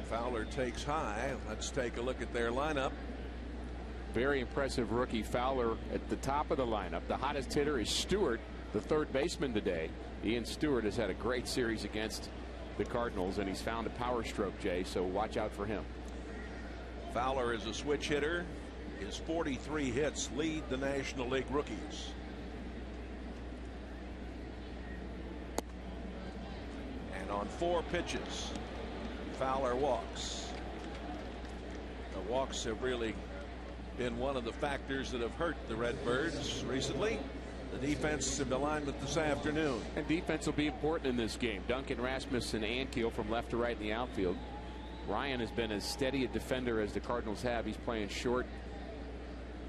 Fowler takes high. Let's take a look at their lineup. Very impressive rookie Fowler at the top of the lineup. The hottest hitter is Stewart, the third baseman today. Ian Stewart has had a great series against the Cardinals, and he's found a power stroke, Jay, so watch out for him. Fowler is a switch hitter. His 43 hits lead the National League rookies. And on 4 pitches, Fowler walks. The walks have really been one of the factors that have hurt the Redbirds recently. The defense in alignment this afternoon. And defense will be important in this game. Duncan Rasmussen and Ankiel from left to right in the outfield. Ryan has been as steady a defender as the Cardinals have. He's playing short,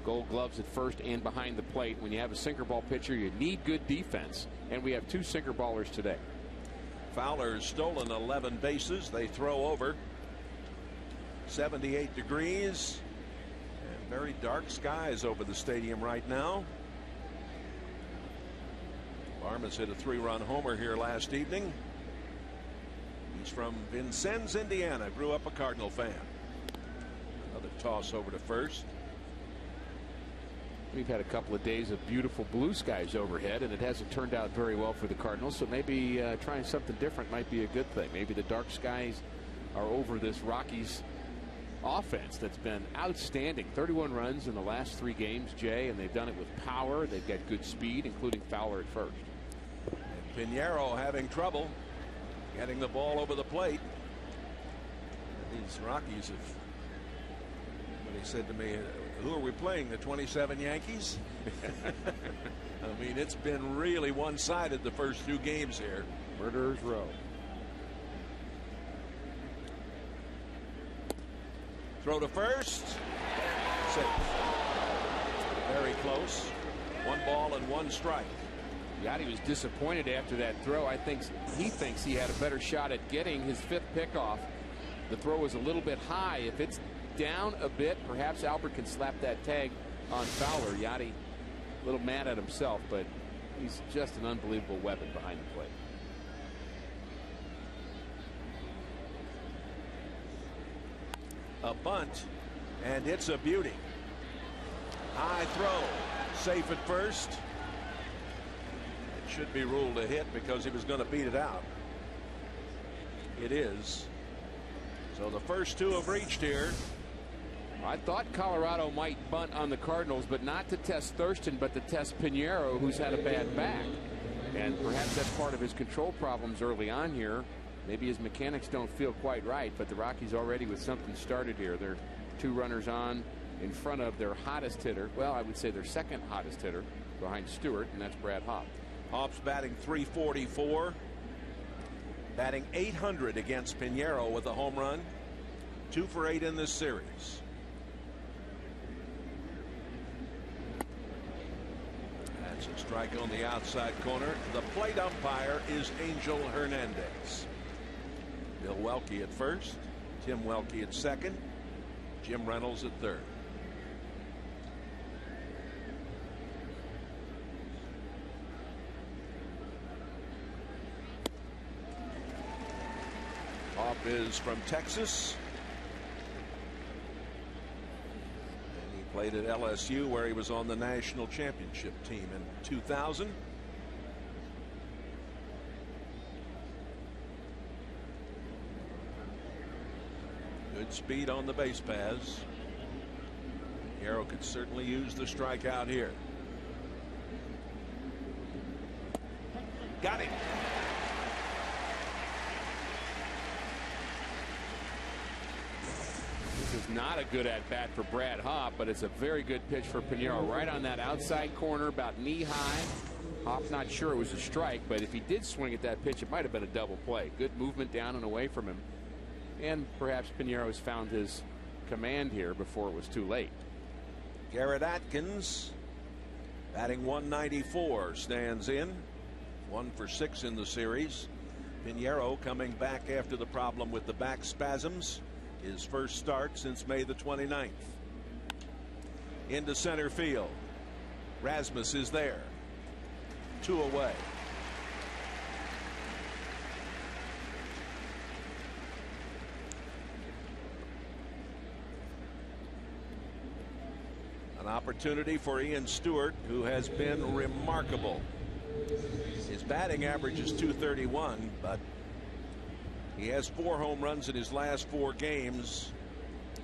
gold gloves at first and behind the plate. When you have a sinker ball pitcher, you need good defense. And we have 2 sinker ballers today. Fowler has stolen 11 bases. They throw over. 78 degrees. And very dark skies over the stadium right now. Barmas hit a 3-run homer here last evening. He's from Vincennes, Indiana. Grew up a Cardinal fan. Another toss over to first. We've had a couple of days of beautiful blue skies overhead, and it hasn't turned out very well for the Cardinals. So maybe trying something different might be a good thing. Maybe the dark skies are over this Rockies offense that's been outstanding. 31 runs in the last 3 games, Jay, and they've done it with power. They've got good speed, including Fowler at first. And Pinheiro having trouble getting the ball over the plate. These Rockies have, when he said to me, who are we playing, the 27 Yankees? I mean, it's been really one-sided the first 2 games here. Murderers Row. Throw to first. Safe. Very close. 1 ball and 1 strike. Yachty was disappointed after that throw. I think he thinks he had a better shot at getting his 5th pickoff. The throw was a little bit high. If it's down a bit, perhaps Albert can slap that tag on Fowler. Yachty a little mad at himself, but he's just an unbelievable weapon behind the plate. A bunt, and it's a beauty. High throw, safe at first. It should be ruled a hit because he was going to beat it out. It is. So the first 2 have reached here. I thought Colorado might bunt on the Cardinals, but not to test Thurston, but to test Pinheiro, who's had a bad back. And perhaps that's part of his control problems early on here. Maybe his mechanics don't feel quite right, but the Rockies already with something started here. They're 2 runners on in front of their hottest hitter. Well, I would say their 2nd hottest hitter behind Stewart, and that's Brad Hopp. Hopp's batting .344. Batting .800 against Pinheiro with a home run. 2 for 8 in this series. That's a strike on the outside corner. The plate umpire is Angel Hernandez. Bill Welke at first. Tim Welke at second. Jim Reynolds at third. Hopp is from Texas. And he played at LSU, where he was on the national championship team in 2000. Good speed on the base paths. Pinheiro could certainly use the strikeout here. Got him. This is not a good at-bat for Brad Hopp, but it's a very good pitch for Pinheiro. Right on that outside corner, about knee-high. Hopp not sure it was a strike, but if he did swing at that pitch, it might have been a double play. Good movement down and away from him. And perhaps Pinheiro has found his command here before it was too late. Garrett Atkins, batting .194, stands in. 1 for 6 in the series. Pinheiro coming back after the problem with the back spasms. His first start since May the 29th. Into center field. Rasmus is there. 2 away. An opportunity for Ian Stewart, who has been remarkable. His batting average is .231, but he has 4 home runs in his last 4 games.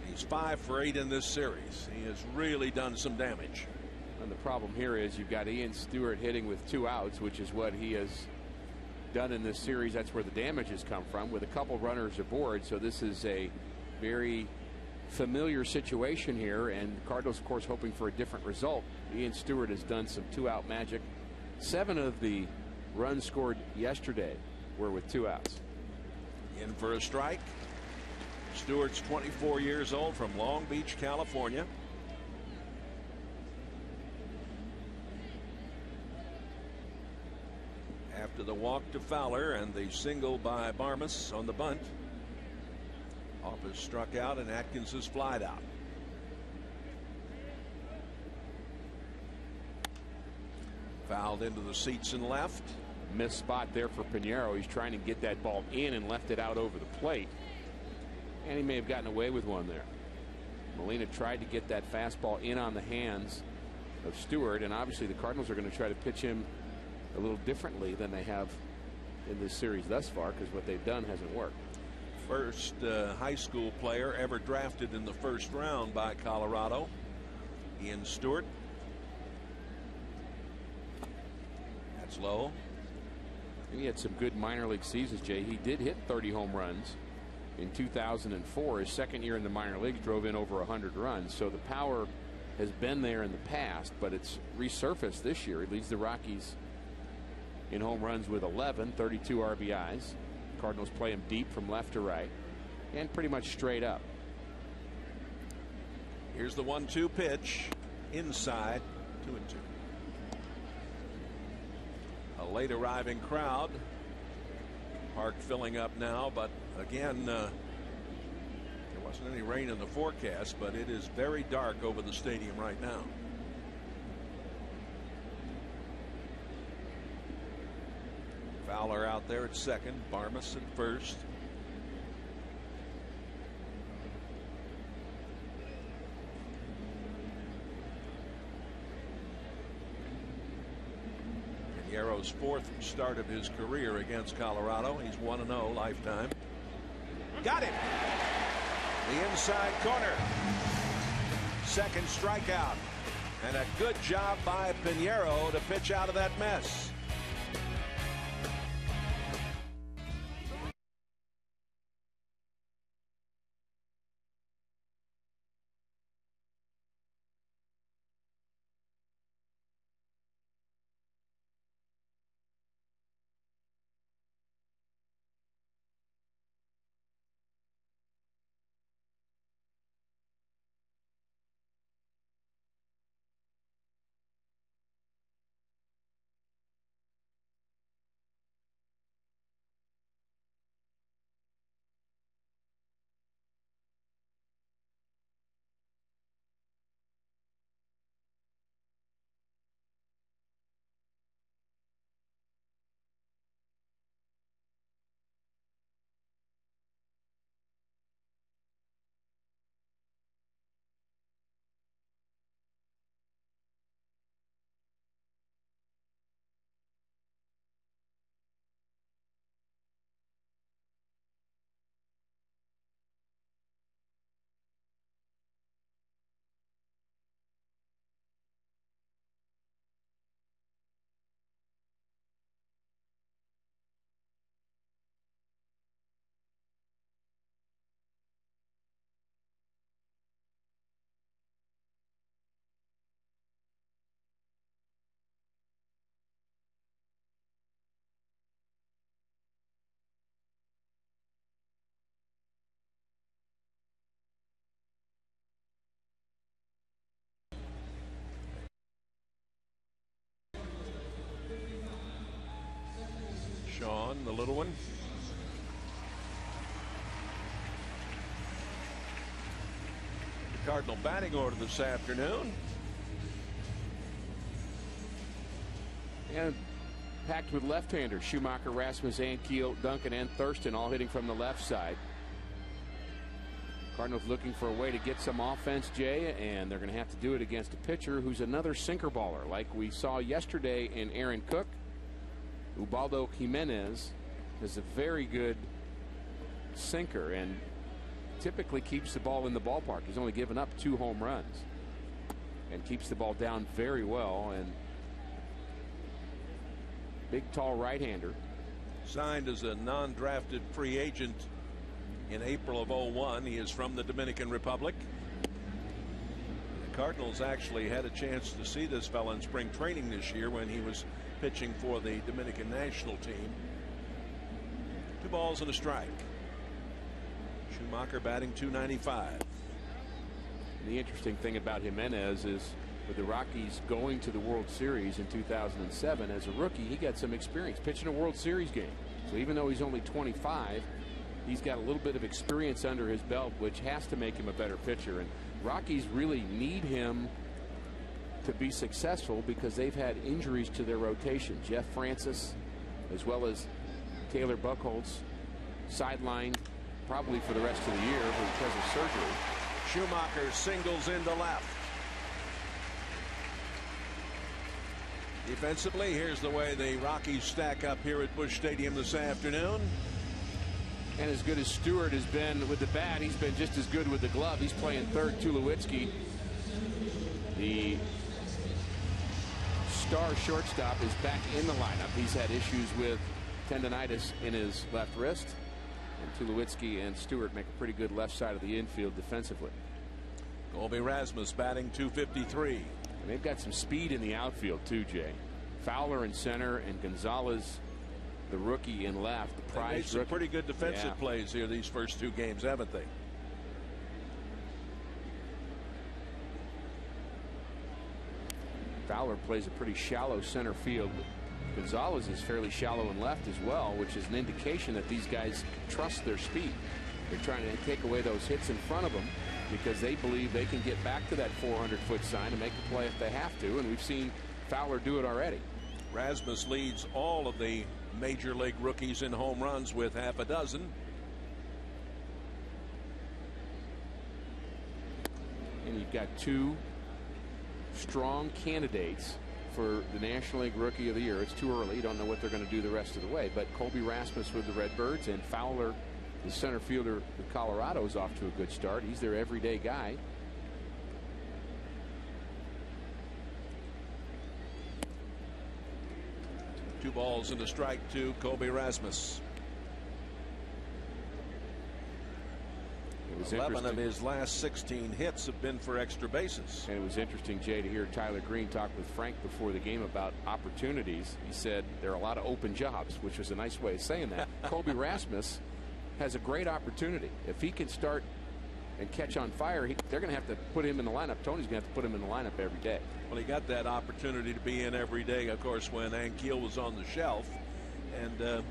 He's 5 for 8 in this series. He has really done some damage. And the problem here is you've got Ian Stewart hitting with 2 outs, which is what he has done in this series. That's where the damage has come from, with a couple runners aboard. So this is a very familiar situation here, and the Cardinals, of course, hoping for a different result. Ian Stewart has done some 2-out magic. 7 of the runs scored yesterday were with 2 outs. In for a strike. Stewart's 24 years old, from Long Beach, California. After the walk to Fowler and the single by Barmas on the bunt, Office struck out and Atkins is flied out. Fouled into the seats and left. Missed spot there for Pinheiro. He's trying to get that ball in and left it out over the plate. And he may have gotten away with one there. Molina tried to get that fastball in on the hands of Stewart, and obviously the Cardinals are going to try to pitch him a little differently than they have in this series thus far, because what they've done hasn't worked. First high school player ever drafted in the first round by Colorado, Ian Stewart. That's low. He had some good minor league seasons, Jay. He did hit 30 home runs in 2004. His second year in the minor leagues drove in over 100 runs. So the power has been there in the past, but it's resurfaced this year. He leads the Rockies in home runs with 11, 32 RBIs. Cardinals play him deep from left to right and pretty much straight up. Here's the 1-2 pitch inside, 2-2. A late arriving crowd. Park filling up now, but again, there wasn't any rain in the forecast, but it is very dark over the stadium right now. Fowler out there at second, Barmas at first. Pinheiro's 4th start of his career against Colorado. He's 1-0 lifetime. Got him. The inside corner. Second strikeout. And a good job by Pinheiro to pitch out of that mess. Sean, the little one. The Cardinal batting order this afternoon. And packed with left-handers. Schumacher, Rasmus, Ankiel, Duncan, and Thurston all hitting from the left side. Cardinals looking for a way to get some offense, Jay, and they're going to have to do it against a pitcher who's another sinker baller, like we saw yesterday in Aaron Cook. Ubaldo Jimenez is a very good sinker and typically keeps the ball in the ballpark. He's only given up 2 home runs and keeps the ball down very well. And big, tall right-hander. Signed as a non-drafted free agent in April of '01. He is from the Dominican Republic. The Cardinals actually had a chance to see this fella in spring training this year when he was pitching for the Dominican national team. 2 balls and a strike. Schumacher batting .295. The interesting thing about Jimenez is with the Rockies going to the World Series in 2007 as a rookie, he got some experience pitching a World Series game. So even though he's only 25, he's got a little bit of experience under his belt, which has to make him a better pitcher. And Rockies really need him to be successful because they've had injuries to their rotation. Jeff Francis, as well as Taylor Buchholz, sidelined probably for the rest of the year because of surgery. Schumacher singles into left. Defensively, here's the way the Rockies stack up here at Busch Stadium this afternoon. And as good as Stewart has been with the bat, he's been just as good with the glove. He's playing third. Tulowitzki, the star shortstop, is back in the lineup. He's had issues with tendonitis in his left wrist. And Tulowitzki and Stewart make a pretty good left side of the infield defensively. Colby Rasmus batting .253. And they've got some speed in the outfield too, Jay. Fowler in center and Gonzalez, the rookie, in left. The prize made some rookie. pretty good defensive plays here these first 2 games, haven't they? Fowler plays a pretty shallow center field. Gonzalez is fairly shallow in left as well, which is an indication that these guys trust their speed. They're trying to take away those hits in front of them because they believe they can get back to that 400-foot sign and make the play if they have to, and we've seen Fowler do it already. Rasmus leads all of the major league rookies in home runs with half a dozen. And you've got 2 strong candidates for the National League Rookie of the Year. It's too early. You don't know what they're going to do the rest of the way. But Colby Rasmus with the Redbirds, and Fowler, the center fielder with Colorado, is off to a good start. He's their everyday guy. Two balls and a strike to Colby Rasmus. 11 of his last 16 hits have been for extra bases. And it was interesting, Jay, to hear Tyler Green talk with Frank before the game about opportunities. He said there are a lot of open jobs, which was a nice way of saying that. Colby Rasmus has a great opportunity. If he can start and catch on fire, they're going to have to put him in the lineup. Tony's going to have to put him in the lineup every day. Well, he got that opportunity to be in every day, of course, when Ankiel was on the shelf. And,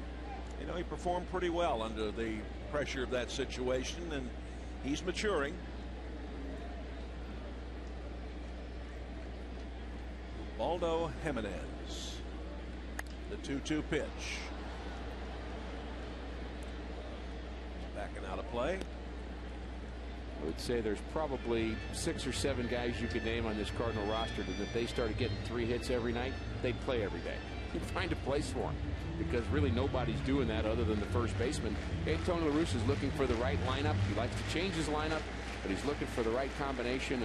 you know, he performed pretty well under the pressure of that situation, and he's maturing. Ubaldo Jimenez, the 2-2 pitch. Backing out of play. I would say there's probably 6 or 7 guys you could name on this Cardinal roster that if they started getting 3 hits every night, they'd play every day. You'd find a place for them, because really nobody's doing that other than the first baseman. Hey, Tony La Russa is looking for the right lineup. He likes to change his lineup, but he's looking for the right combination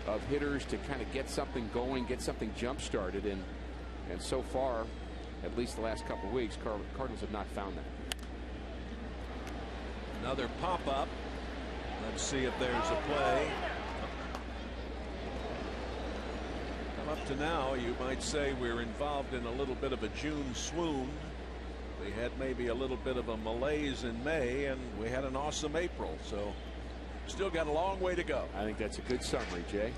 of hitters to kind of get something going, get something jump started. And so far, at least the last couple of weeks, Cardinals have not found that. Another pop up. Let's see if there's a play. Up to now, you might say we're involved in a little bit of a June swoon. We had maybe a little bit of a malaise in May, and we had an awesome April. So still got a long way to go. I think that's a good summary, Jay.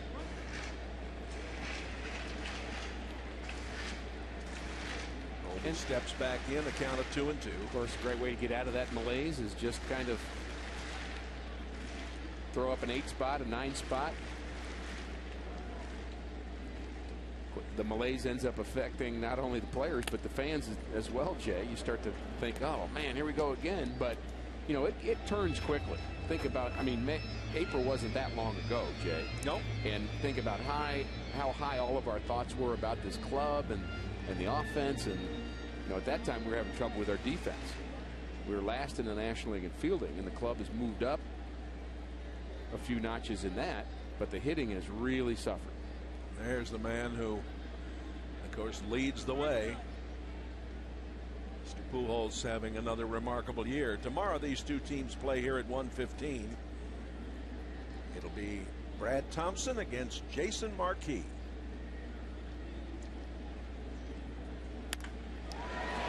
And steps back in, a count of 2-2. Of course, a great way to get out of that malaise is just kind of throw up an 8 spot, a 9 spot. The malaise ends up affecting not only the players but the fans as well, Jay. You start to think, oh man, here we go again. But you know, it turns quickly. Think about, I mean, April wasn't that long ago, Jay. No. And think about how high all of our thoughts were about this club and the offense. And, you know, at that time we were having trouble with our defense. We were last in the National League in fielding, and the club has moved up a few notches in that, but the hitting has really suffered. There's the man who, of course, leads the way. Mr. Pujols having another remarkable year. Tomorrow these two teams play here at 1:15. It'll be Brad Thompson against Jason Marquis.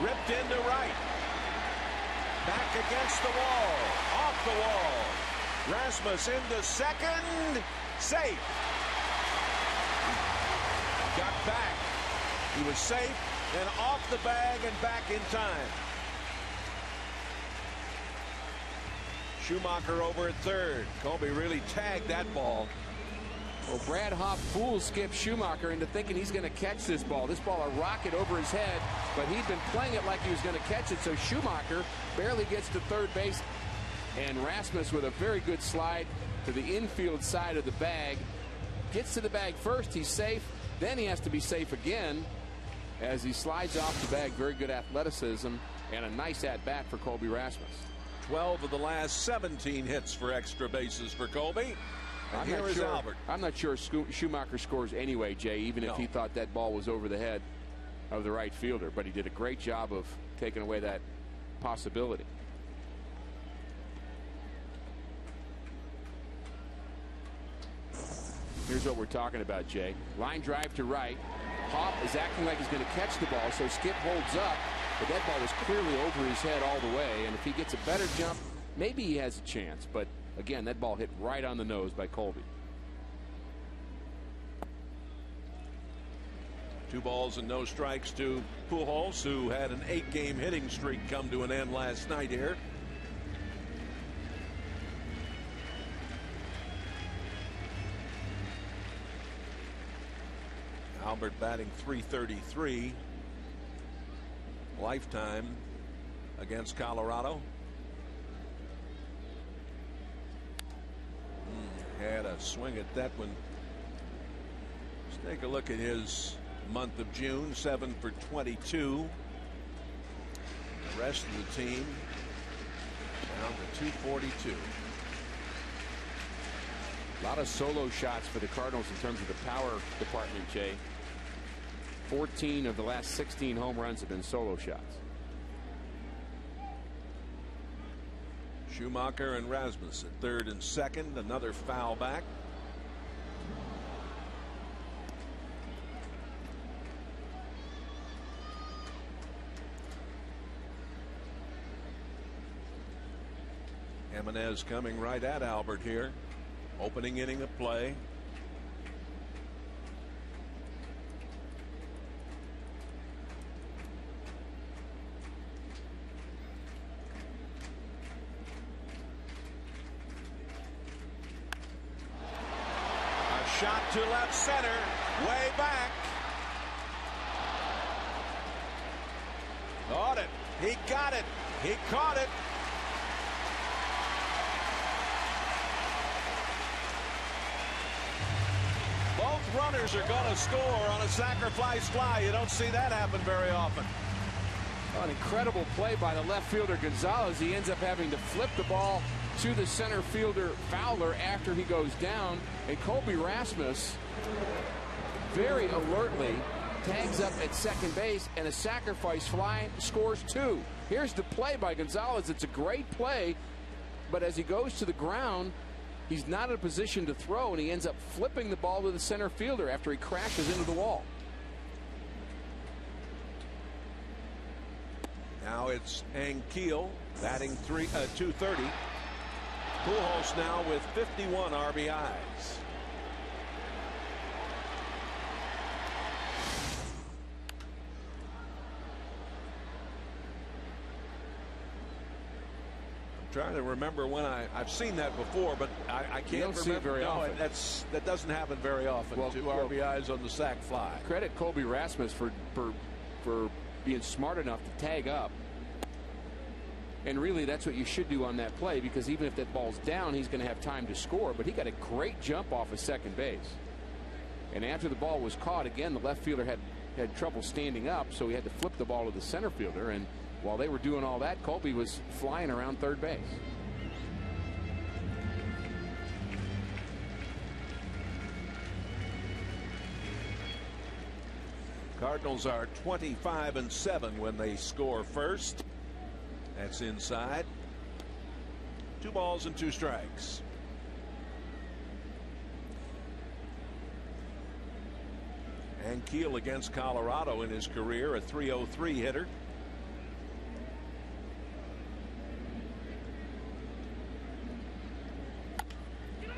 Ripped into right. Back against the wall. Off the wall. Rasmus into second. Safe. Got back. He was safe. Then off the bag and back in time. Schumacher over at third. Colby really tagged that ball. Well, Brad Hoff fools Skip Schumacher into thinking he's going to catch this ball. This ball a rocket over his head, but he'd been playing it like he was going to catch it, so Schumacher barely gets to third base. And Rasmus with a very good slide to the infield side of the bag. Gets to the bag first, he's safe. Then he has to be safe again as he slides off the bag. Very good athleticism and a nice at-bat for Colby Rasmus. 12 of the last 17 hits for extra bases for Colby. And here is Albert. I'm not sure Schumacher scores anyway, Jay, even if he thought that ball was over the head of the right fielder. But he did a great job of taking away that possibility. Here's what we're talking about, Jay. Line drive to right. Hoff is acting like he's going to catch the ball, so Skip holds up. But that ball was clearly over his head all the way. And if he gets a better jump, maybe he has a chance. But again, that ball hit right on the nose by Colby. 2 balls and no strikes to Pujols, who had an 8-game hitting streak come to an end last night here. Albert batting .333 lifetime against Colorado. Had a swing at that one. Let's take a look at his month of June. 7 for 22. The rest of the team down to 242. A lot of solo shots for the Cardinals in terms of the power department, Jay. 14 of the last 16 home runs have been solo shots. Schumacher and Rasmus at third and second. Another foul back. Jimenez coming right at Albert here. Opening inning of play. A shot to left center, way back. Caught it. He got it. He caught it. Both runners are going to score on a sacrifice fly. You don't see that happen very often. An incredible play by the left fielder Gonzalez. He ends up having to flip the ball to the center fielder Fowler after he goes down. And Colby Rasmus very alertly tags up at second base, and a sacrifice fly, scores 2. Here's the play by Gonzalez. It's a great play, but as he goes to the ground, he's not in a position to throw, and he ends up flipping the ball to the center fielder after he crashes into the wall. Now it's Ankiel batting 230. Pujols now with 51 RBIs. Trying to remember when I've seen that before, but I can't remember. See it very often. That doesn't happen very often. Well, 2 RBIs on the sac fly. Credit Colby Rasmus for being smart enough to tag up And really, that's what you should do on that play, because even if that ball's down, he's going to have time to score. But he got a great jump off of second base. And after the ball was caught, again, the left fielder had trouble standing up, so he had to flip the ball to the center fielder. And while they were doing all that, Colby was flying around third base. Cardinals are 25-7 when they score first. That's inside. 2 balls and 2 strikes. And Keel against Colorado in his career, a .303 hitter. Little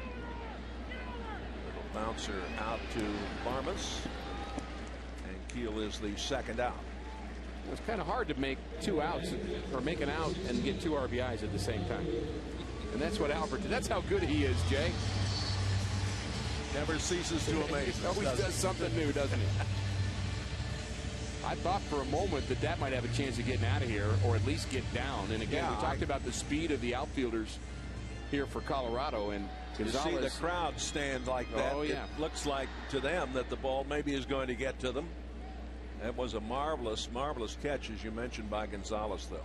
bouncer out to Barmas. Keel is the second out. It's kind of hard to make 2 outs, or make an out and get 2 RBIs at the same time. And that's what Albert did. That's how good he is, Jay. Never ceases to amaze us. Always does something new, doesn't he? I thought for a moment that might have a chance of getting out of here, or at least get down. And again, we talked about the speed of the outfielders here for Colorado, and Gonzalez. You see the crowd stand like that. Oh, yeah. It looks like to them that the ball maybe is going to get to them. That was a marvelous, marvelous catch, as you mentioned, by Gonzalez, though.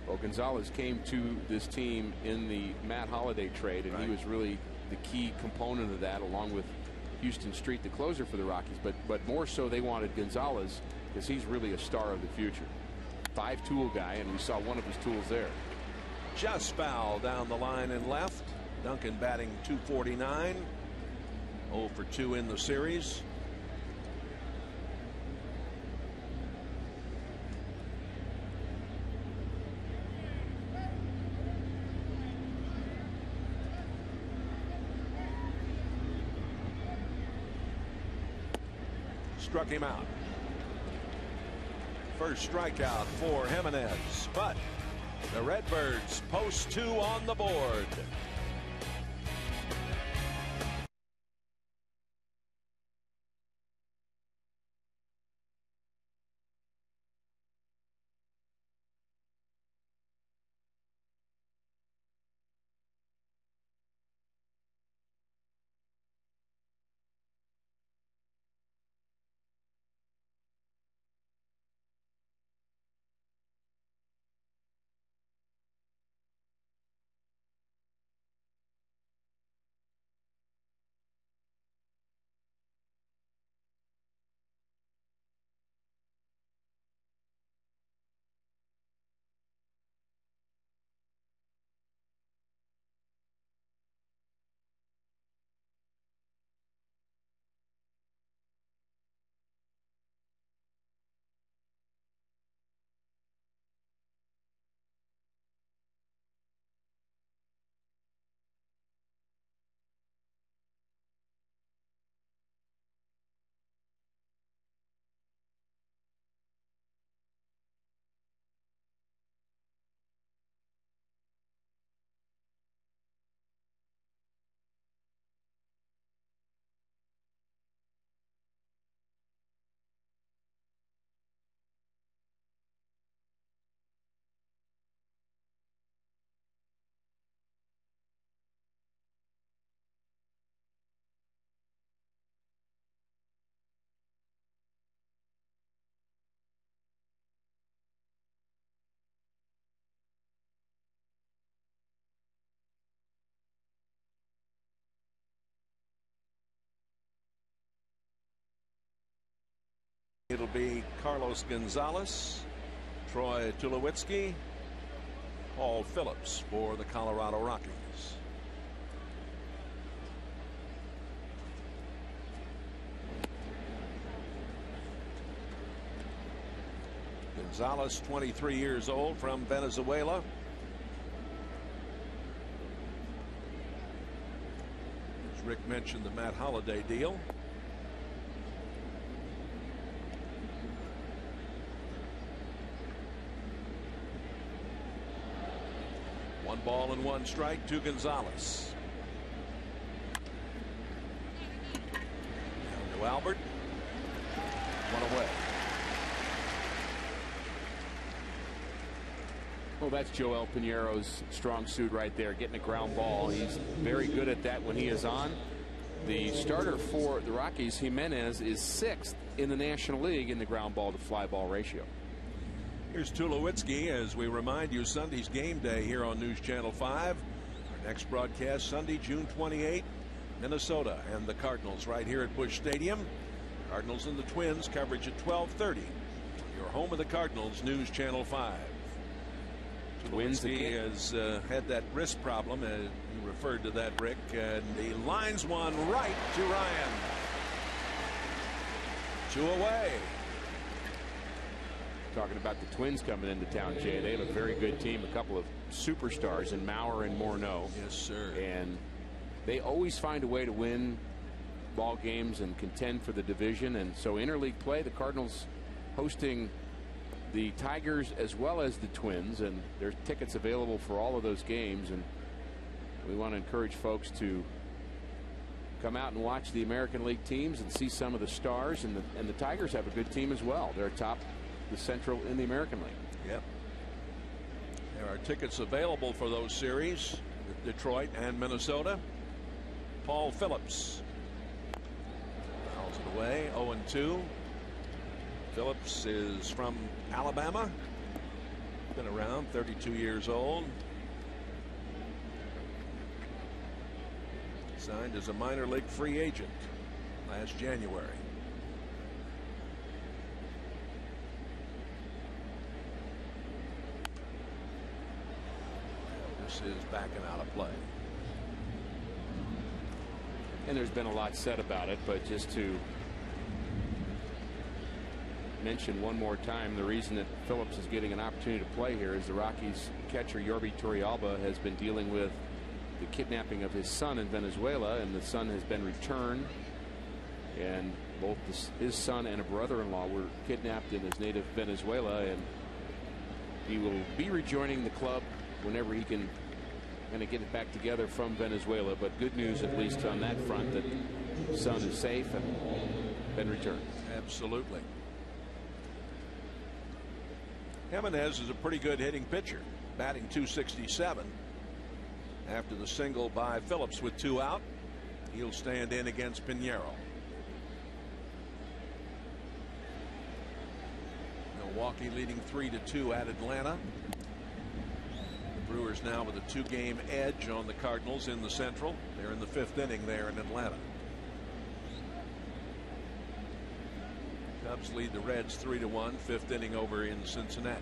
Well, Gonzalez came to this team in the Matt Holliday trade, and he was really the key component of that, along with Houston Street, the closer for the Rockies. But more so, they wanted Gonzalez because he's really a star of the future. 5-tool guy, and we saw one of his tools there. Just foul down the line and left. Duncan batting .249. 0 for 2 in the series. Struck him out. First strikeout for Jimenez, but the Redbirds post 2 on the board. It'll be Carlos Gonzalez, Troy Tulowitzki, Paul Phillips for the Colorado Rockies. Gonzalez, 23 years old, from Venezuela. As Rick mentioned, the Matt Holliday deal. One ball and 1 strike to Gonzalez. Down to Albert. 1 away. Well, that's Joel Pinero's strong suit right there, getting a ground ball. He's very good at that when he is on. The starter for the Rockies, Jimenez, is 6th in the National League in the ground ball to fly ball ratio. Here's Tulowitzki as we remind you Sunday's game day here on News Channel 5. Our next broadcast Sunday, June 28, Minnesota and the Cardinals right here at Busch Stadium. Cardinals and the Twins coverage at 12:30. Your home of the Cardinals, News Channel 5. Tulowitzki has had that wrist problem, and you referred to that, Rick, and he lines one right to Ryan. 2 away. Talking about the Twins coming into town, Jay. They have a very good team, a couple of superstars in Mauer and Morneau. Yes, sir. And they always find a way to win ball games and contend for the division. And so interleague play, the Cardinals hosting the Tigers as well as the Twins, and there's tickets available for all of those games. And we want to encourage folks to come out and watch the American League teams and see some of the stars. And the Tigers have a good team as well. They're atop the Central in the American League. Yep. There are tickets available for those series with Detroit and Minnesota. Paul Phillips fouls it away. 0-2. Phillips is from Alabama. Been around, 32 years old. Signed as a minor league free agent last January. This is backing out of play. And there's been a lot said about it, but just to mention one more time, the reason that Phillips is getting an opportunity to play here is the Rockies catcher Yorby Torrealba has been dealing with the kidnapping of his son in Venezuela, and the son has been returned, and both his son and a brother-in-law were kidnapped in his native Venezuela, and he will be rejoining the club whenever he can kind of get it back together from Venezuela. But good news, at least on that front, that the son is safe and been returned. Absolutely. Jimenez is a pretty good hitting pitcher, batting .267. After the single by Phillips with 2 out, he'll stand in against Pinheiro. Milwaukee leading 3-2 at Atlanta. The Brewers now with a 2-game edge on the Cardinals in the Central. They're in the 5th inning there in Atlanta. Cubs lead the Reds 3-1, 5th inning over in Cincinnati.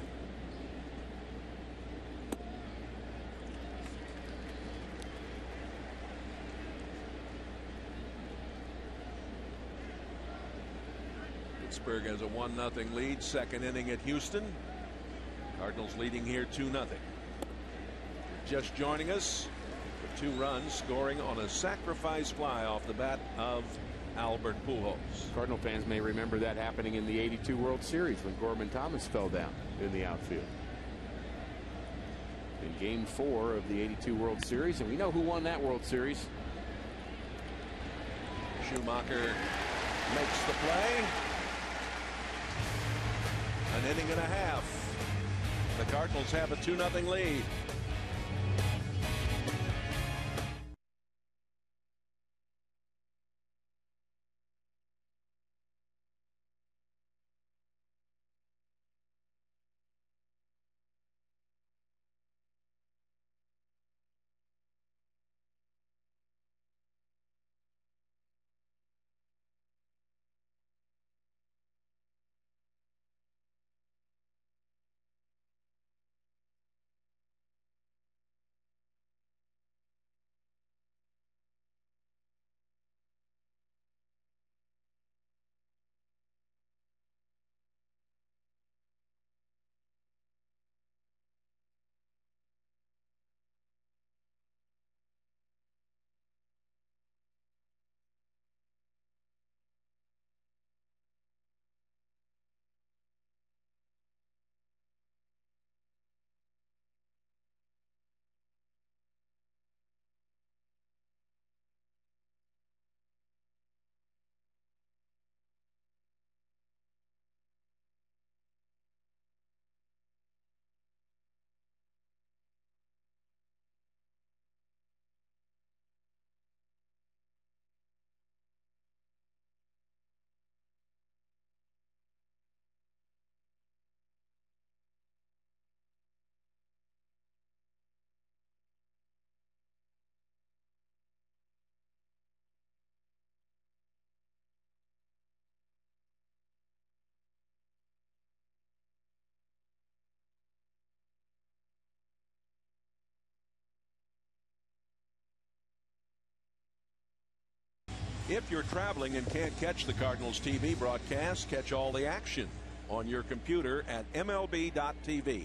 Pittsburgh has a 1-0 lead, 2nd inning at Houston. Cardinals leading here 2-0. Just joining us, the 2 runs scoring on a sacrifice fly off the bat of Albert Pujols. Cardinal fans may remember that happening in the '82 World Series when Gorman Thomas fell down in the outfield in Game 4 of the '82 World Series, and we know who won that World Series. Schumacher makes the play. An inning and a half. The Cardinals have a 2-0 lead. If you're traveling and can't catch the Cardinals TV broadcast, catch all the action on your computer at MLB.tv.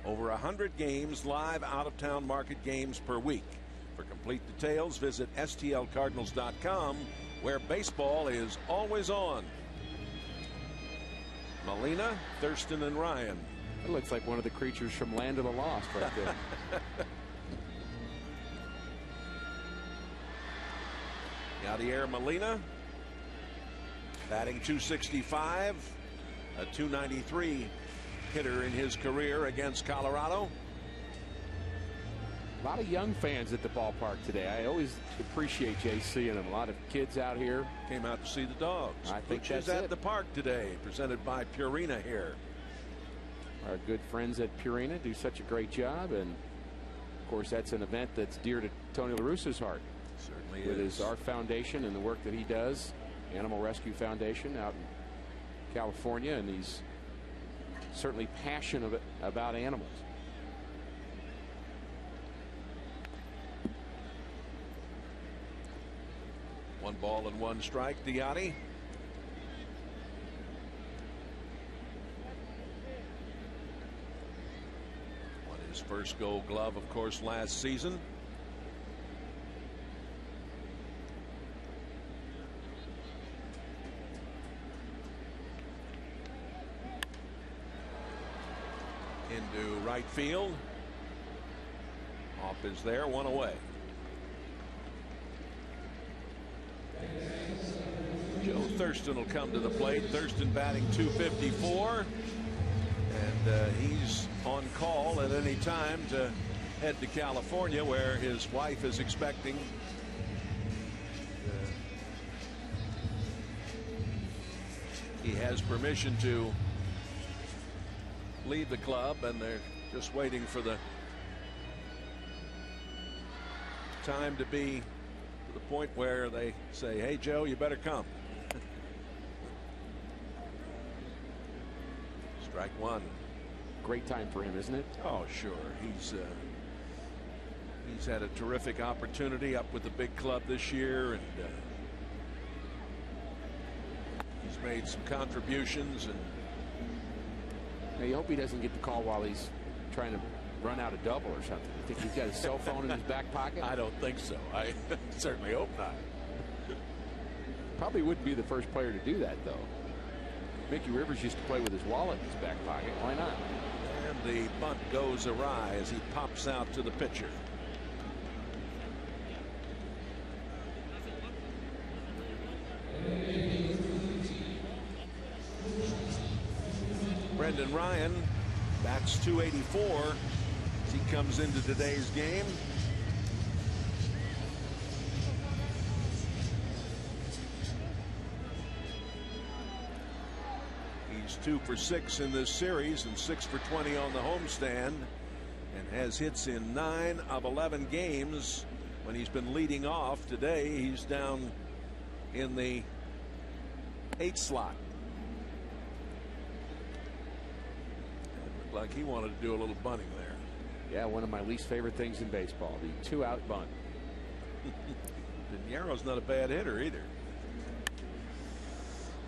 Over 100 games, live out-of-town market games per week. For complete details, visit STLCardinals.com, where baseball is always on. Molina, Thurston, and Ryan. It looks like one of the creatures from Land of the Lost right there. Yadier Molina, batting .265, a .293 hitter in his career against Colorado. A lot of young fans at the ballpark today. I always appreciate Jay seeing them. A lot of kids out here. Came out to see the dogs. I think that's at the park today, presented by Purina here. Our good friends at Purina do such a great job, and of course that's an event that's dear to Tony La Russa's heart. Certainly with is. His Art Foundation and the work that he does, Animal Rescue Foundation out in California, and he's certainly passionate about animals. One ball and one strike, Diatti. Won his first Gold Glove, of course, last season. Into right field. Off is there, one away. Joe Thurston will come to the plate. Thurston batting .254, and he's on call at any time to head to California, where his wife is expecting. He has permission to leave the club, and they're just waiting for the time to be to the point where they say, hey Joe, you better come. Strike one. Great time for him, isn't it? Oh sure. He's had a terrific opportunity up with the big club this year, and he's made some contributions. And now you hope he doesn't get the call while he's trying to run out a double or something. You think he's got his cell phone in his back pocket? I don't think so. I certainly hope not. Probably wouldn't be the first player to do that, though. Mickey Rivers used to play with his wallet in his back pocket. Why not? And the bunt goes awry as he pops out to the pitcher. Brendan Ryan bats .284 as he comes into today's game. He's 2 for 6 in this series and 6 for 20 on the homestand, and has hits in 9 of 11 games when he's been leading off. Today he's down in the 8th slot. Like he wanted to do a little bunting there. Yeah, one of my least favorite things in baseball, the 2-out bunt. Piñeiro's not a bad hitter either.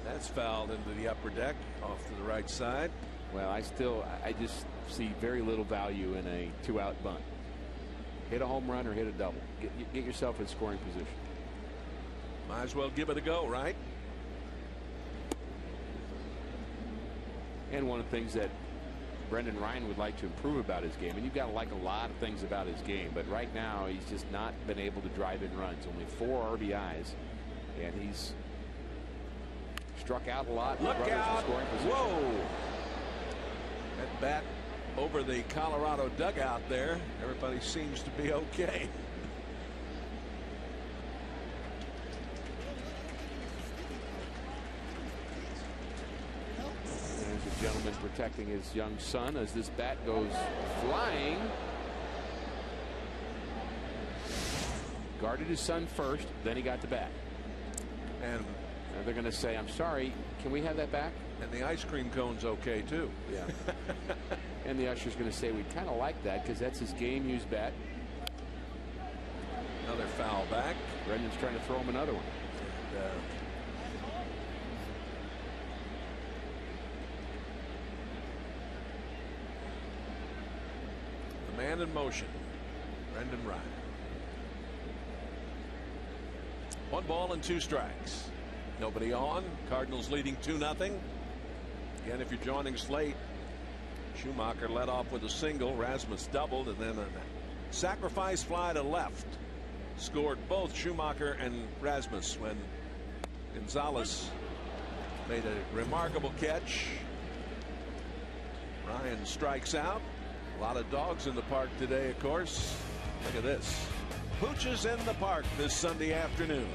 That's fouled into the upper deck off to the right side. Well, I just see very little value in a 2-out bunt. Hit a home run or hit a double. Get yourself in scoring position. Might as well give it a go, right? And one of the things that Brendan Ryan would like to improve about his game, and you've got to like a lot of things about his game, but right now he's just not been able to drive in runs. Only 4 RBIs, and he's struck out a lot. Look out! Scoring position. Whoa! That bat over the Colorado dugout there. Everybody seems to be okay. There's a gentleman protecting his young son as this bat goes flying. Guarded his son first, then he got the bat. And they're going to say, I'm sorry, can we have that back? And the ice cream cone's okay too. Yeah. And the usher's going to say, we kind of like that because that's his game used bat. Another foul back. Brendan's trying to throw him another one. the man in motion, Brendan Ryan. 1 ball and 2 strikes. Nobody on. Cardinals leading 2-0. Again, if you're joining Slate, Schumacher led off with a single. Rasmus doubled, and then a sacrifice fly to left scored both Schumacher and Rasmus when Gonzalez made a remarkable catch. Ryan strikes out. A lot of dogs in the park today, of course. Look at this. Pooches in the park this Sunday afternoon.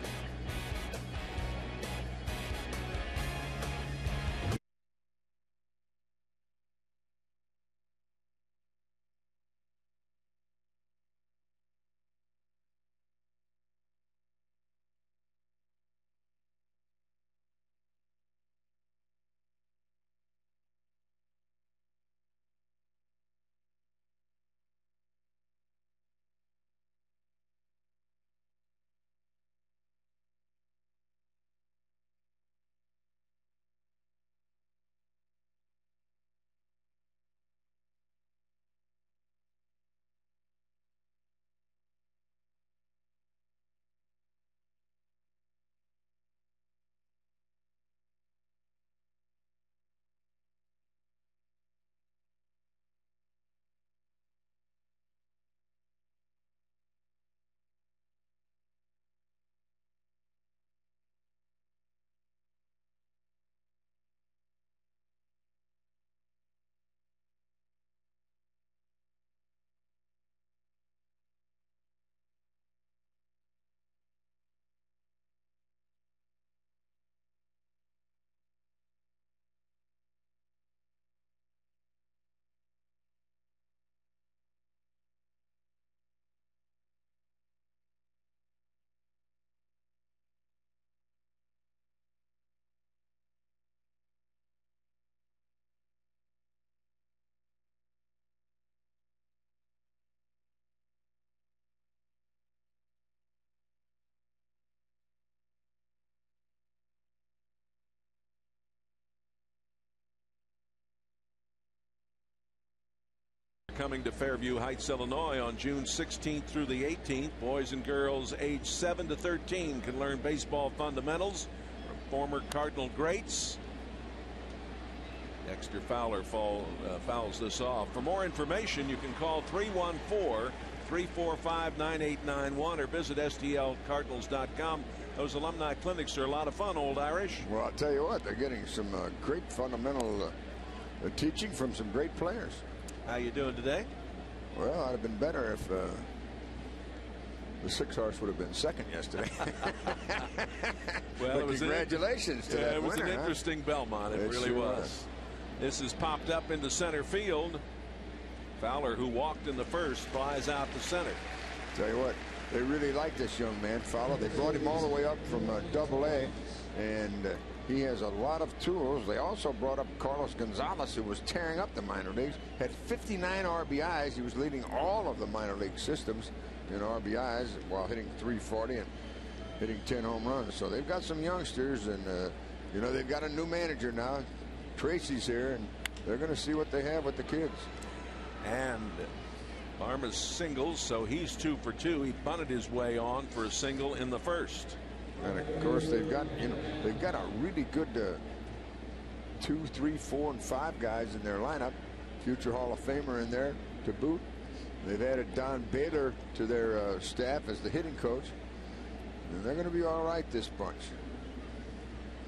Coming to Fairview Heights, Illinois on June 16th through the 18th. Boys and girls aged 7 to 13 can learn baseball fundamentals from former Cardinal greats. Dexter Fowler fouls this off. For more information, you can call 314-345-9891 or visit stlcardinals.com. Those alumni clinics are a lot of fun, Old Irish. Well, I'll tell you what, they're getting some great fundamental teaching from some great players. How you doing today? Well, I'd have been better if the 6-horse would have been second yesterday. Well, congratulations to that winner. It was winner, an interesting Belmont. It really sure was. This is popped up into center field. Fowler, who walked in the first, flies out to center. Tell you what, they really like this young man, Fowler. They brought him all the way up from Double-A, and he has a lot of tools. They also brought up Carlos Gonzalez, who was tearing up the minor leagues, had 59 RBIs. He was leading all of the minor league systems in RBIs while hitting .340 and hitting 10 home runs. So they've got some youngsters, and you know, they've got a new manager now. Tracy's here, and they're going to see what they have with the kids. And Parma's singles, so he's 2 for 2. He bunted his way on for a single in the first. And of course, they've got a really good 2, 3, 4, and 5 guys in their lineup. Future Hall of Famer in there to boot. They've added Don Baylor to their staff as the hitting coach, and they're going to be all right, this bunch.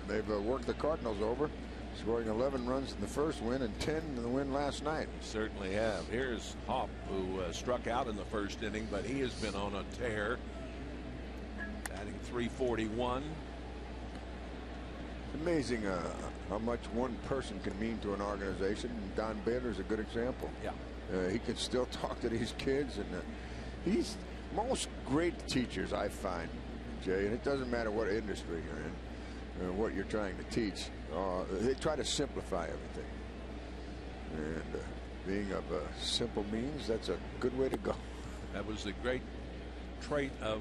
They've worked the Cardinals over, scoring 11 runs in the first win and 10 in the win last night. Certainly have. Here's Hopp, who struck out in the first inning, but he has been on a tear. Batting .341. It's amazing how much one person can mean to an organization. Don Baylor is a good example. Yeah. He can still talk to these kids, and he's most great teachers, I find, Jay, and it doesn't matter what industry you're in or what you're trying to teach. They try to simplify everything, and being of simple means, that's a good way to go. That was the great trait of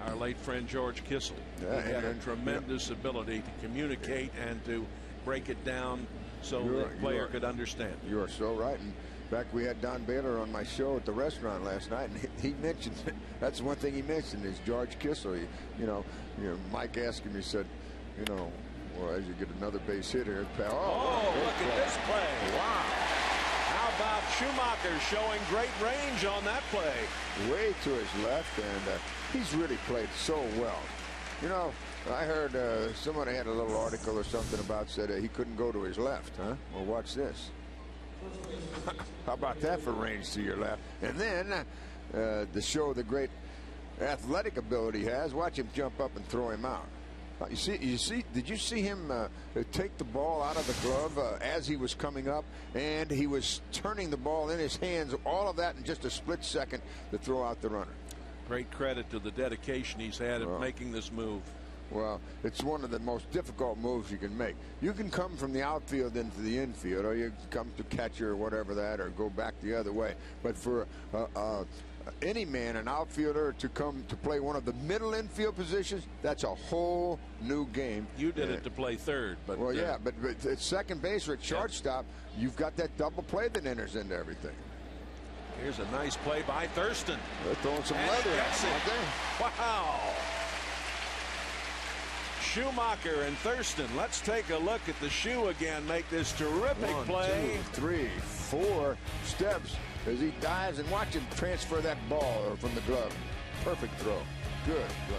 Our late friend George Kissel. Yeah, He had a tremendous ability to communicate and to break it down so the player could understand. You are so right. And in fact, we had Don Baylor on my show at the restaurant last night, and he mentioned, that's one thing he mentioned, is George Kissel. Mike asked him, he said, well, as you get another base hit here. Look at this play. Wow. How about Schumacher showing great range on that play? Way to his left, and he's really played so well. I heard somebody had a little article or something about said he couldn't go to his left, huh? Well, watch this. How about that for range to your left? And then to show the great athletic ability he has, watch him jump up and throw him out. You see, did you see him take the ball out of the glove as he was coming up, and he was turning the ball in his hands, all of that in just a split second to throw out the runner. Great credit to the dedication he's had in making this move. Well, it's one of the most difficult moves you can make. You can come from the outfield into the infield, or you can come to catcher or whatever that, or go back the other way. But for any man, an outfielder, to come to play one of the middle infield positions, that's a whole new game. You did it to play third, but well, yeah, but at second base or at shortstop, you've got that double play that enters into everything. Here's a nice play by Thurston. They're throwing some leather at him, aren't they? Wow. Schumacher and Thurston. Let's take a look at the shoe again. Make this terrific play. 1, 2, 3, 4 steps as he dives, and watch him transfer that ball from the glove. Perfect throw. Good play.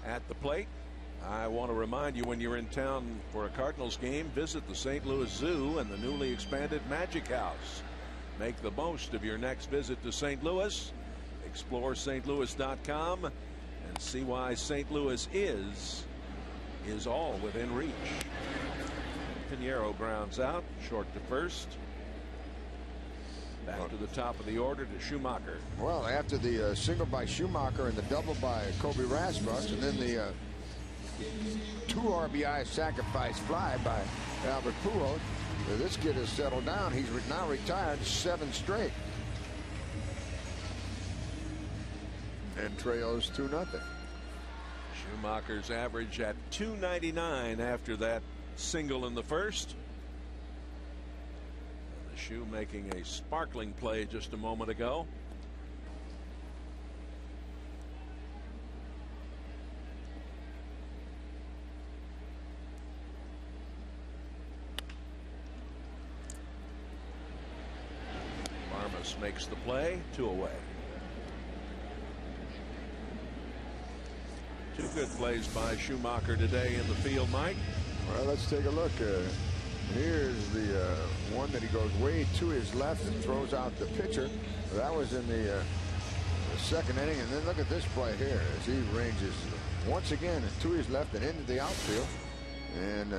At the plate, I want to remind you, when you're in town for a Cardinals game, visit the St. Louis Zoo and the newly expanded Magic House. Make the most of your next visit to St. Louis. Explore stlouis.com and see why St. Louis is all within reach. Pinheiro grounds out, short to first. Back to the top of the order to Schumacher. Well, after the single by Schumacher and the double by Kobe Rasmus, and then the 2 RBI sacrifice fly by Albert Pujols, this kid has settled down. He's now retired 7 straight, and trails 2-0. Schumacher's average at .299 after that single in the first. Shoe making a sparkling play just a moment ago. Barmas makes the play, 2 away. 2 good plays by Schumacher today in the field, Mike. Well, let's take a look. Here's the one that he goes way to his left and throws out the pitcher. That was in the second inning. And then look at this play here as he ranges once again to his left and into the outfield and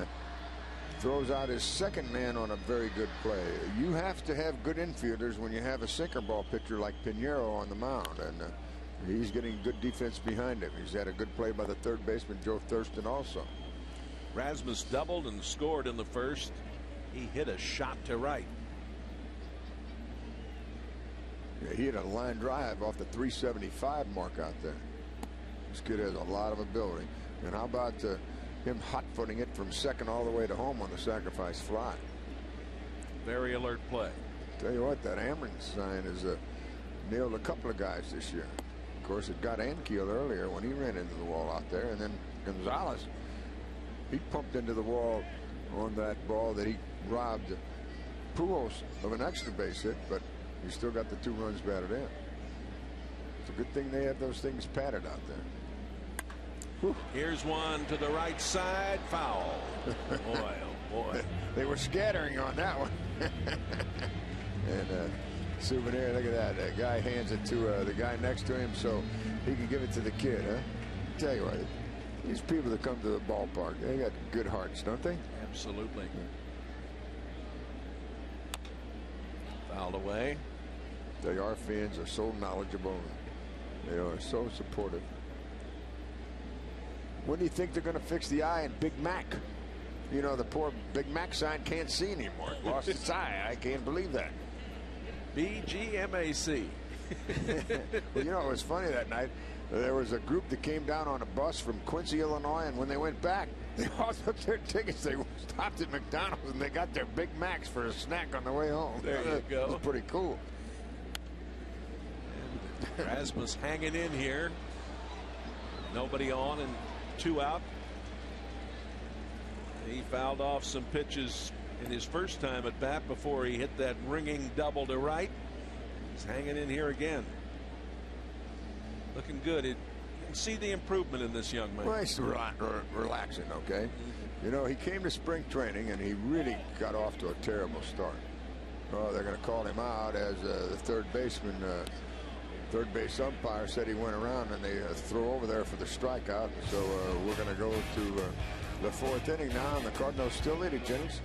throws out his second man on a very good play. You have to have good infielders when you have a sinker ball pitcher like Pinheiro on the mound, and he's getting good defense behind him. He's had a good play by the third baseman Joe Thurston also. Rasmus doubled and scored in the first. He hit a shot to right. Yeah, he hit a line drive off the 375 mark out there. This kid has a lot of ability. And how about him hot-footing it from second all the way to home on the sacrifice fly. Very alert play. Tell you what, that Amron sign has nailed a couple of guys this year. Of course, it got Ankiel earlier when he ran into the wall out there, and then Gonzalez, he pumped into the wall on that ball that he robbed Pujols of an extra base hit, but he still got the 2 runs batted in. It's a good thing they have those things padded out there. Whew. Here's one to the right side, foul. Boy, oh boy. They were scattering on that one. And Souvenir, look at that. That guy hands it to the guy next to him so he can give it to the kid, huh? Tell you what, these people that come to the ballpark, they got good hearts, don't they? Absolutely. Fouled away. Our fans are so knowledgeable. They are so supportive. When do you think they're going to fix the eye in Big Mac? You know, the poor Big Mac sign can't see anymore. It lost its eye. I can't believe that. BGMAC. Well, you know, it was funny that night. There was a group that came down on a bus from Quincy, Illinois, and when they went back, they all took their tickets. They stopped at McDonald's, and they got their Big Macs for a snack on the way home. There you go. It was pretty cool. And Rasmus hanging in here. Nobody on and 2 out. He fouled off some pitches in his first time at bat before he hit that ringing double to right. He's hanging in here again. Looking good. You can see the improvement in this young man. Well, he's relaxing, okay? You know, he came to spring training and he really got off to a terrible start. Oh, they're going to call him out as the third baseman. Third base umpire said he went around and they threw over there for the strikeout. So we're going to go to the 4th inning now, and the Cardinals still lead it, Jennings.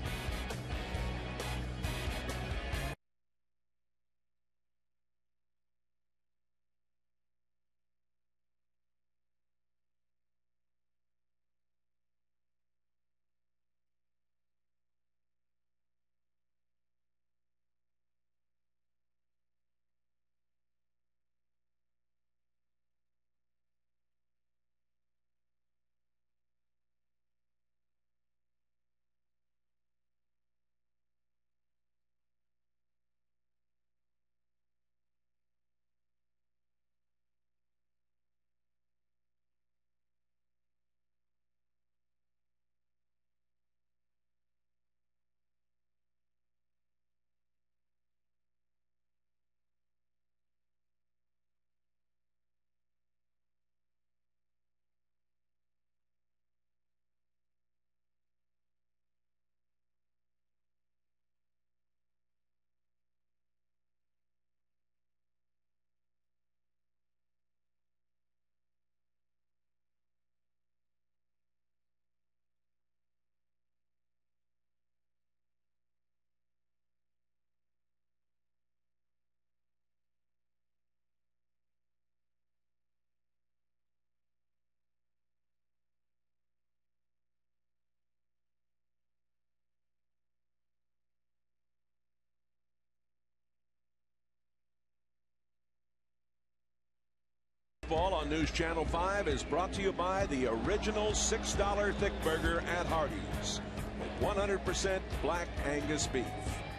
Ball on News Channel 5 is brought to you by the original $6 thick burger at Hardee's with 100% black Angus beef,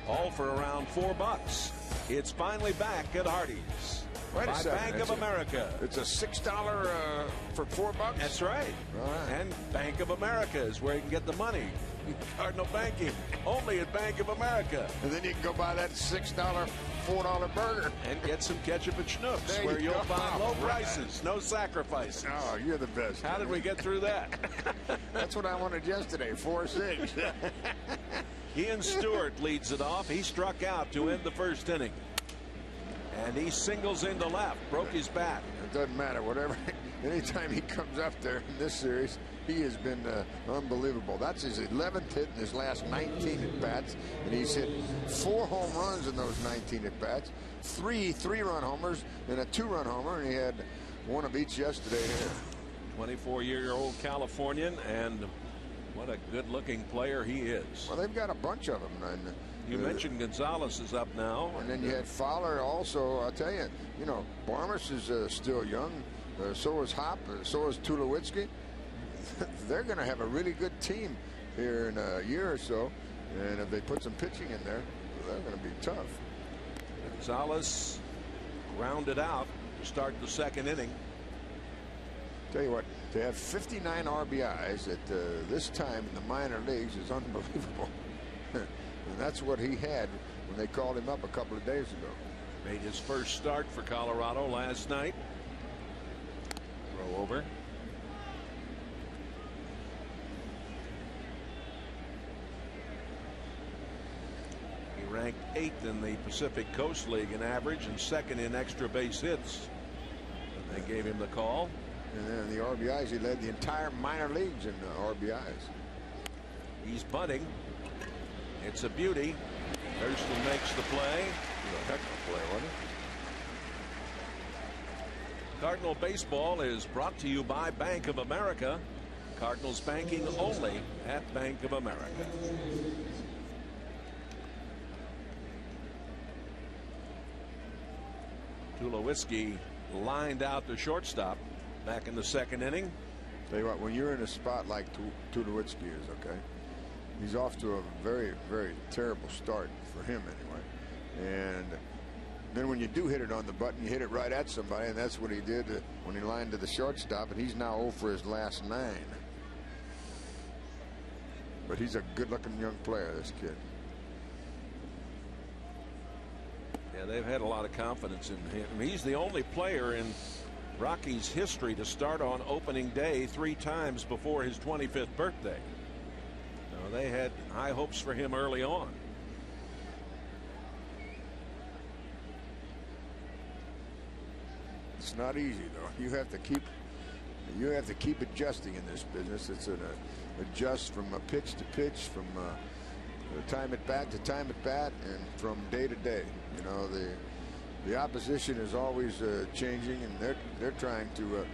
all for around $4. It's finally back at Hardee's. Wait a by second. Bank of America. It's a $6 for $4? That's right. And Bank of America is where you can get the money. Cardinal banking only at Bank of America. And then you can go buy that $6 $4 burger and get some ketchup and schnooks where you'll find low prices, no sacrifices. Oh, you're the best. How did we get through that? That's what I wanted yesterday, 4-6. Ian Stewart leads it off. He struck out to end the first inning. And he singles into left, broke his bat. It doesn't matter, whatever. Anytime he comes up there in this series, he has been unbelievable. That's his 11th hit in his last 19 at-bats, and he's hit 4 home runs in those 19 at-bats, 3 3-run homers, and a 2-run homer, and he had one of each yesterday here. 24-year-old Californian, and what a good-looking player he is. Well, they've got a bunch of them. And, you mentioned Gonzalez is up now. And then you had Fowler also. I'll tell you, Barmes is still young. So is Hop. So is Tulowitzki. They're going to have a really good team here in a year or so. And if they put some pitching in there, they're going to be tough. Gonzalez grounded out to start the second inning. Tell you what, to have 59 RBIs at this time in the minor leagues is unbelievable. And that's what he had when they called him up a couple of days ago. Made his first start for Colorado last night. Throw over. He ranked 8th in the Pacific Coast League in average and 2nd in extra base hits. And they gave him the call. And then the RBIs, he led the entire minor leagues in RBIs. He's bunting. It's a beauty. Thurston makes the play. A heck of a play, wasn't it? Cardinal baseball is brought to you by Bank of America. Cardinals banking only at Bank of America. Tulowitzki lined out the shortstop back in the second inning. Tell you what, when you're in a spot like Tulowitzki is, okay, he's off to a very, very terrible start for him anyway. And then when you do hit it on the button, you hit it right at somebody, and that's what he did when he lined to the shortstop, and he's now 0 for his last 9. But he's a good-looking young player, this kid. Yeah, they've had a lot of confidence in him. He's the only player in Rockies history to start on opening day 3 times before his 25th birthday. So they had high hopes for him early on. It's not easy, though. You have to keep adjusting in this business. It's an adjust from a pitch to pitch, from time at bat to time at bat, and from day to day. The opposition is always changing, and they're trying to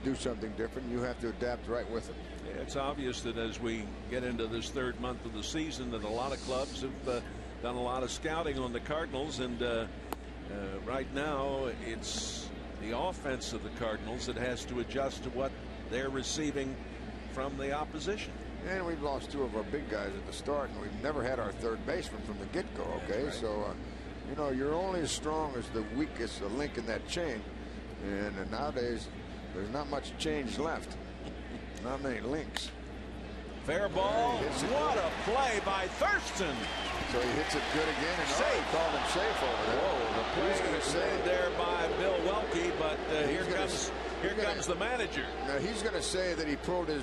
do something different. You have to adapt right with them. Yeah, it's obvious that as we get into this 3rd month of the season, that a lot of clubs have done a lot of scouting on the Cardinals, and right now it's the offense of the Cardinals that has to adjust to what they're receiving from the opposition. And we've lost 2 of our big guys at the start, and we've never had our 3rd baseman from the get-go. Okay, right. So you're only as strong as the weakest link in that chain, and nowadays there's not much change left. Not many links. Fair ball. What a play by Thurston. So he hits it good again, and safe. Called him safe over there. Whoa, the play was made there by Bill Welke, but here comes the manager. Now he's going to say that he pulled his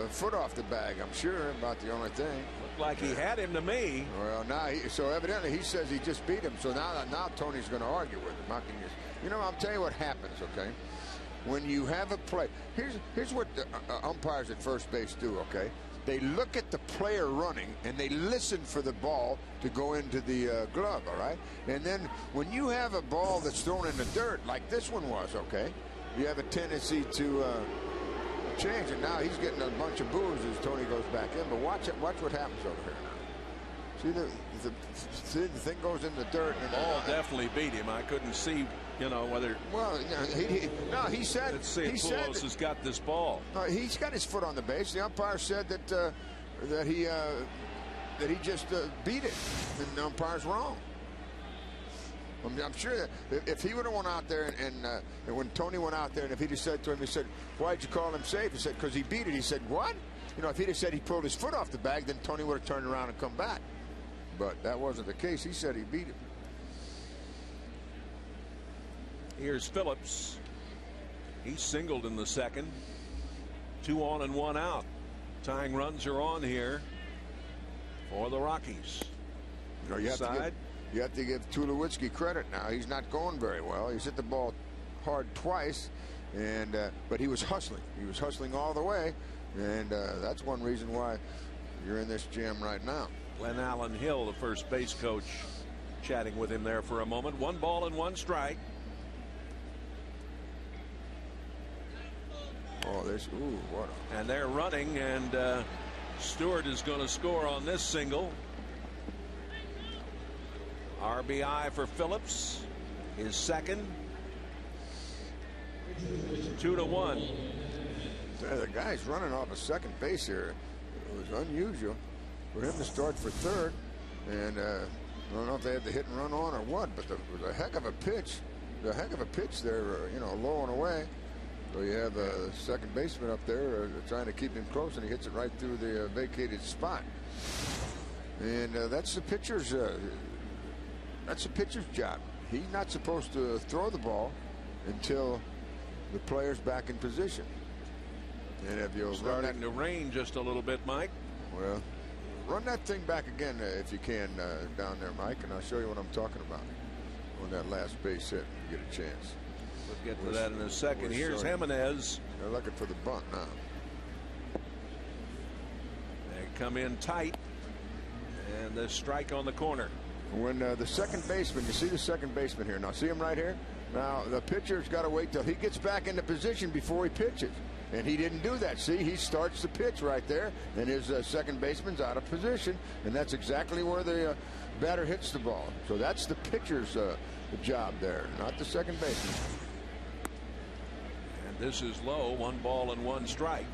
foot off the bag. I'm sure, about the only thing. Looked like he had him to me. Well, now so evidently he says he just beat him. So now Tony's going to argue with him. How can you? I'll tell you what happens. Okay, when you have a play, here's what the umpires at first base do. Okay, they look at the player running and they listen for the ball to go into the glove. All right, and then when you have a ball that's thrown in the dirt like this one was, okay, you have a tendency to change, and now he's getting a bunch of boos as Tony goes back in. But watch what happens over here now. See the thing goes in the dirt, and the ball definitely beat him. I couldn't see, whether. Well, he said. Let's see if Poulos has got this ball. No, he's got his foot on the base. The umpire said that he just beat it, and the umpire's wrong. I'm sure that if he would have went out there and when Tony went out there, and if he'd have said to him, he said, "Why'd you call him safe?" He said, "Because he beat it." He said, "What?" If he'd have said he pulled his foot off the bag, then Tony would have turned around and come back. But that wasn't the case. He said he beat him. Here's Phillips. He singled in the second. 2 on and 1 out. Tying runs are on here. for the Rockies. You know, you have to give Tulowitzki credit now. He's not going very well. He's hit the ball hard twice, and but he was hustling. He was hustling all the way, and that's one reason why you're in this jam right now. Glenn Allen Hill, the first base coach, chatting with him there for a moment. 1 ball and 1 strike. Oh, there's what? And they're running, and Stewart is going to score on this single. RBI for Phillips, his second. 2-1. The guy's running off a second base here. It was unusual for him to start for third, and I don't know if they had the hit and run on or what, but it was a heck of a pitch. The heck of a pitch there, you know, low and away. So you have a second baseman up there trying to keep him close, and he hits it right through the vacated spot. And that's the pitcher's. That's the pitcher's job. He's not supposed to throw the ball until the player's back in position. And if you'll starting to rain just a little bit, Mike. Well, run that thing back again if you can down there, Mike, and I'll show you what I'm talking about on that last base hit. You get a chance. We'll get to that in a second. Here's Jimenez. They're looking for the bunt now. They come in tight, and the strike on the corner. When the second baseman, you see the second baseman here. Now, see him right here? Now, the pitcher's got to wait till he gets back into position before he pitches. And he didn't do that. See, he starts the pitch right there, and his second baseman's out of position. And that's exactly where the batter hits the ball. So that's the pitcher's job there, not the second baseman. And this is low, 1 ball and 1 strike.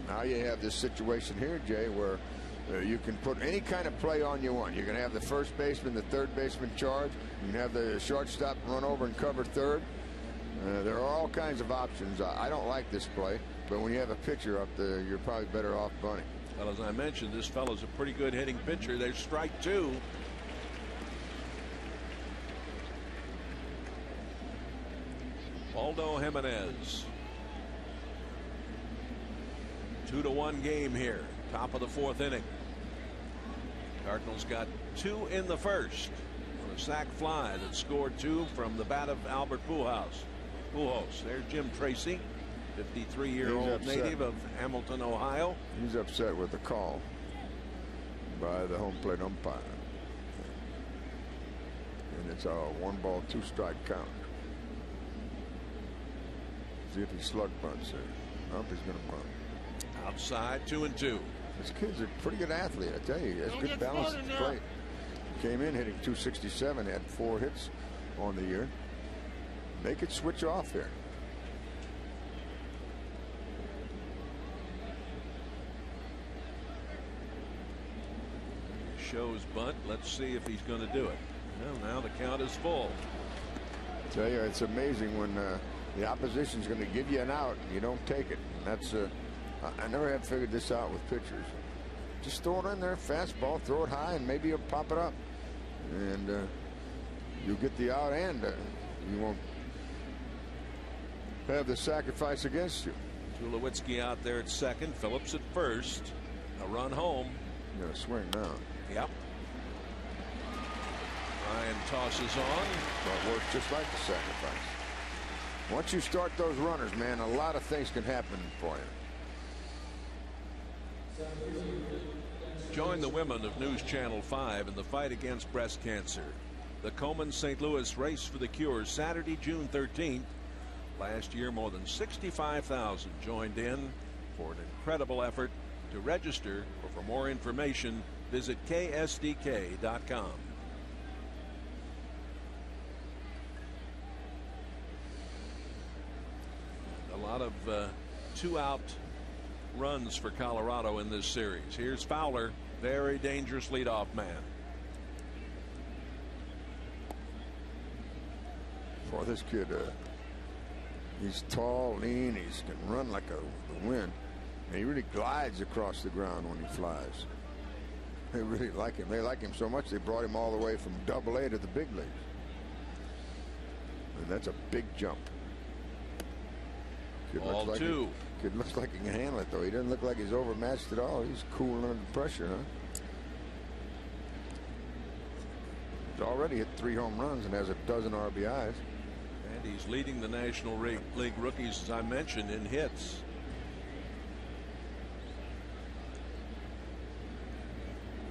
Now you have this situation here, Jay, where you can put any kind of play on you want. You're going to have the first baseman, the third baseman charge. You can have the shortstop run over and cover third. There are all kinds of options. I don't like this play, but when you have a pitcher up there, you're probably better off bunting. Well, as I mentioned, this fellow's a pretty good hitting pitcher. There's strike 2. Aldo Jimenez. 2-1 game here. Top of the 4th inning. Cardinals got 2 in the first on a sac fly that scored 2 from the bat of Albert Pujols. There's Jim Tracy, 53-year-old native of Hamilton, Ohio. He's upset with the call by the home plate umpire. And it's a 1 ball 2 strike count. See if he slug bunts there. Nope, he's going to bunt. Outside, 2-2. This kid's a pretty good athlete, I tell you. He has good balance at the plate. Came in hitting .267, had 4 hits on the year. They could switch off there. Shows bunt. Let's see if he's going to do it. Well, now the count is full. I tell you, it's amazing when the opposition's going to give you an out and you don't take it. And that's I never had figured this out with pitchers. Just throw it in there, fastball, throw it high, and maybe you'll pop it up. And you'll get the out, and you won't have the sacrifice against you. Tulowitzki out there at second, Phillips at first. A run home. You got to swing now. Yep. Ryan tosses on. Well, it works just like the sacrifice. Once you start those runners, man, a lot of things can happen for you. Join the women of News Channel 5 in the fight against breast cancer. The Komen St. Louis Race for the Cure, Saturday, June 13th. Last year, more than 65,000 joined in for an incredible effort. To register or for more information, visit ksdk.com. A lot of 2-out runs for Colorado in this series. Here's Fowler, very dangerous leadoff man. For this kid, he's tall, lean, he can run like the wind. And he really glides across the ground when he flies. They really like him. They like him so much they brought him all the way from AA to the big leagues. And that's a big jump. Ball 2. Kid looks like he can handle it, though. He doesn't look like he's overmatched at all. He's cool under pressure, huh? He's already hit 3 home runs and has a dozen RBIs. And he's leading the National League rookies, as I mentioned, in hits.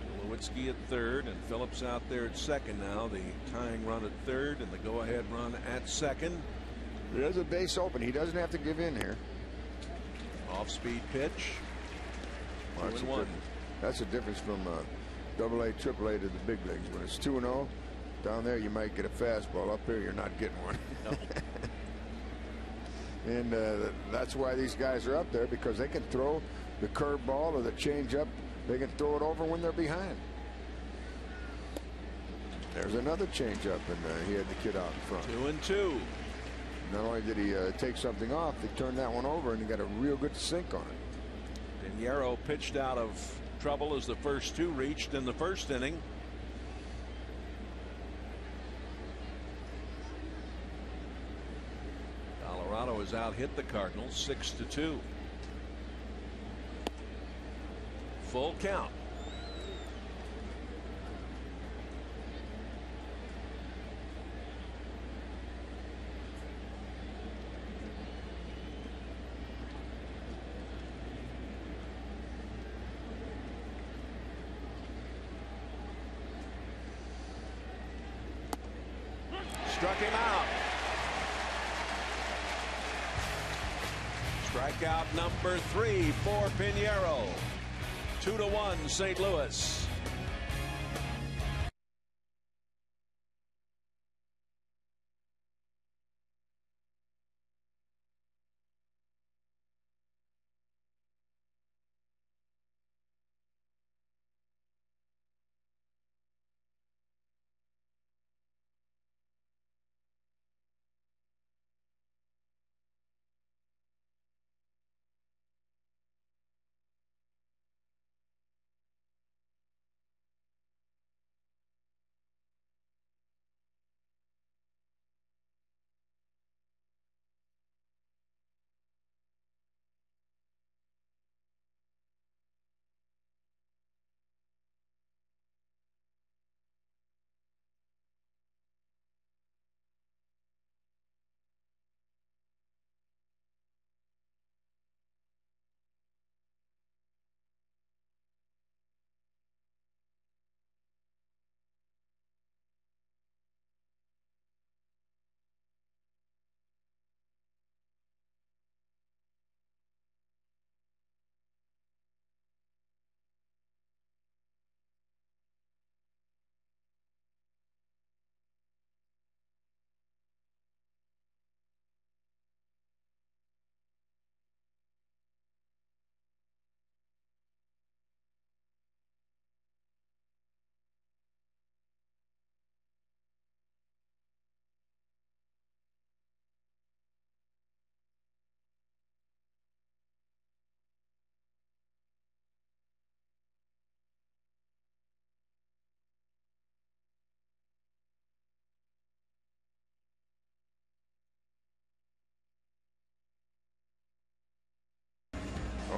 Tulowitzki at third, and Phillips out there at second now. The tying run at third and the go-ahead run at second. There's a base open. He doesn't have to give in here. Off-speed pitch. Well, that's a difference from AA, AAA to the big leagues. When it's 2-0, down there you might get a fastball. Up here you're not getting one. No. And that's why these guys are up there, because they can throw the curveball or the changeup. They can throw it over when they're behind. There's another changeup, and he had the kid out in front. 2-2. Not only did he take something off, he turned that one over, and he got a real good sink on it. Pinheiro pitched out of trouble as the first 2 reached in the first inning. Colorado has out-hit the Cardinals 6-2. Full count. Struck him out. Strikeout number 3 for Pinheiro. 2-1 St. Louis.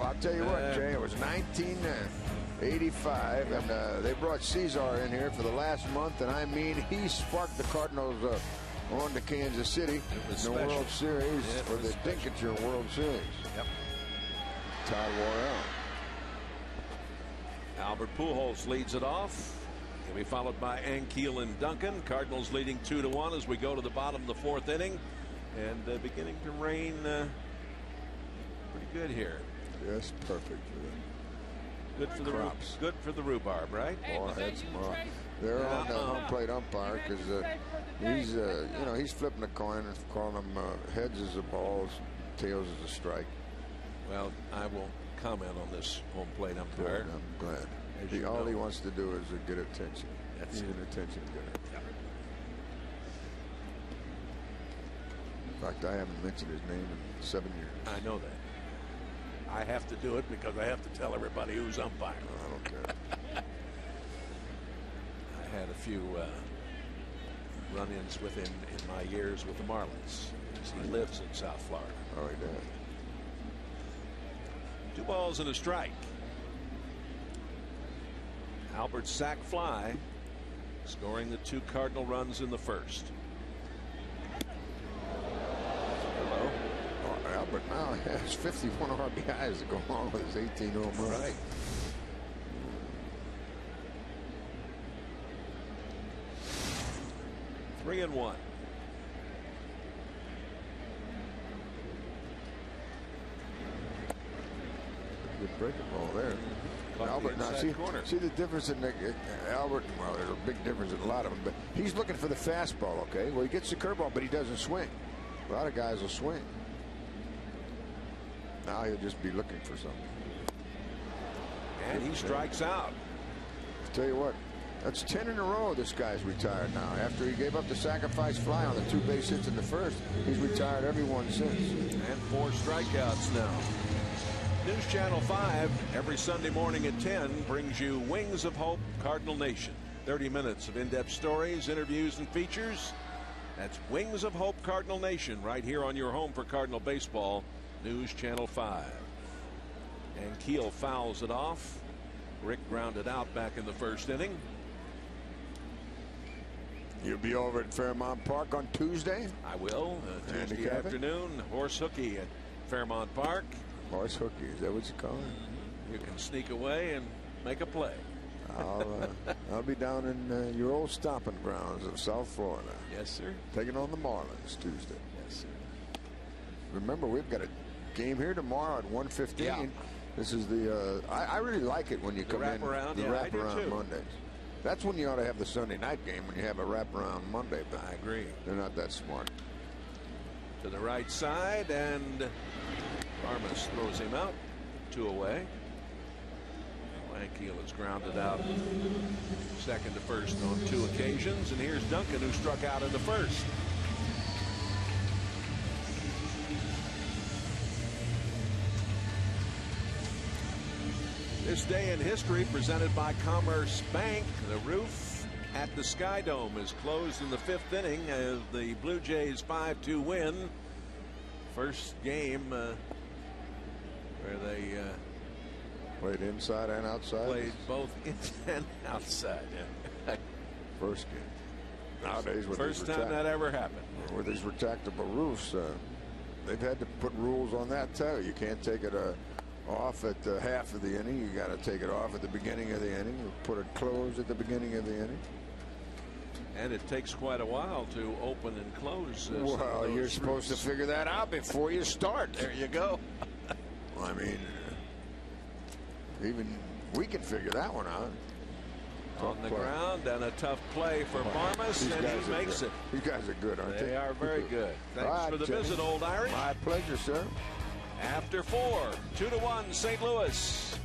I'll tell you what, Jay, it was 1985, and they brought Cesar in here for the last month, and I mean, he sparked the Cardinals on to Kansas City in the World Series for the Dinkinger World Series. Yep. Todd Worrell. Albert Pujols leads it off. He'll be followed by Ankiel and Duncan. Cardinals leading 2-1 as we go to the bottom of the 4th inning, and beginning to rain pretty good here. Yes, perfect for them. Good for the crops. Good for the rhubarb, right? Oh, that's more. They're on the home plate umpire because he's you know, he's flipping a coin and calling them heads as the balls, tails as a strike. Well, I won't comment on this home plate umpire. Good, I'm glad. All he wants to do is get attention. He's an attention getter. Yep. In fact, I haven't mentioned his name in 7 years. I know that. I have to do it because I have to tell everybody who's umpire. I don't care. I had a few run-ins with him in my years with the Marlins. He lives in South Florida. Oh, he does. 2 balls and a strike. Albert's sac fly scoring the 2 Cardinal runs in the first. Hello. Oh, Albert now has 51 RBIs to go along with his 18 home runs. Right. Three and one. Good breaking ball there. Caught Albert, the now see the difference in Albert. Well, there's a big difference in a lot of them, but he's looking for the fastball. Okay, well, he gets the curveball, but he doesn't swing. A lot of guys will swing. Now he'll just be looking for something. And he strikes out. Tell you what, that's 10 in a row this guy's retired now. After he gave up the sacrifice fly on the 2 base hits in the first, he's retired every one since. And 4 strikeouts now. News Channel 5 every Sunday morning at 10 brings you Wings of Hope Cardinal Nation. 30 minutes of in-depth stories, interviews, and features. That's Wings of Hope Cardinal Nation right here on your home for Cardinal baseball, News Channel 5. And Keel fouls it off. Rick grounded out back in the first inning. You'll be over at Fairmount Park on Tuesday? I will. Tuesday afternoon, horse hooky at Fairmount Park. Horse hooky, is that what you call it? You can sneak away and make a play. I'll be down in your old stomping grounds of South Florida. Yes, sir. Taking on the Marlins Tuesday. Yes, sir. Remember, we've got a game here tomorrow at 1:15. Yeah. This is the I really like it when you come in the wraparound Mondays. That's when you ought to have the Sunday night game, when you have a wraparound Monday. But I agree. They're not that smart. To the right side, and Armas throws him out. 2 away. Keel has grounded out second to first on 2 occasions, and here's Duncan, who struck out in the first. This day in history presented by Commerce Bank. The roof at the Sky Dome is closed in the 5th inning as the Blue Jays 5-2 win. First game where they played inside and outside. Played both in and outside. First game. Nowadays, with first time that ever happened. With these retractable roofs, they've had to put rules on that too. You can't take it off at half of the inning. You got to take it off at the beginning of the inning. You put it closed at the beginning of the inning. And it takes quite a while to open and close. Well, you're supposed to figure that out before you start. There you go. I mean, even we can figure that one out. On the ground, and a tough play for Barmas, and he makes it. These guys are good, aren't they? They are very good. Thanks for the visit, Old Irish. My pleasure, sir. After 4, 2-1 St. Louis.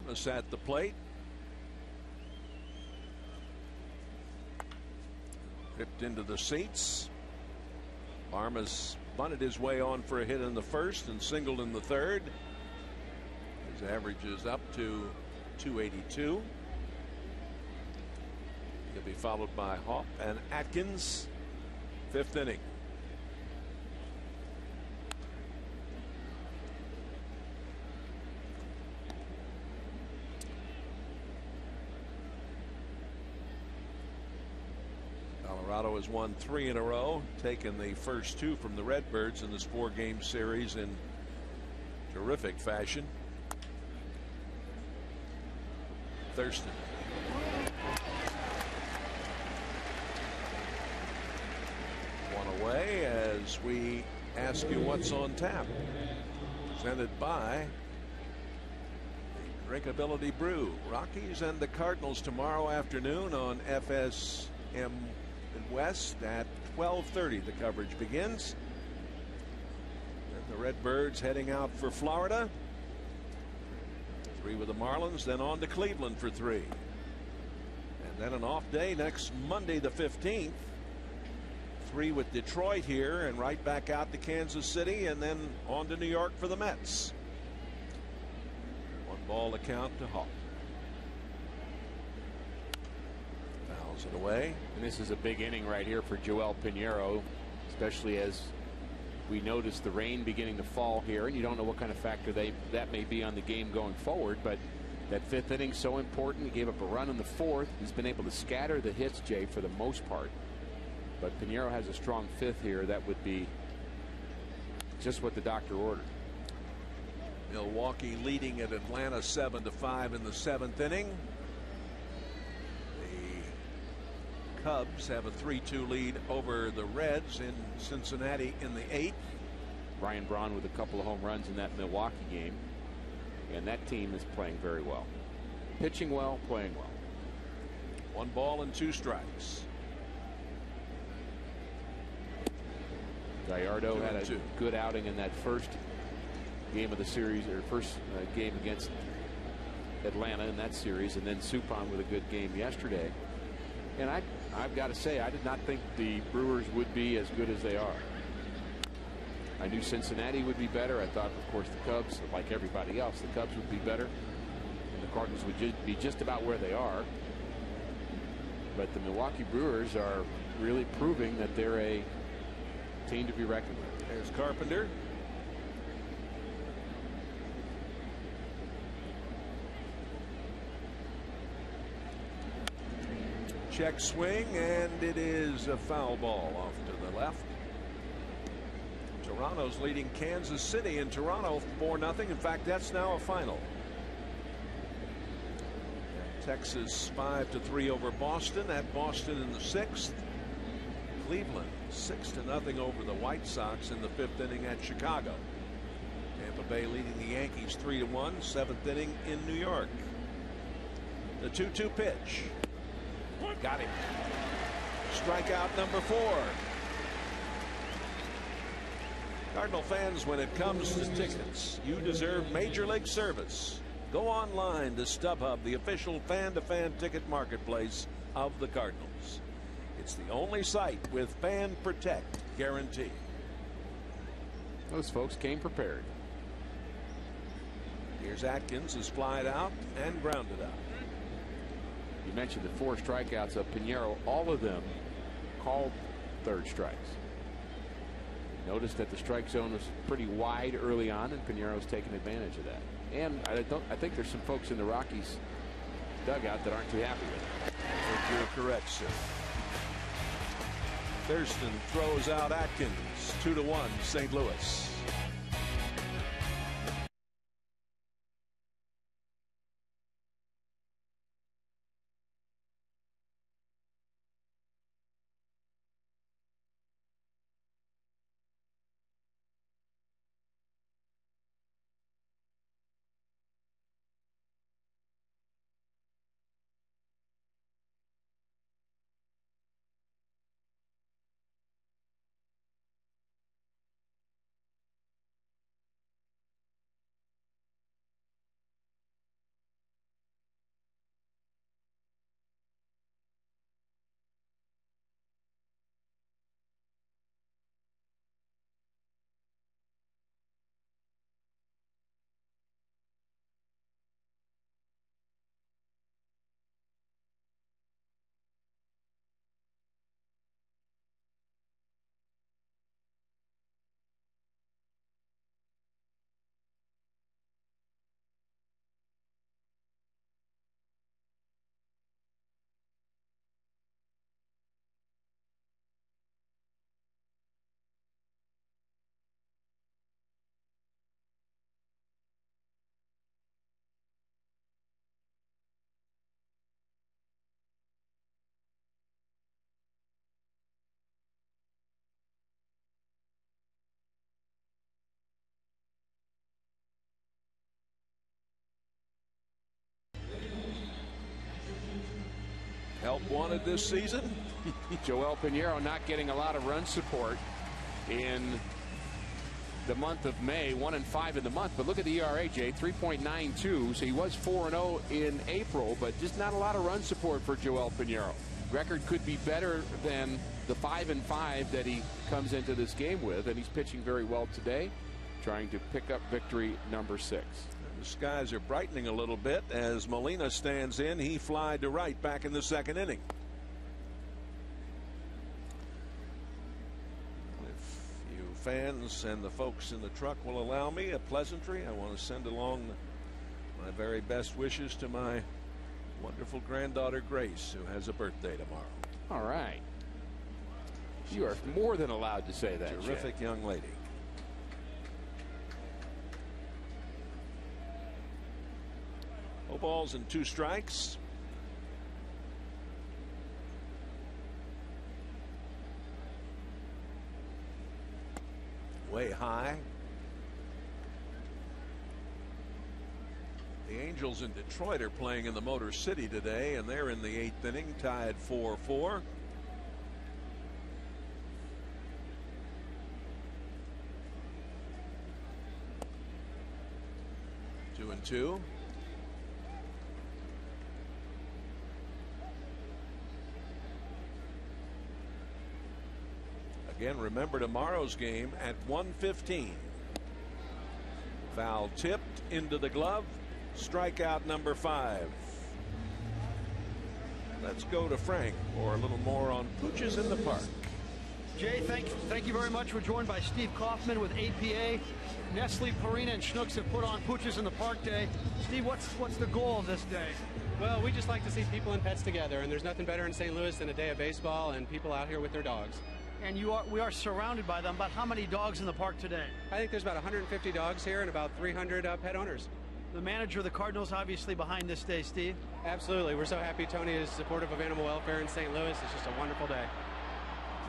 Us at the plate. Ripped into the seats. Armas bunted his way on for a hit in the first and singled in the third. His average is up to 282. He'll be followed by Hopp and Atkins. Fifth inning. Colorado has won 3 in a row, taken the first 2 from the Redbirds in this 4-game series in terrific fashion. Thurston. One away as we ask you what's on tap. Presented by the Drinkability Brew. Rockies and the Cardinals tomorrow afternoon on FSM West at 12:30. The coverage begins. And the Redbirds heading out for Florida. 3 with the Marlins, then on to Cleveland for 3. And then an off day next Monday the 15th. 3 with Detroit here and right back out to Kansas City and then on to New York for the Mets. 1 ball to count to Hawk. Fouls it away. And this is a big inning right here for Joel Pinheiro, especially as we notice the rain beginning to fall here, and you don't know what kind of factor that may be on the game going forward. But that 5th inning so important. He gave up a run in the 4th. He's been able to scatter the hits, Jay, for the most part. But Pinheiro has a strong 5th here. That would be just what the doctor ordered. Milwaukee leading at Atlanta 7-5 in the 7th inning. The Cubs have a 3-2 lead over the Reds in Cincinnati in the 8th. Ryan Braun with a couple of home runs in that Milwaukee game. And that team is playing very well. Pitching well, playing well. 1 ball and 2 strikes. Gallardo had a good outing in that first game of the series, or first game against Atlanta in that series, and then Suppan with a good game yesterday. And I've got to say, I did not think the Brewers would be as good as they are. I knew Cincinnati would be better. I thought, of course, the Cubs, like everybody else, the Cubs would be better, and the Cardinals would be just about where they are. But the Milwaukee Brewers are really proving that they're a team to be reckoned with. There's Carpenter. Check swing, and it is a foul ball off to the left. Toronto's leading Kansas City in Toronto 4-0. In fact, that's now a final. And Texas 5-3 over Boston. At Boston in the 6th. Cleveland 6-0 over the White Sox in the 5th inning at Chicago. Tampa Bay leading the Yankees 3-1. 7th inning in New York. The 2-2 pitch. Got him. Strikeout number 4. Cardinal fans, when it comes to tickets, you deserve Major League service. Go online to StubHub, the official fan-to-fan ticket marketplace of the Cardinals. It's the only site with Fan Protect guarantee. Those folks came prepared. Here's Atkins, is flied out and grounded out. You mentioned the 4 strikeouts of Pinheiro. All of them called 3rd strikes. Notice that the strike zone was pretty wide early on, and Pinheiro's taken advantage of that. And I think there's some folks in the Rockies dugout that aren't too happy with it. I think you're correct, sir. Thurston throws out Atkins. 2-1 St. Louis. wanted this season. Joel Pinheiro not getting a lot of run support in the month of May, 1-5 in the month. But look at the ERA, Jay, 3.92. So he was 4-0 in April, but just not a lot of run support for Joel Pinheiro. Record could be better than the 5-5 that he comes into this game with, and he's pitching very well today, trying to pick up victory number 6. The skies are brightening a little bit as Molina stands in. He flied to right back in the second inning. If you fans and the folks in the truck will allow me a pleasantry, I want to send along my very best wishes to my wonderful granddaughter Grace, who has a birthday tomorrow. All right. You are more than allowed to say that. Terrific young lady. No balls and 2 strikes. Way high. The Angels in Detroit are playing in the Motor City today, and they're in the 8th inning, tied 4-4. 2-2. Again, remember tomorrow's game at 1:15. Foul tipped into the glove. Strikeout number 5. Let's go to Frank for a little more on Pooches in the Park. Jay, thank you very much. We're joined by Steve Kaufman with APA. Nestle, Purina, and Schnucks have put on Pooches in the Park Day. Steve, what's the goal of this day? Well, we just like to see people and pets together, and there's nothing better in St. Louis than a day of baseball and people out here with their dogs. And we are surrounded by them. But how many dogs in the park today? I think there's about 150 dogs here and about 300 pet owners. The manager of the Cardinals obviously behind this day, Steve. Absolutely. We're so happy Tony is supportive of animal welfare in St. Louis. It's just a wonderful day.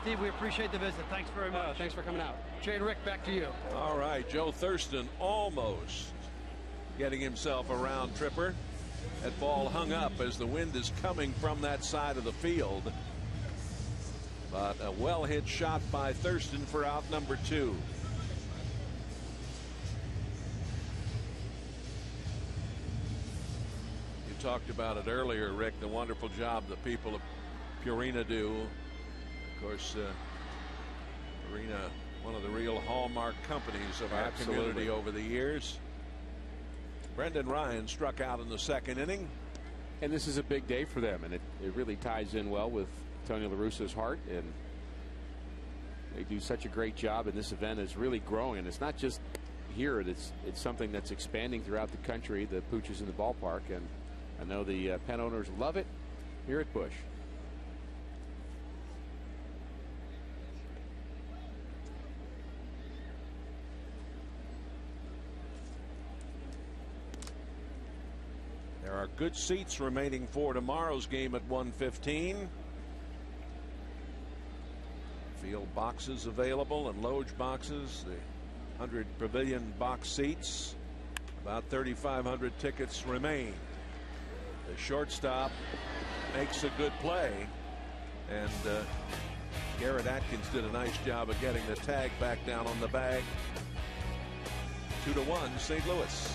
Steve, we appreciate the visit. Thanks very much. Thanks for coming out. Jay and Rick, back to you. All right, Joe Thurston almost getting himself a round tripper. That ball hung up as the wind is coming from that side of the field. But a well-hit shot by Thurston for out number 2. You talked about it earlier, Rick, the wonderful job the people of Purina do. Of course, Purina, one of the real hallmark companies of our community over the years. Brendan Ryan struck out in the second inning. And this is a big day for them, and it really ties in well with Tony La Russa's heart, and they do such a great job, and this event is really growing. And it's not just here, it's something that's expanding throughout the country, the Pooches in the ballpark, and I know the pet owners love it here at Busch. There are good seats remaining for tomorrow's game at 1:15. Field boxes available and loge boxes. The 100 pavilion box seats. About 3,500 tickets remain. The shortstop makes a good play, and Garrett Atkins did a nice job of getting the tag back down on the bag. 2-1 St. Louis.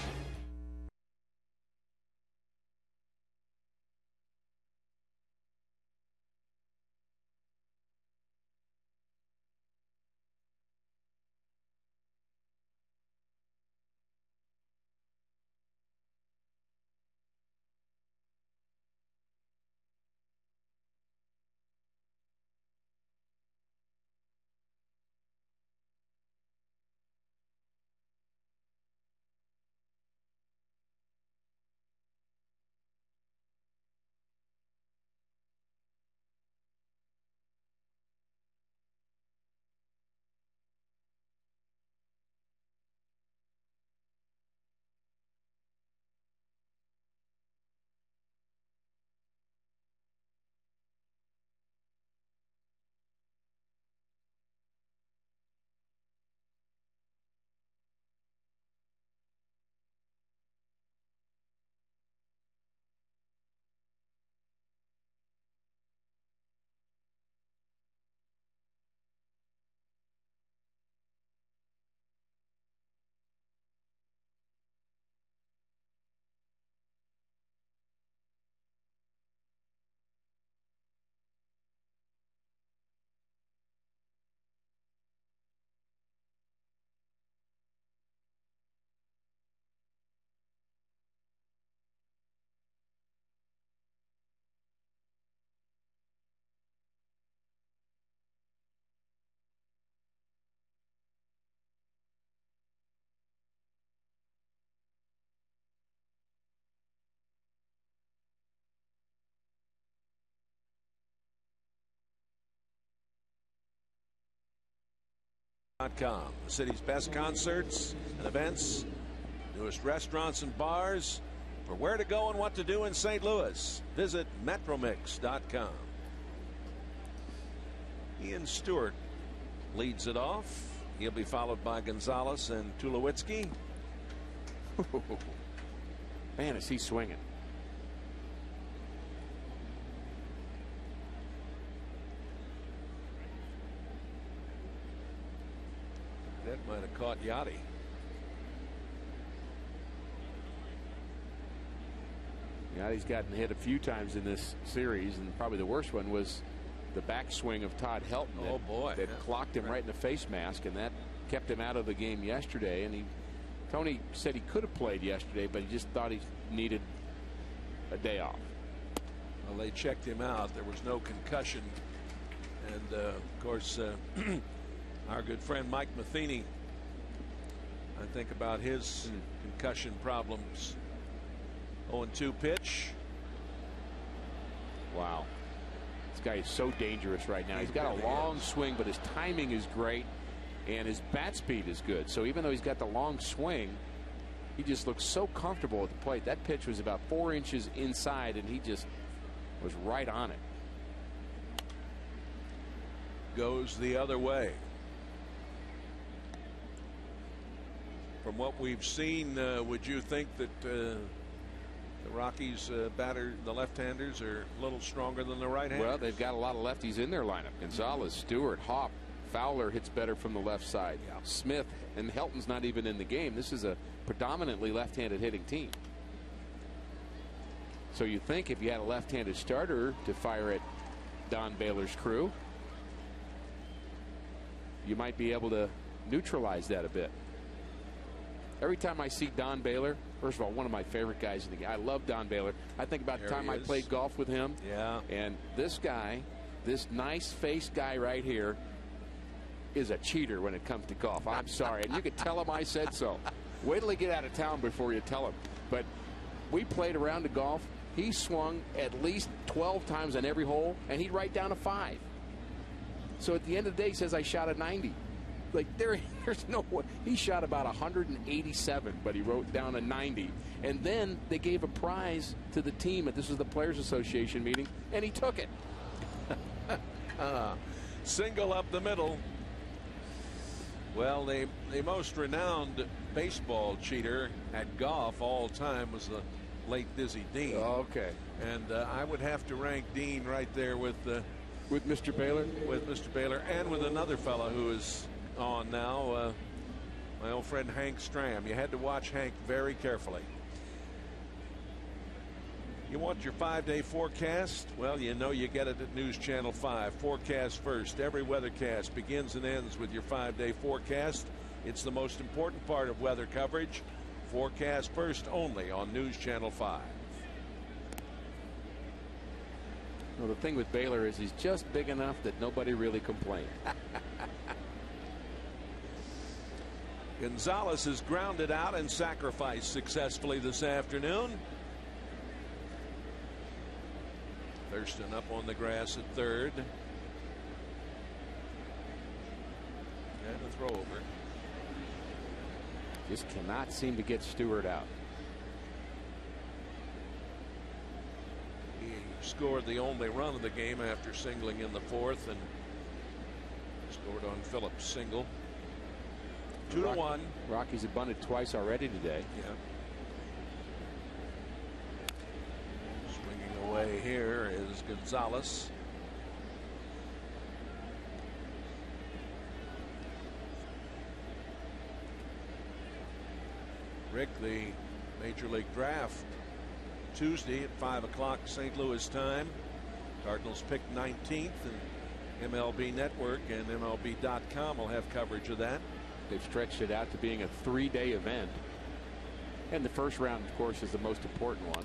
The city's best concerts and events, newest restaurants and bars. For where to go and what to do in St. Louis, visit Metromix.com. Ian Stewart leads it off. He'll be followed by Gonzalez and Tulowitzki. Man, is he swinging. That might have caught Yachty. Yachty's gotten hit a few times in this series, and probably the worst one was the backswing of Todd Helton. That clocked him right in the face mask, and that kept him out of the game yesterday. And Tony said he could have played yesterday, but he just thought he needed a day off. Well, they checked him out. There was no concussion. And, of course, our good friend Mike Matheny, I think about his concussion problems. 0-2 pitch. Wow. This guy is so dangerous right now. He's got a long swing, but his timing is great, and his bat speed is good. So even though he's got the long swing, he just looks so comfortable at the plate. That pitch was about 4 inches inside, and he just was right on it. Goes the other way. From what we've seen, would you think that the Rockies batter, the left-handers, are a little stronger than the right-handers? Well, they've got a lot of lefties in their lineup. Gonzalez, Stewart, Hopp, Fowler hits better from the left side. Yeah. Smith, and Helton's not even in the game. This is a predominantly left-handed hitting team. So you think if you had a left-handed starter to fire at Don Baylor's crew, you might be able to neutralize that a bit. Every time I see Don Baylor, first of all, one of my favorite guys in the game. I love Don Baylor. I think about the time I played golf with him. Yeah. And this guy, this nice-faced guy right here, is a cheater when it comes to golf. I'm sorry. And you could tell him I said so. Wait till he get out of town before you tell him. But we played around the golf. He swung at least 12 times on every hole, and he'd write down a 5. So at the end of the day, he says, I shot a 90. Like, there's no way. He shot about 187, but he wrote down a 90. And then they gave a prize to the team, and this was the Players Association meeting, and he took it. Single up the middle. Well, the most renowned baseball cheater at golf all time was the late Dizzy Dean. Oh, okay. And I would have to rank Dean right there with Mr. Baylor? With Mr. Baylor, and with another fellow who is on now, my old friend Hank Stram. You had to watch Hank very carefully. You want your 5-day forecast? Well, you know you get it at News Channel 5. Forecast first. Every weathercast begins and ends with your 5-day forecast. It's the most important part of weather coverage. Forecast first only on News Channel 5. Well, the thing with Baylor is he's just big enough that nobody really complains. Gonzalez is grounded out and sacrificed successfully this afternoon. Thurston up on the grass at third. And a throw over. Just cannot seem to get Stewart out. He scored the only run of the game after singling in the fourth, and scored on Phillips' single. 2-1. Rockies have bunted twice already today. Yeah. Swinging away here is Gonzalez. Rick, the Major League Draft Tuesday at 5 o'clock St. Louis time. Cardinals picked 19th, and MLB Network and MLB.com will have coverage of that. They've stretched it out to being a 3-day event. And the first round, of course, is the most important one.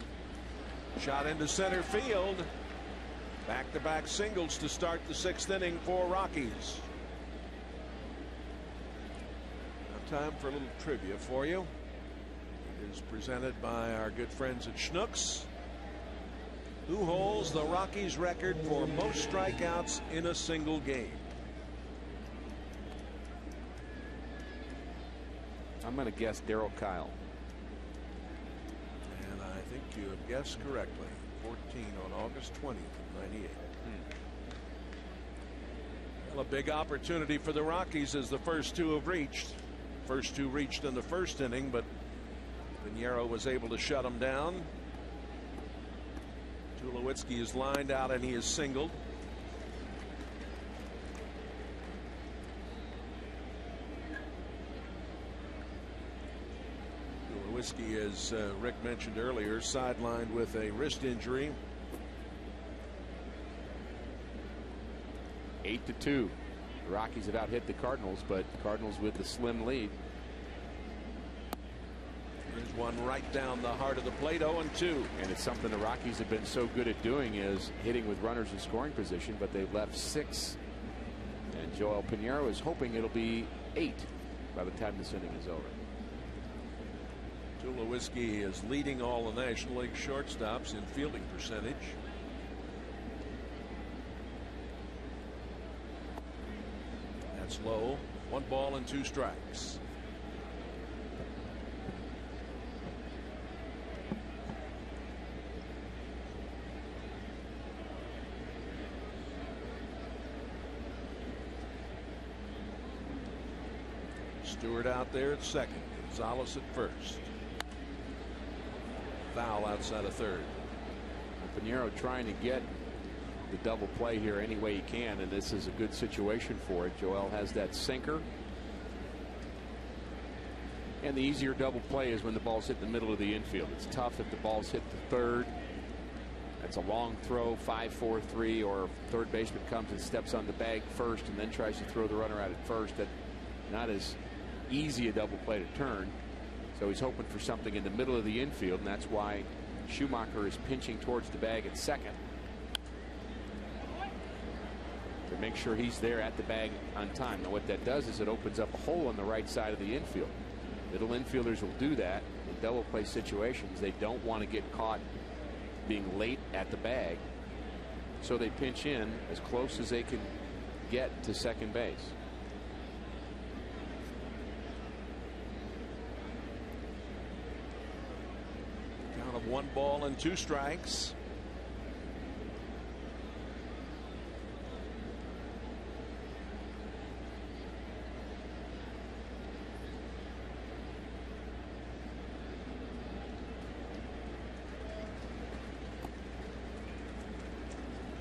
Shot into center field. Back-to-back singles to start the 6th inning for Rockies. Now time for a little trivia for you. It is presented by our good friends at Schnucks. Who holds the Rockies record for most strikeouts in a single game? I'm going to guess Darryl Kyle. And I think you have guessed correctly. 14 on August 20th, 98. Well, a big opportunity for the Rockies as the first two have reached. First two reached in the first inning, but Pinheiro was able to shut them down. Tulowitzki is lined out and he is singled. Tulowitzki, as Rick mentioned earlier, sidelined with a wrist injury. 8-2. The Rockies have out hit the Cardinals, but the Cardinals with the slim lead. There's one right down the heart of the plate. 0-2. And it's something the Rockies have been so good at doing, is hitting with runners in scoring position, but they've left 6. And Joel Pinheiro is hoping it'll be 8 by the time this inning is over. Tulowitzki is leading all the National League shortstops in fielding percentage. That's low. 1 ball and 2 strikes. Stewart out there at second. Gonzalez at first. Foul outside of third. Pinheiro trying to get the double play here any way he can, and this is a good situation for it. Joel has that sinker. And the easier double play is when the ball's hit the middle of the infield. It's tough if the ball's hit the third. That's a long throw, 5-4-3, or third baseman comes and steps on the bag first and then tries to throw the runner out at first. That not as easy a double play to turn. So he's hoping for something in the middle of the infield, and that's why Schumacher is pinching towards the bag at second to make sure he's there at the bag on time. Now what that does is it opens up a hole on the right side of the infield. Middle infielders will do that in double play situations. They don't want to get caught being late at the bag, so they pinch in as close as they can get to second base. Count of 1 ball and 2 strikes.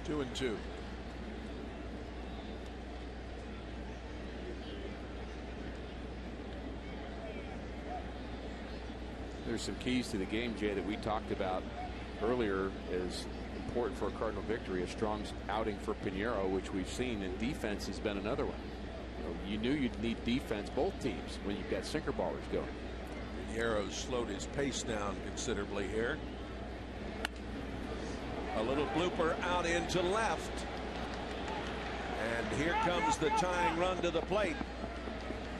Two and 2. There's some keys to the game, Jay, that we talked about earlier is important for a Cardinal victory. A strong outing for Pinheiro, which we've seen, and defense has been another one. You knew you'd need defense, both teams, when you've got sinker ballers going. Pinheiro slowed his pace down considerably here. A little blooper out into left. And here comes the tying run to the plate.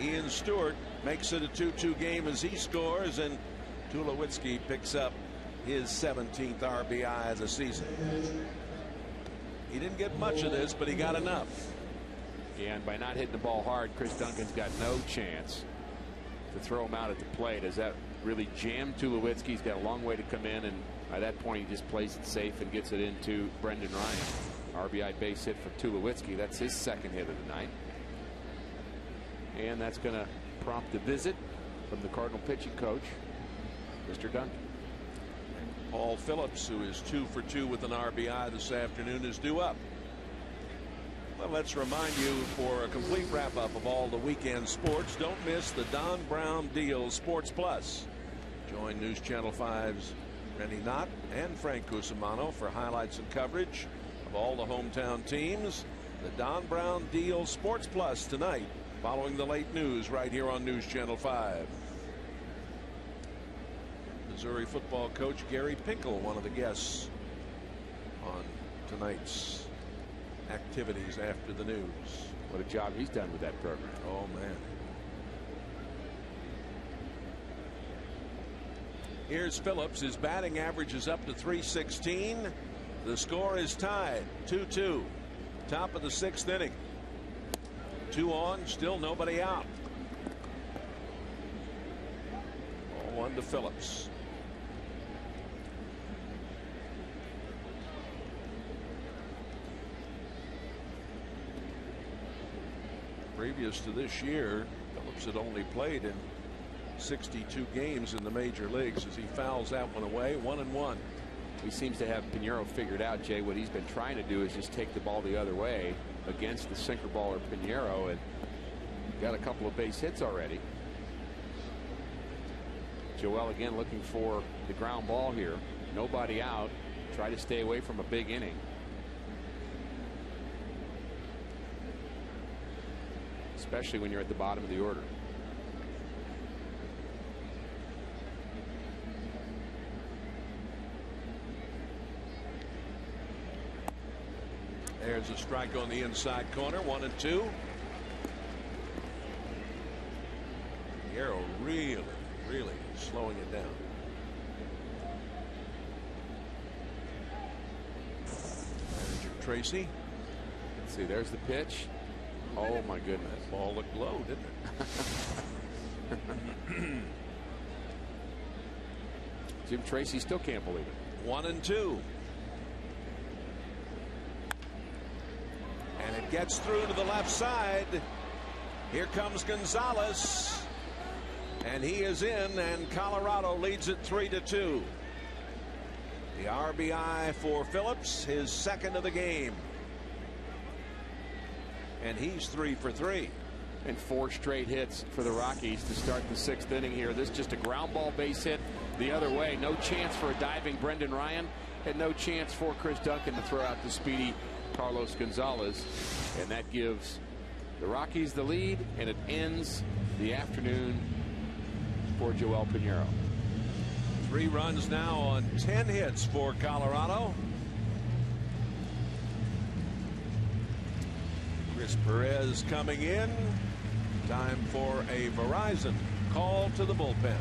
Ian Stewart makes it a 2-2 game as he scores, and Tulowitzki picks up his 17th RBI of the season. He didn't get much of this, but he got enough. Yeah, and by not hitting the ball hard, Chris Duncan's got no chance to throw him out at the plate. As that really jammed Tulowitzki. He's got a long way to come in, and by that point he just plays it safe and gets it into Brendan Ryan. RBI base hit for Tulowitzki. That's his second hit of the night. And that's going to prompt a visit from the Cardinal pitching coach, Mr. Duncan. Paul Phillips, who is 2 for 2 with an RBI this afternoon, is due up. Well, let's remind you, for a complete wrap-up of all the weekend sports, don't miss the Don Brown Deal Sports Plus. Join News Channel 5's Rennie Knott and Frank Cusimano for highlights and coverage of all the hometown teams. The Don Brown Deal Sports Plus tonight, following the late news right here on News Channel 5. Missouri football coach Gary Pinkel, one of the guests on tonight's activities after the news. What a job he's done with that program. Oh, man. Here's Phillips. His batting average is up to .316. The score is tied 2-2. Top of the 6th inning. 2 on, still nobody out. 1 to Phillips. Previous to this year, Phillips had only played in 62 games in the major leagues as he fouls that one away. 1-1. He seems to have Pinheiro figured out, Jay. What he's been trying to do is just take the ball the other way against the sinker baller Pinheiro, and got a couple of base hits already. Joel again looking for the ground ball here. Nobody out. Try to stay away from a big inning. Especially when you're at the bottom of the order. There's a strike on the inside corner. 1-2. Pinheiro really slowing it down. Manager Tracy. Let's see, there's the pitch. Oh my goodness. That ball looked low, didn't it? Jim Tracy still can't believe it. 1-2. And it gets through to the left side. Here comes Gonzalez. And he is in, and Colorado leads it 3-2. The RBI for Phillips, his second of the game. And he's 3 for 3. And 4 straight hits for the Rockies to start the 6th inning here. This is just a ground ball base hit the other way. No chance for a diving Brendan Ryan, and no chance for Chris Duncan to throw out the speedy Carlos Gonzalez. And that gives the Rockies the lead, and it ends the afternoon for Joel Pinheiro. 3 runs now on 10 hits for Colorado. Chris Perez coming in. Time for a Verizon call to the bullpen.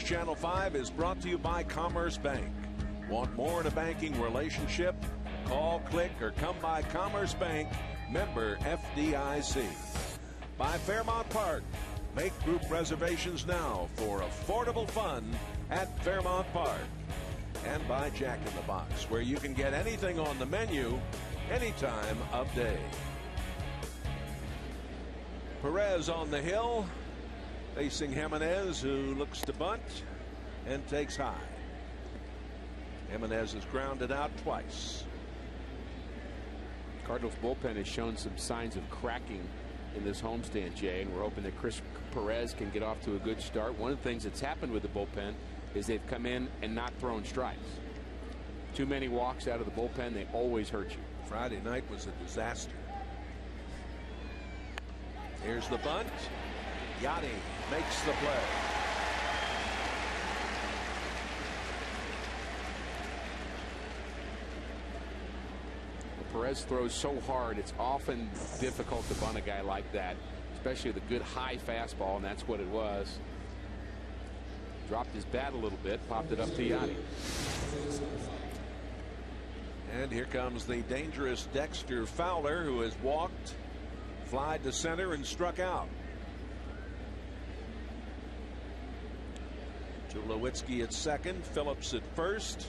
Channel 5 is brought to you by Commerce Bank. Want more in a banking relationship? Call, click, or come by Commerce Bank, member FDIC. By Fairmount Park. Make group reservations now for affordable fun at Fairmount Park. And by Jack in the Box, where you can get anything on the menu any time of day. Perez on the hill, facing Jimenez, who looks to bunt and takes high. Jimenez has grounded out twice. Cardinals bullpen has shown some signs of cracking in this homestand, Jay, and we're hoping that Chris Perez can get off to a good start. One of the things that's happened with the bullpen is they've come in and not thrown strikes. Too many walks out of the bullpen, they always hurt you. Friday night was a disaster. Here's the bunt. Yachty makes the play. Perez throws so hard, it's often difficult to bunt a guy like that, especially with a good high fastball, and that's what it was. Dropped his bat a little bit, popped it up to Yachty. And here comes the dangerous Dexter Fowler, who has walked, flied to center, and struck out. Tulowitzki at second, Phillips at first.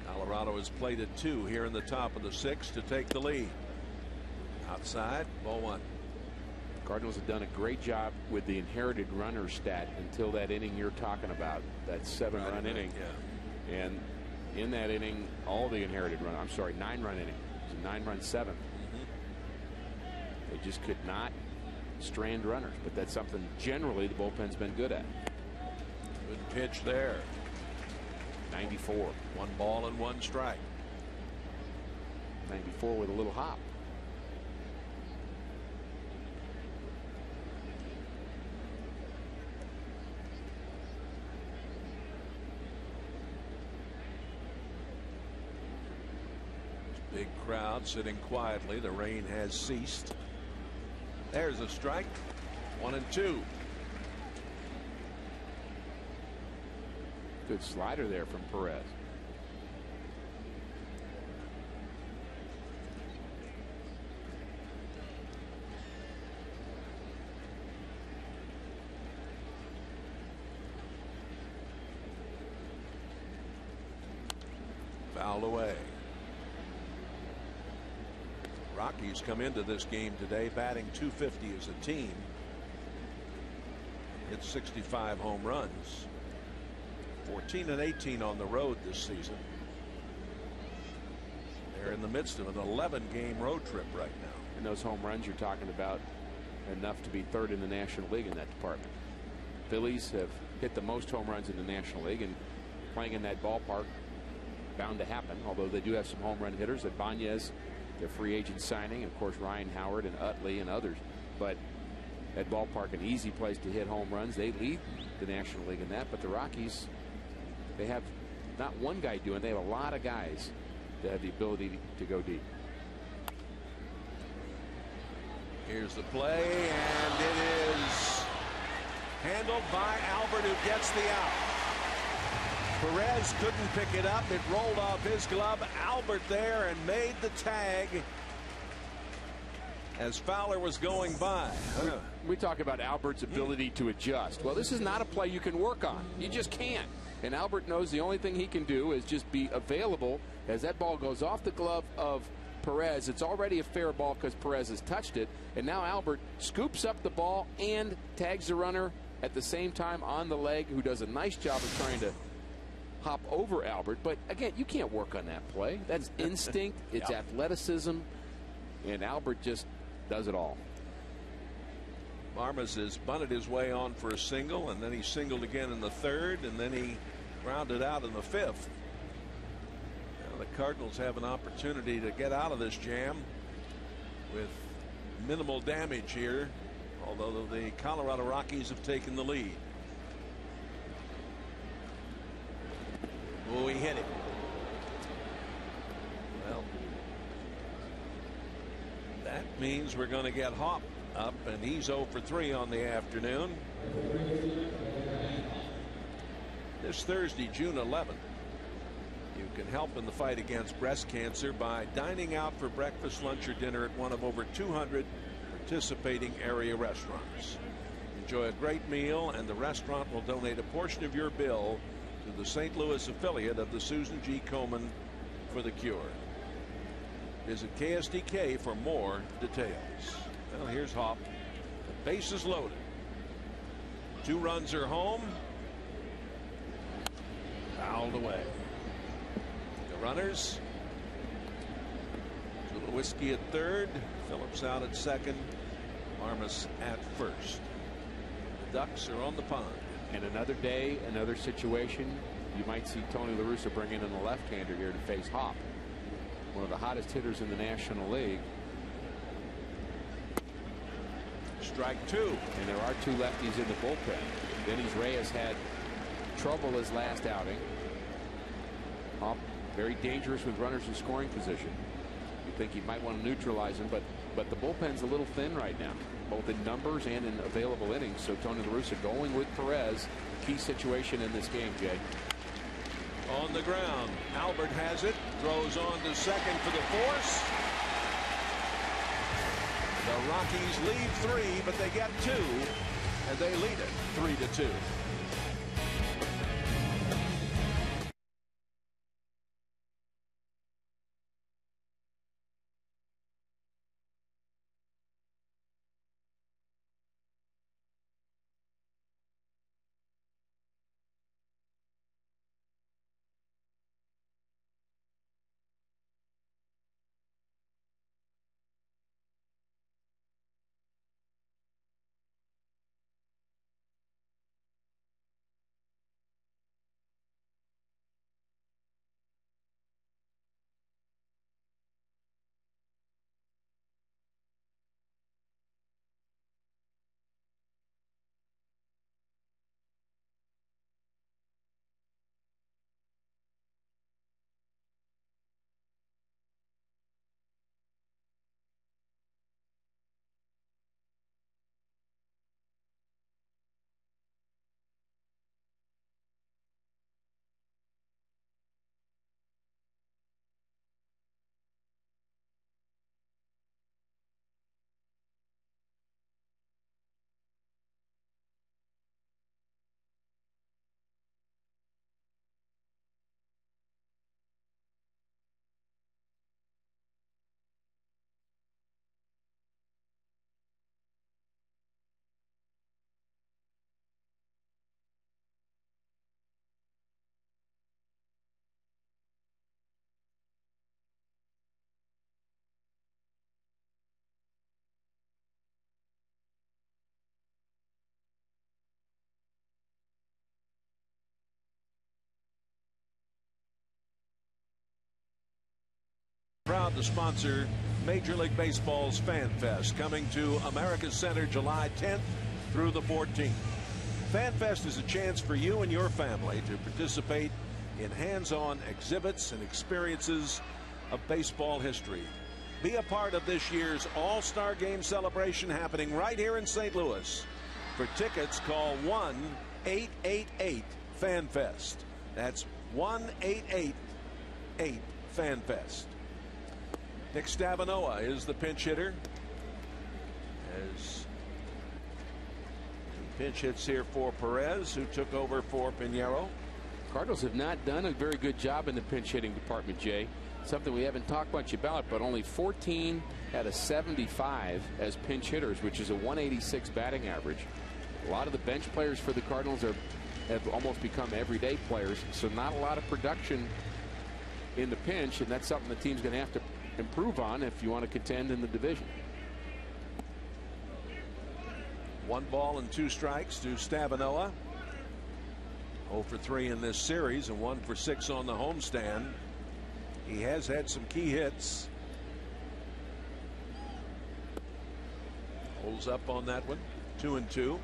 Colorado has played at 2 here in the top of the 6th to take the lead. Outside, ball 1. Cardinals have done a great job with the inherited runner stat until that inning you're talking about, that 7-run inning. Yeah. And in that inning, all the inherited run, I'm sorry, 9-run inning. It was a 9-run 7th. They just could not strand runners, but that's something generally the bullpen's been good at. Good pitch there. 94. 1 ball and 1 strike. 94 with a little hop. Big crowd sitting quietly. The rain has ceased. There's a strike. 1 and 2. Good slider there from Perez. Fouled away. Rockies come into this game today batting .250 as a team. Hit 65 home runs. 14 and 18 on the road this season. They're in the midst of an 11-game road trip right now. And those home runs you're talking about, enough to be 3rd in the National League in that department. Phillies have hit the most home runs in the National League, and playing in that ballpark, bound to happen, although they do have some home run hitters. Ibanez, their free agent signing, of course Ryan Howard and Utley and others, but that ballpark, an easy place to hit home runs. They lead the National League in that, but the Rockies, they have not one guy doing, they have a lot of guys that have the ability to go deep. Here's the play, and it is handled by Albert, who gets the out. Perez couldn't pick it up. It rolled off his glove. Albert there and made the tag as Fowler was going by. We talk about Albert's ability to adjust. Well, this is not a play you can work on. You just can't. And Albert knows the only thing he can do is just be available as that ball goes off the glove of Perez. It's already a fair ball because Perez has touched it. And now Albert scoops up the ball and tags the runner at the same time on the leg, who does a nice job of trying to hop over Albert. But again, you can't work on that play. That's instinct. It's athleticism. And Albert just does it all. Marmas has bunted his way on for a single, and then he singled again in the 3rd, and then he grounded out in the 5th. Now the Cardinals have an opportunity to get out of this jam with minimal damage here, although the Colorado Rockies have taken the lead. Oh, he hit it. Well, that means we're going to get Hop up, and he's 0 for 3 on the afternoon. This Thursday, June 11th, you can help in the fight against breast cancer by dining out for breakfast, lunch, or dinner at one of over 200 participating area restaurants. Enjoy a great meal, and the restaurant will donate a portion of your bill to the St. Louis affiliate of the Susan G. Komen for the Cure. Visit KSDK for more details. Well, here's Hop. The base is loaded. 2 runs are home. Fouled away. The runners. Tulowitzki at 3rd. Phillips out at 2nd. Marmas at 1st. The Ducks are on the pond. And another day, another situation. You might see Tony La Russa bring in a left-hander here to face Hop, one of the hottest hitters in the National League. Strike 2. And there are 2 lefties in the bullpen. Dennis Reyes had trouble his last outing. Hop Very dangerous with runners in scoring position. You think you might want to neutralize him, but the bullpen's a little thin right now, both in numbers and in available innings. So Tony La Russa going with Perez, key situation in this game, Jay. On the ground, Albert has it, throws on to second for the force. The Rockies lead 3, but they get 2, and they lead it 3-2. Proud to sponsor Major League Baseball's Fan Fest, coming to America's Center July 10th through the 14th. Fan Fest is a chance for you and your family to participate in hands-on exhibits and experiences of baseball history. Be a part of this year's All-Star Game celebration happening right here in St. Louis. For tickets, call 1-888-FAN-FEST. That's 1-888-FAN-FEST. Nick Stavanoa is the pinch hitter, as he pinch hits here for Perez, who took over for Pinheiro. Cardinals have not done a very good job in the pinch hitting department, Jay. Something we haven't talked much about, but only 14 out of 75 as pinch hitters, which is a 186 batting average. A lot of the bench players for the Cardinals have almost become everyday players, so not a lot of production in the pinch, and that's something the team's going to have to improve on if you want to contend in the division. 1 ball and 2 strikes to Stavanoa. 0 for 3 in this series and 1 for 6 on the homestand. He has had some key hits. Holds up on that one. 2-2.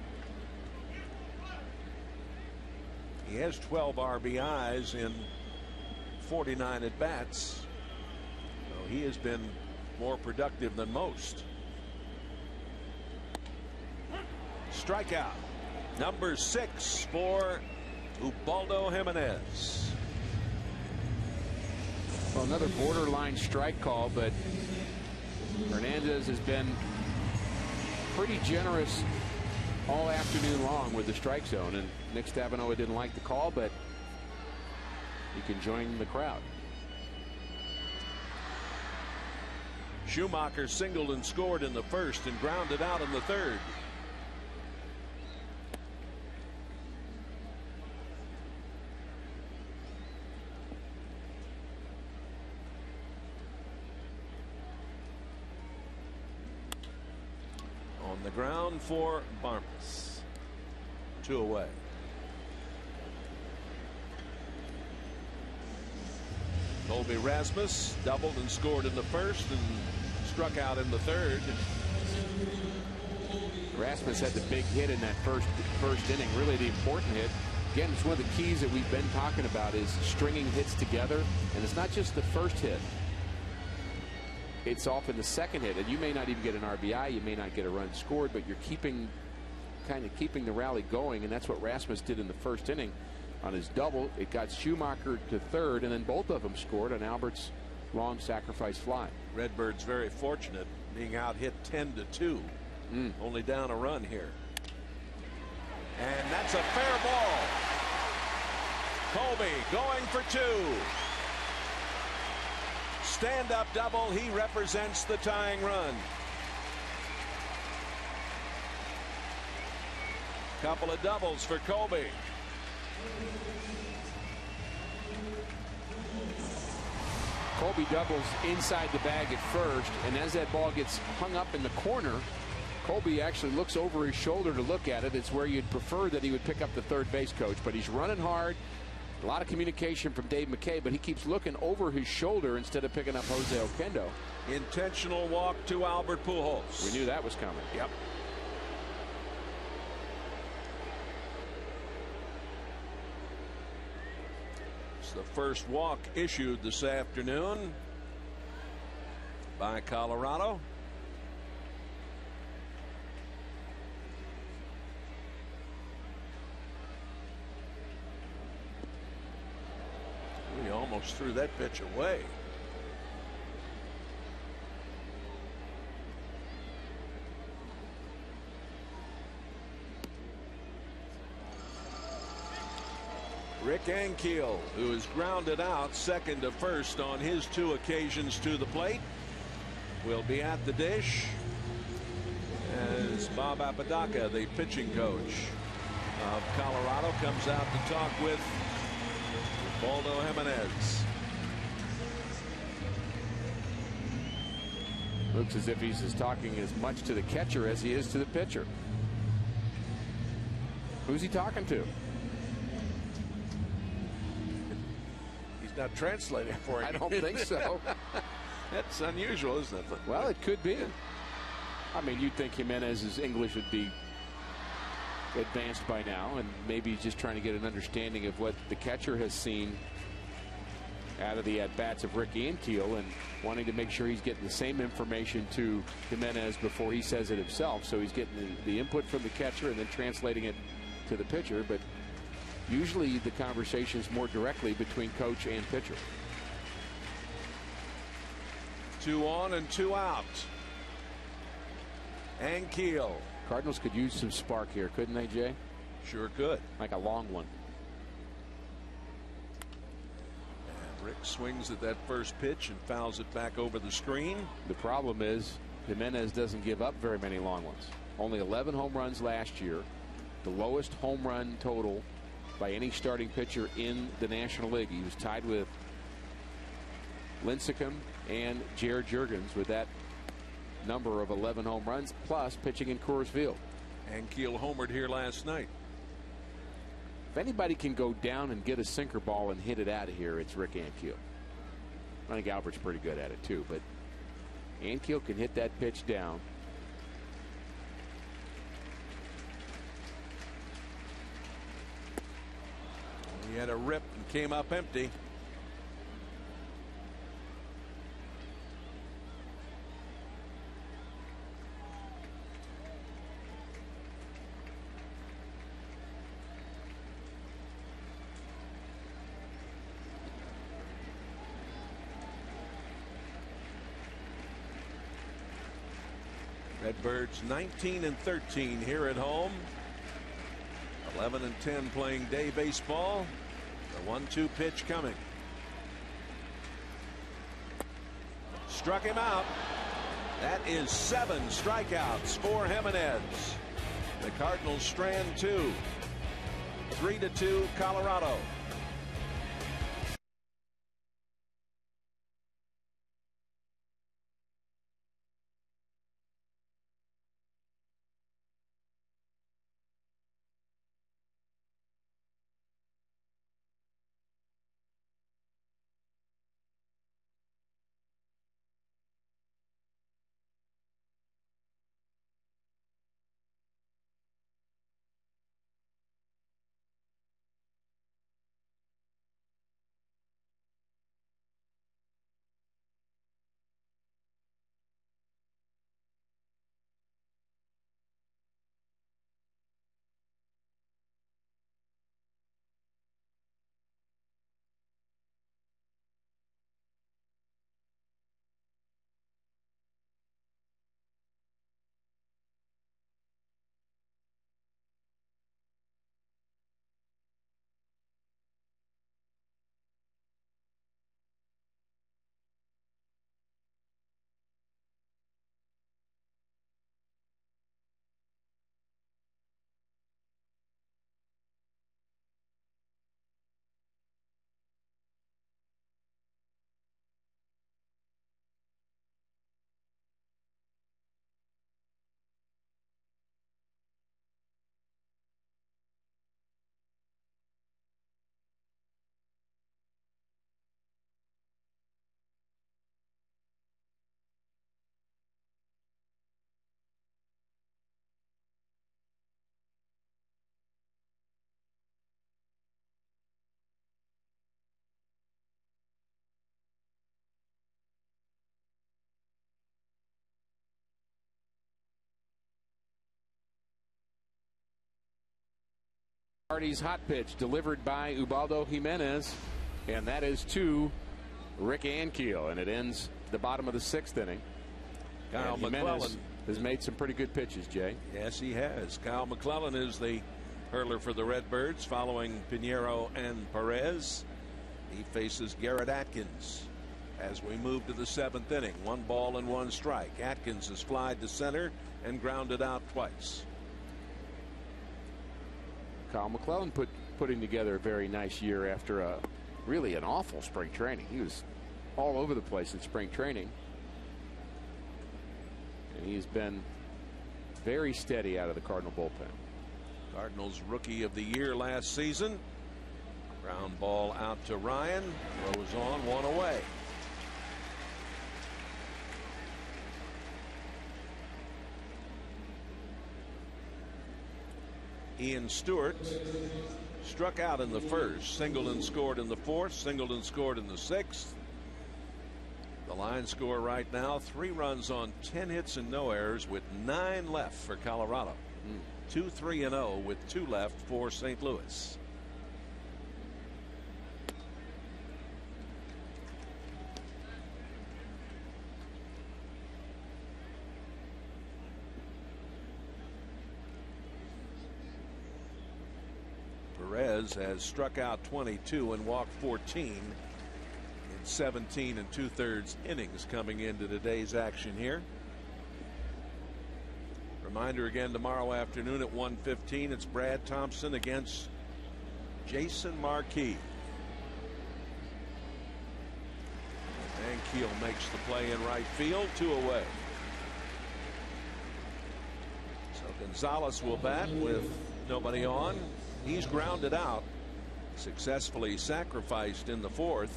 He has 12 RBIs in 49 at bats. He has been more productive than most. Strikeout number 6 for Ubaldo Jimenez. Well, another borderline strike call, but Hernandez has been pretty generous all afternoon long with the strike zone, and Nick Stavanoa didn't like the call, but he can join the crowd. Schumacher singled and scored in the first and grounded out in the third. On the ground for Barnes. 2 away. Colby Rasmus doubled and scored in the first and struck out in the third. Rasmus had the big hit in that first inning, really the important hit. Again, it's one of the keys that we've been talking about is stringing hits together. And it's not just the first hit. It's often the second hit. And you may not even get an RBI. You may not get a run scored. But you're kind of keeping the rally going. And that's what Rasmus did in the first inning. On his double, it got Schumacher to third. And then both of them scored on Albert's long sacrifice fly. Redbird's very fortunate being out hit 10-2. Only down a run here. And that's a fair ball. Colby going for 2. Stand-up double. He represents the tying run. Couple of doubles for Colby. Colby doubles inside the bag at first, and as that ball gets hung up in the corner, Colby actually looks over his shoulder to look at it. It's where you'd prefer that he would pick up the third base coach, but he's running hard. A lot of communication from Dave McKay, but he keeps looking over his shoulder instead of picking up Jose Oquendo. Intentional walk to Albert Pujols. We knew that was coming. Yep. It's the first walk issued this afternoon by Colorado. He almost threw that pitch away. Rick Ankiel, who is grounded out second to first on his 2 occasions to the plate, will be at the dish as Bob Apodaca, the pitching coach of Colorado, comes out to talk with Baldo Jimenez. Looks as if he's talking as much to the catcher as he is to the pitcher. Who's he talking to? He's not translating for him. I don't think so. That's unusual, isn't it? Well, it could be. I mean, you'd think Jimenez's English would be advanced by now, and maybe he's just trying to get an understanding of what the catcher has seen out of the at-bats of Rick Ankiel and wanting to make sure he's getting the same information to Jimenez before he says it himself. So he's getting the input from the catcher and then translating it to the pitcher. But usually the conversation is more directly between coach and pitcher. 2 on and 2 out. Ankiel. Cardinals could use some spark here, couldn't they, Jay? Sure could. Like a long one. And Rick swings at that first pitch and fouls it back over the screen. The problem is Jimenez doesn't give up very many long ones. Only 11 home runs last year. The lowest home run total by any starting pitcher in the National League. He was tied with Lincecum and Jared Jurgens with that number of 11 home runs, plus pitching in Coors Field. Ankiel homered here last night. If anybody can go down and get a sinker ball and hit it out of here, it's Rick Ankiel. I think Albert's pretty good at it too, but Ankiel can hit that pitch down. He had a rip and came up empty. Redbirds 19 and 13 here at home. 11 and 10 playing day baseball. The 1-2 pitch coming. Struck him out. That is 7 strikeouts for Jimenez. The Cardinals strand 2. 3-2 Colorado. Hardy's hot pitch delivered by Ubaldo Jimenez, and that is to Rick Ankiel, and it ends the bottom of the 6th inning. Kyle Jimenez McClellan has made some pretty good pitches, Jay. Yes, he has. Kyle McClellan is the hurler for the Redbirds, following Pinheiro and Perez. He faces Garrett Atkins as we move to the 7th inning. 1 ball and 1 strike. Atkins has flied to center and grounded out twice. Kyle McClellan putting together a very nice year after really an awful spring training. He was all over the place in spring training, and he's been very steady out of the Cardinal bullpen. Cardinals Rookie of the Year last season. Ground ball out to Ryan. Throws on, 1 away. Ian Stewart struck out in the 1st. Singleton scored in the 4th. Singleton scored in the 6th. The line score right now, 3 runs on 10 hits and no errors with 9 left for Colorado. 2-3-0 with 2 left for St. Louis. Perez has struck out 22 and walked 14 in 17 2/3 innings coming into today's action here. Reminder again, tomorrow afternoon at 1:15, it's Brad Thompson against Jason Marquis. Ankiel makes the play in right field, 2 away. So Gonzalez will bat with nobody on. He's grounded out, successfully sacrificed in the 4th,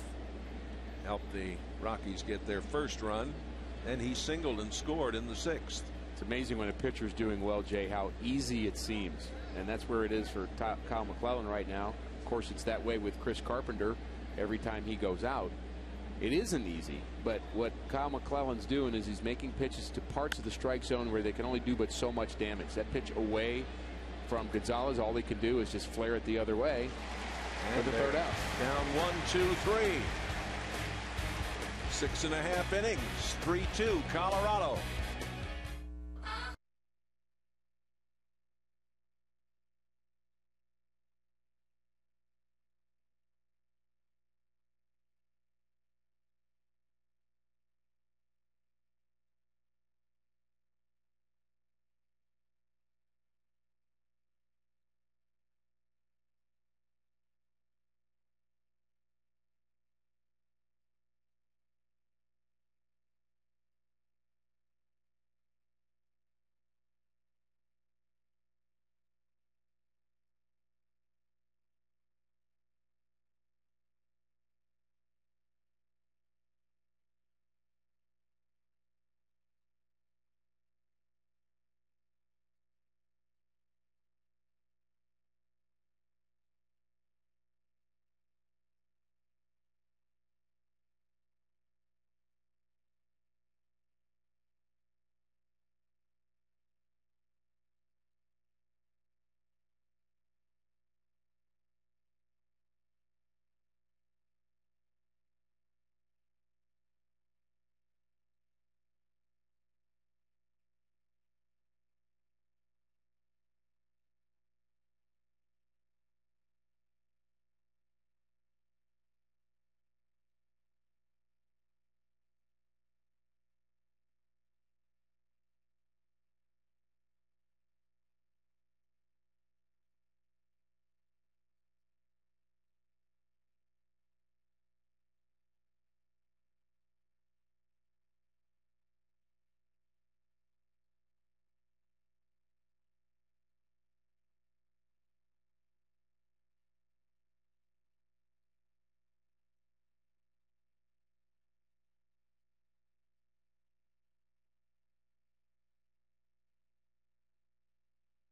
helped the Rockies get their 1st run, and he singled and scored in the 6th. It's amazing when a pitcher's doing well, Jay, how easy it seems, and that's where it is for Kyle McClellan right now. Of course, it's that way with Chris Carpenter every time he goes out. It isn't easy, but what Kyle McClellan's doing is he's making pitches to parts of the strike zone where they can only do but so much damage. That pitch away from Gonzalez, all he can do is just flare it the other way for the 3rd out. Down 1, 2, 3. 6.5 innings. 3-2 Colorado.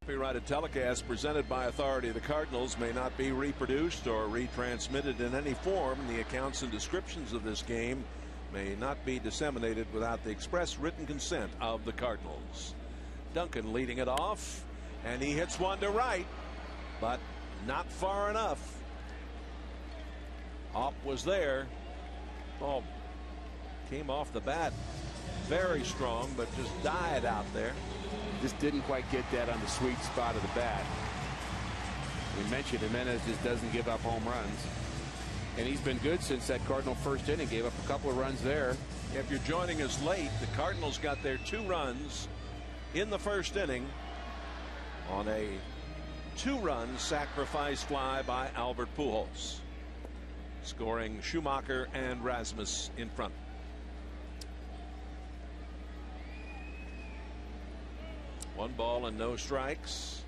Copyrighted telecast presented by authority of the Cardinals may not be reproduced or retransmitted in any form. The accounts and descriptions of this game may not be disseminated without the express written consent of the Cardinals. Duncan leading it off, and he hits one to right, but Not far enough. Opp was there. Ball came off the bat very strong, but just died out there. Just didn't quite get that on the sweet spot of the bat. We mentioned Jimenez just doesn't give up home runs. And he's been good since that Cardinal first inning. Gave up a couple of runs there. If you're joining us late, the Cardinals got their 2 runs in the first inning on a 2-run sacrifice fly by Albert Pujols, scoring Schumacher and Rasmus in front. One ball and no strikes.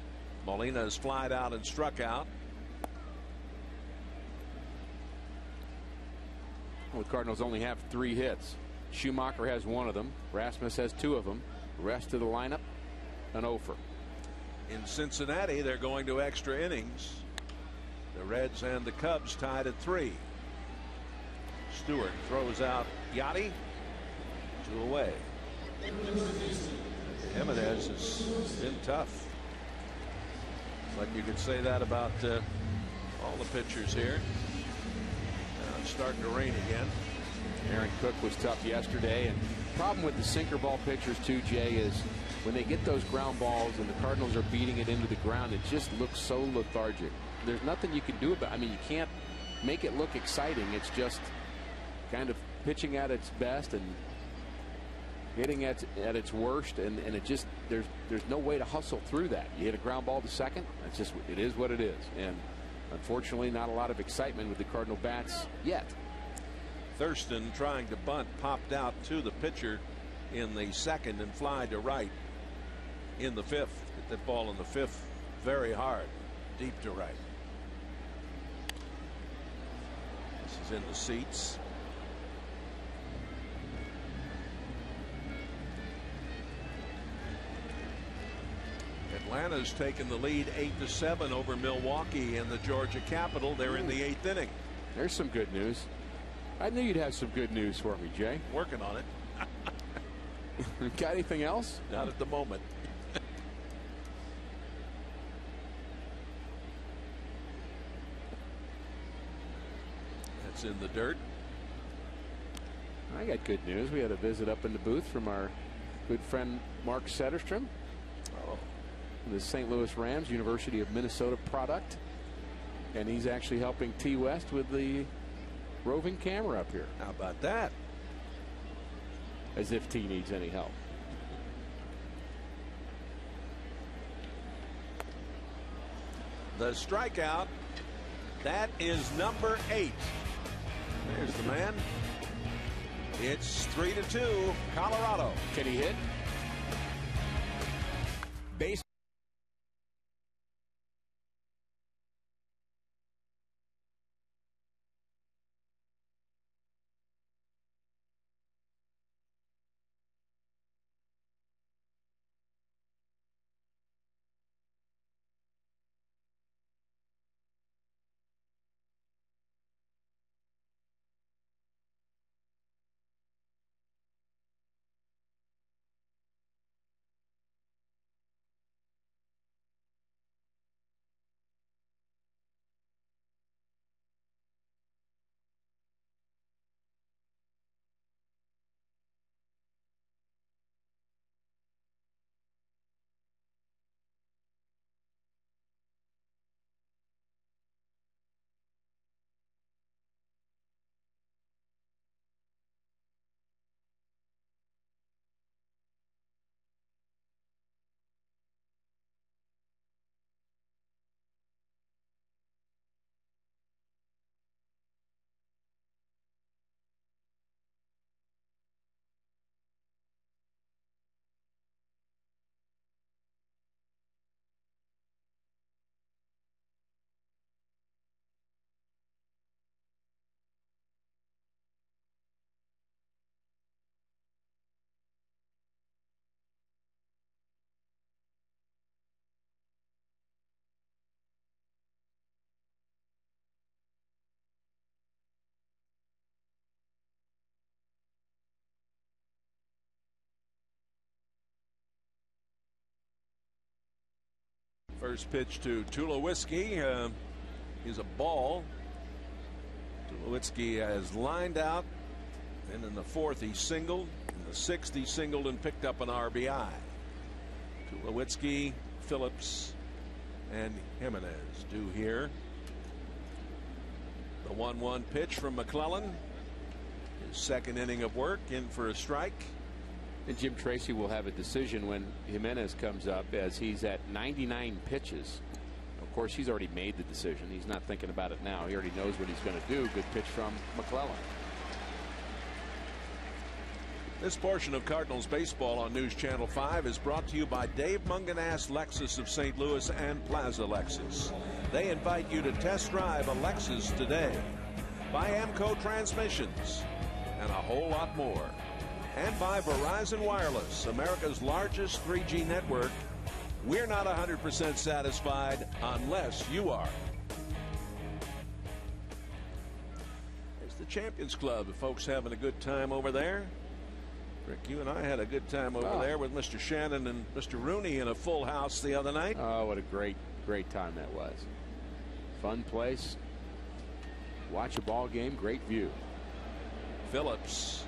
Molina has flied out and struck out. Well, the Cardinals only have 3 hits. Schumacher has 1 of them. Rasmus has 2 of them. The rest of the lineup, an offer. In Cincinnati, they're going to extra innings. The Reds and the Cubs tied at 3. Stewart throws out Yachty. 2 away. Jimenez has been tough. But you could say that about all the pitchers here. It's starting to rain again. Aaron Cook was tough yesterday. And the problem with the sinker ball pitchers too, Jay, is when they get those ground balls and the Cardinals are beating it into the ground, it just looks so lethargic. There's nothing you can do about it. I mean, you can't make it look exciting. It's just kind of pitching at its best and hitting at its worst, and it just there's no way to hustle through that. You hit a ground ball to second, it's just, it is what it is. And unfortunately, not a lot of excitement with the Cardinal bats yet. Thurston, trying to bunt, popped out to the pitcher in the second and fly to right in the 5th. Hit that ball in the 5th very hard, deep to right. This is in the seats. Atlanta's taken the lead 8-7 over Milwaukee and the Georgia Capitol. They're in the 8th inning. There's some good news. I knew you'd have some good news for me, Jay. Working on it. Got anything else? Not at the moment. That's in the dirt. I got good news. We had a visit up in the booth from our good friend Mark Setterstrom. Oh. The St. Louis Rams, University of Minnesota product. And he's actually helping T West with the roving camera up here. How about that? As if T needs any help. The strikeout. That is number 8. There's the man. It's 3-2, Colorado. Can he hit? Base. First pitch to Tulowitzki is a ball. Tulowitzki has lined out, and in the fourth he singled. In the sixth he singled and picked up an RBI. Tulowitzki, Phillips, and Jimenez due here. The 1-1 pitch from McClellan. His second inning of work, in for a strike. And Jim Tracy will have a decision when Jimenez comes up, as he's at 99 pitches. Of course, he's already made the decision. He's not thinking about it now. He already knows what he's going to do. Good pitch from McClellan. This portion of Cardinals baseball on News Channel 5 is brought to you by Dave Munganast Lexus of St. Louis and Plaza Lexus. They invite you to test drive a Lexus today. By Amco Transmissions, and a whole lot more. And by Verizon Wireless, America's largest 3G network. We're not 100% satisfied unless you are. It's the Champions Club. The folks having a good time over there. Rick, you and I had a good time over there with Mr. Shannon and Mr. Rooney in a full house the other night. Oh, what a great time that was. Fun place. Watch a ball game. Great view. Phillips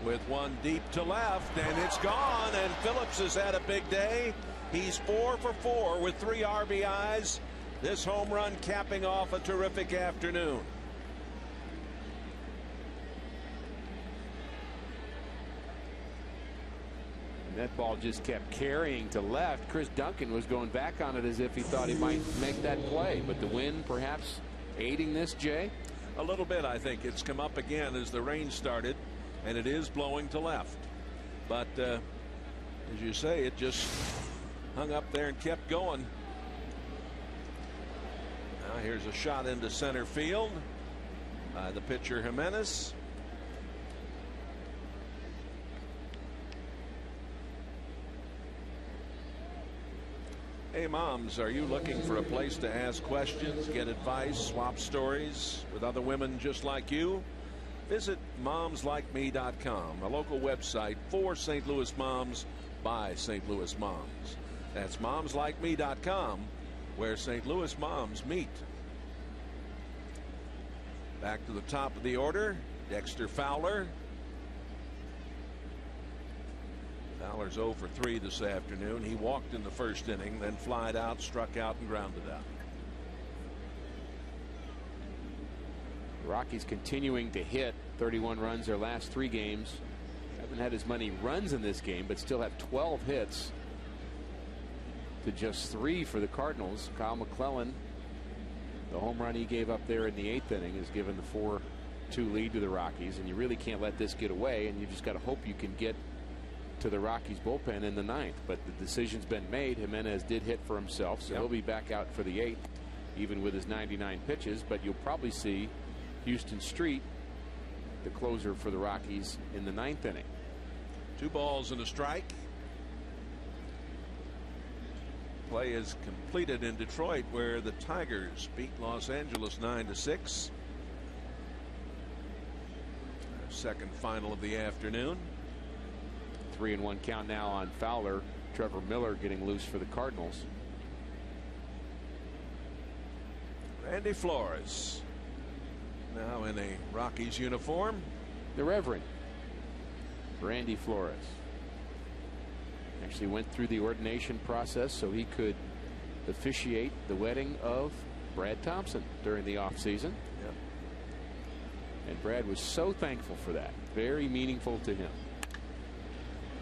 with one deep to left, and it's gone, and Phillips has had a big day. He's 4 for 4 with 3 RBIs. This home run capping off a terrific afternoon. And that ball just kept carrying to left. Chris Duncan was going back on it as if he thought he might make that play, but the wind perhaps aiding this, Jay? A little bit, I think. It's come up again as the rain started, and it is blowing to left. But as you say, it just hung up there and kept going. Now here's a shot into center field by the pitcher Jimenez. Hey moms, are you looking for a place to ask questions, get advice, swap stories with other women just like you? Visit momslikeme.com, a local website for St. Louis moms by St. Louis moms. That's momslikeme.com, where St. Louis moms meet. Back to the top of the order, Dexter Fowler. Fowler's 0 for 3 this afternoon. He walked in the first inning, then flied out, struck out, and grounded out. The Rockies continuing to hit. 31 runs their last 3 games. Haven't had as many runs in this game, but still have 12 hits to just 3 for the Cardinals. Kyle McClellan, the home run he gave up there in the 8th inning, has given the 4-2 lead to the Rockies, and you really can't let this get away, and you just got to hope you can get to the Rockies bullpen in the 9th. But the decision's been made. Jimenez did hit for himself, so he'll be back out for the 8th, even with his 99 pitches. But you'll probably see Houston Street, the closer for the Rockies, in the 9th inning. 2 balls and a strike. Play is completed in Detroit, where the Tigers beat Los Angeles 9-6. Second final of the afternoon. 3-1 count now on Fowler. Trevor Miller getting loose for the Cardinals. Randy Flores now in a Rockies uniform. The Reverend Randy Flores actually went through the ordination process so he could officiate the wedding of Brad Thompson during the offseason. Yep. And Brad was so thankful for that. Very meaningful to him.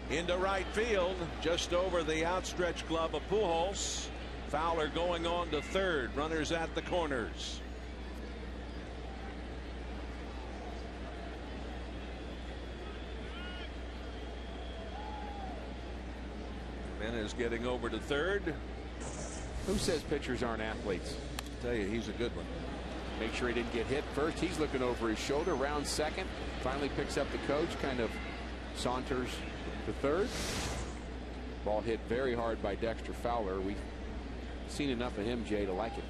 Into right field, just over the outstretched glove of Pujols. Fowler going on to third. Runners at the corners. Jimenez getting over to third. Who says pitchers aren't athletes? I tell you, he's a good one. Make sure he didn't get hit first. He's looking over his shoulder. Round second. Finally picks up the coach. Kind of saunters to third. Ball hit very hard by Dexter Fowler. We've seen enough of him, Jay, to like it.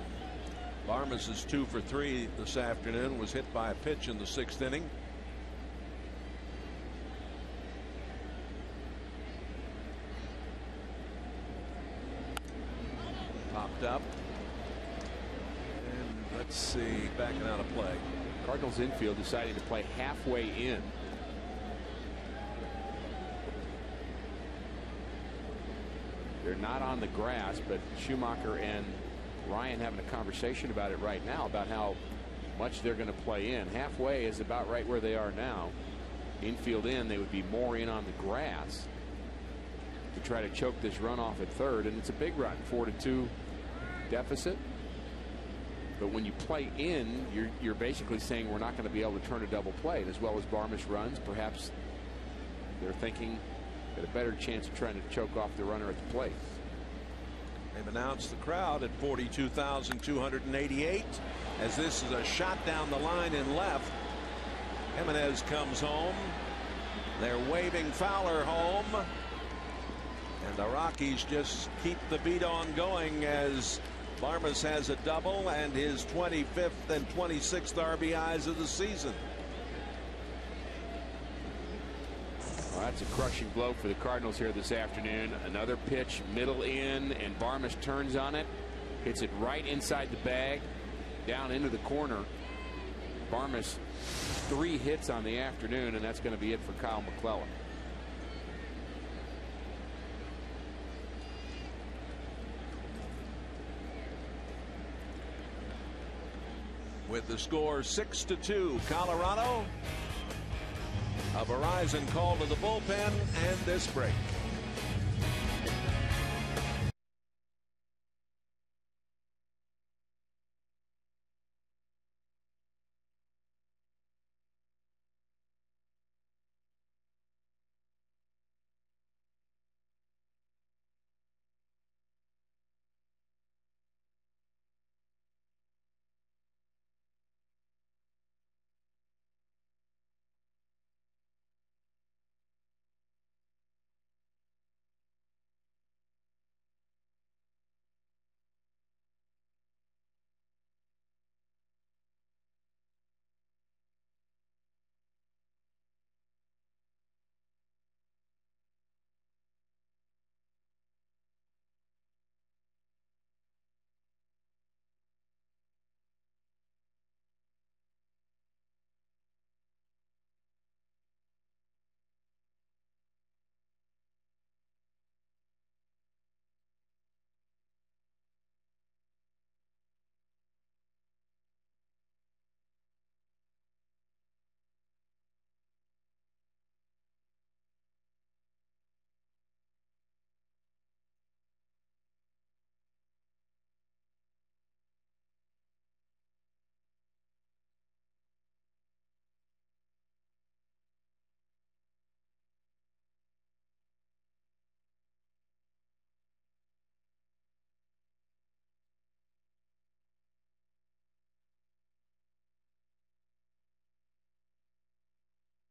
Barmas is 2 for 3 this afternoon. Was hit by a pitch in the 6th inning. Popped out. Let's see, backing out of play. Cardinals infield deciding to play halfway in. They're not on the grass, but Schumacher and Ryan having a conversation about it right now about how much they're going to play in. Halfway is about right where they are now. Infield in, they would be more in on the grass to try to choke this run off at third, and it's a big run, 4-2 deficit. But when you play in, you're basically saying we're not going to be able to turn a double play. And as well as Barmish runs, perhaps they're thinking got a better chance of trying to choke off the runner at the plate. They've announced the crowd at 42,288 as this is a shot down the line in left. Jimenez comes home. They're waving Fowler home. And the Rockies just keep the beat on going as Barmes has a double and his 25th and 26th RBIs of the season. Well, that's a crushing blow for the Cardinals here this afternoon. Another pitch, middle in, and Barmes turns on it, hits it right inside the bag, down into the corner. Barmes 3 hits on the afternoon, and that's going to be it for Kyle McClellan. With the score 6-2, Colorado. A Verizon call to the bullpen and this break.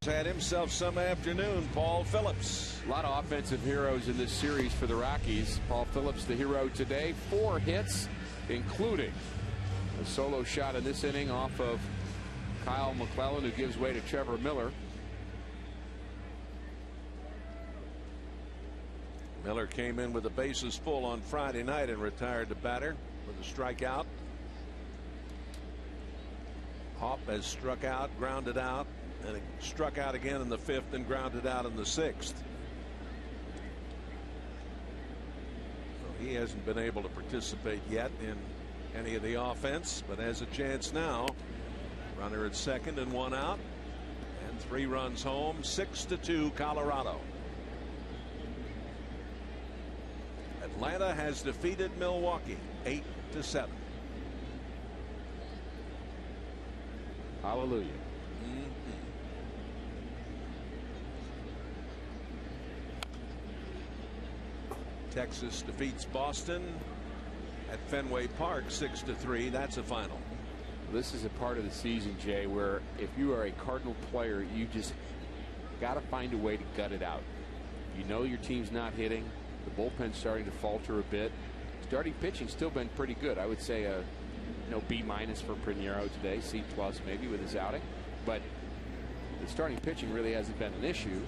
Had himself some afternoon. Paul Phillips. A lot of offensive heroes in this series for the Rockies. Paul Phillips, the hero today. 4 hits, including a solo shot in this inning off of Kyle McClellan, who gives way to Trevor Miller. Miller came in with the bases full on Friday night and retired the batter with a strikeout. Hopp has struck out, grounded out, and it struck out again in the 5th and grounded out in the 6th. So he hasn't been able to participate yet in any of the offense, but has a chance now. Runner at 2nd and 1 out, and 3 runs home. 6-2 Colorado. Atlanta has defeated Milwaukee 8-7. Hallelujah. Texas defeats Boston at Fenway Park 6-3. That's a final. This is a part of the season, Jay, where if you are a Cardinal player, you just got to find a way to gut it out. You know your team's not hitting. The bullpen's starting to falter a bit. Starting pitching still been pretty good. I would say a B- for Pinheiro today, C+ maybe with his outing. But the starting pitching really hasn't been an issue.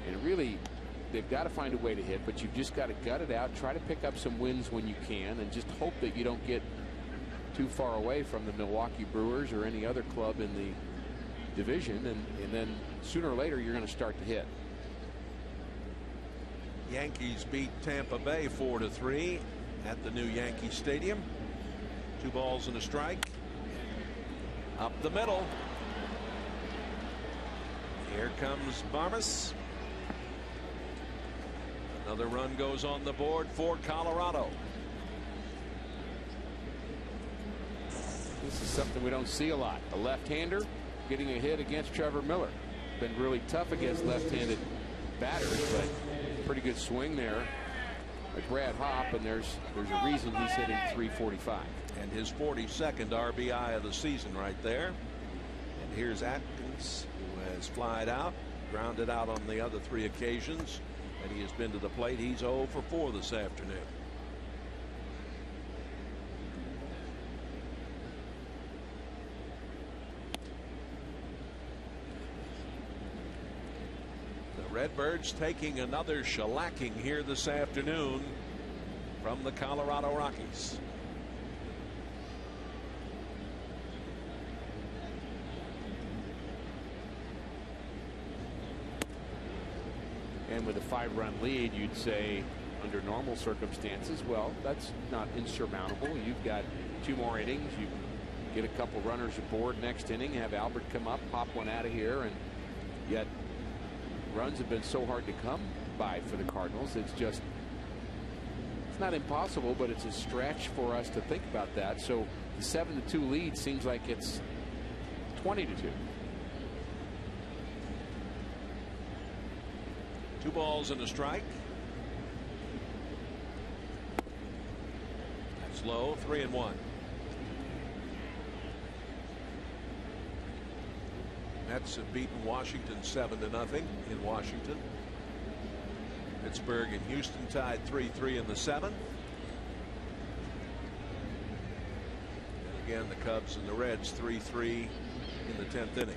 And really, they've got to find a way to hit, but you've just got to gut it out, try to pick up some wins when you can, and just hope that you don't get too far away from the Milwaukee Brewers or any other club in the division, and then sooner or later you're going to start to hit. Yankees beat Tampa Bay 4-3 at the new Yankee Stadium. 2 balls and a strike. Up the middle. Here comes Barmes. Another run goes on the board for Colorado. This is something we don't see a lot. A left-hander getting a hit against Trevor Miller. Been really tough against left-handed batters, but pretty good swing there by Brad Hopp, and there's a reason he's hitting .345. And his 42nd RBI of the season right there. And here's Atkins, who has flied out, grounded out on the other 3 occasions, and he has been to the plate. He's 0 for 4 this afternoon. The Redbirds taking another shellacking here this afternoon from the Colorado Rockies. And with a 5-run lead, you'd say under normal circumstances, well, that's not insurmountable. You've got 2 more innings. You get a couple runners aboard next inning, have Albert come up, pop one out of here, and yet runs have been so hard to come by for the Cardinals. It's not impossible, but it's a stretch for us to think about that. So the 7-2 lead seems like it's 20-2. 2 balls and a strike. That's low. 3-1. Mets have beaten Washington 7-0 in Washington. Pittsburgh and Houston tied 3-3 in the 7th. And again, the Cubs and the Reds 3-3 in the 10th inning.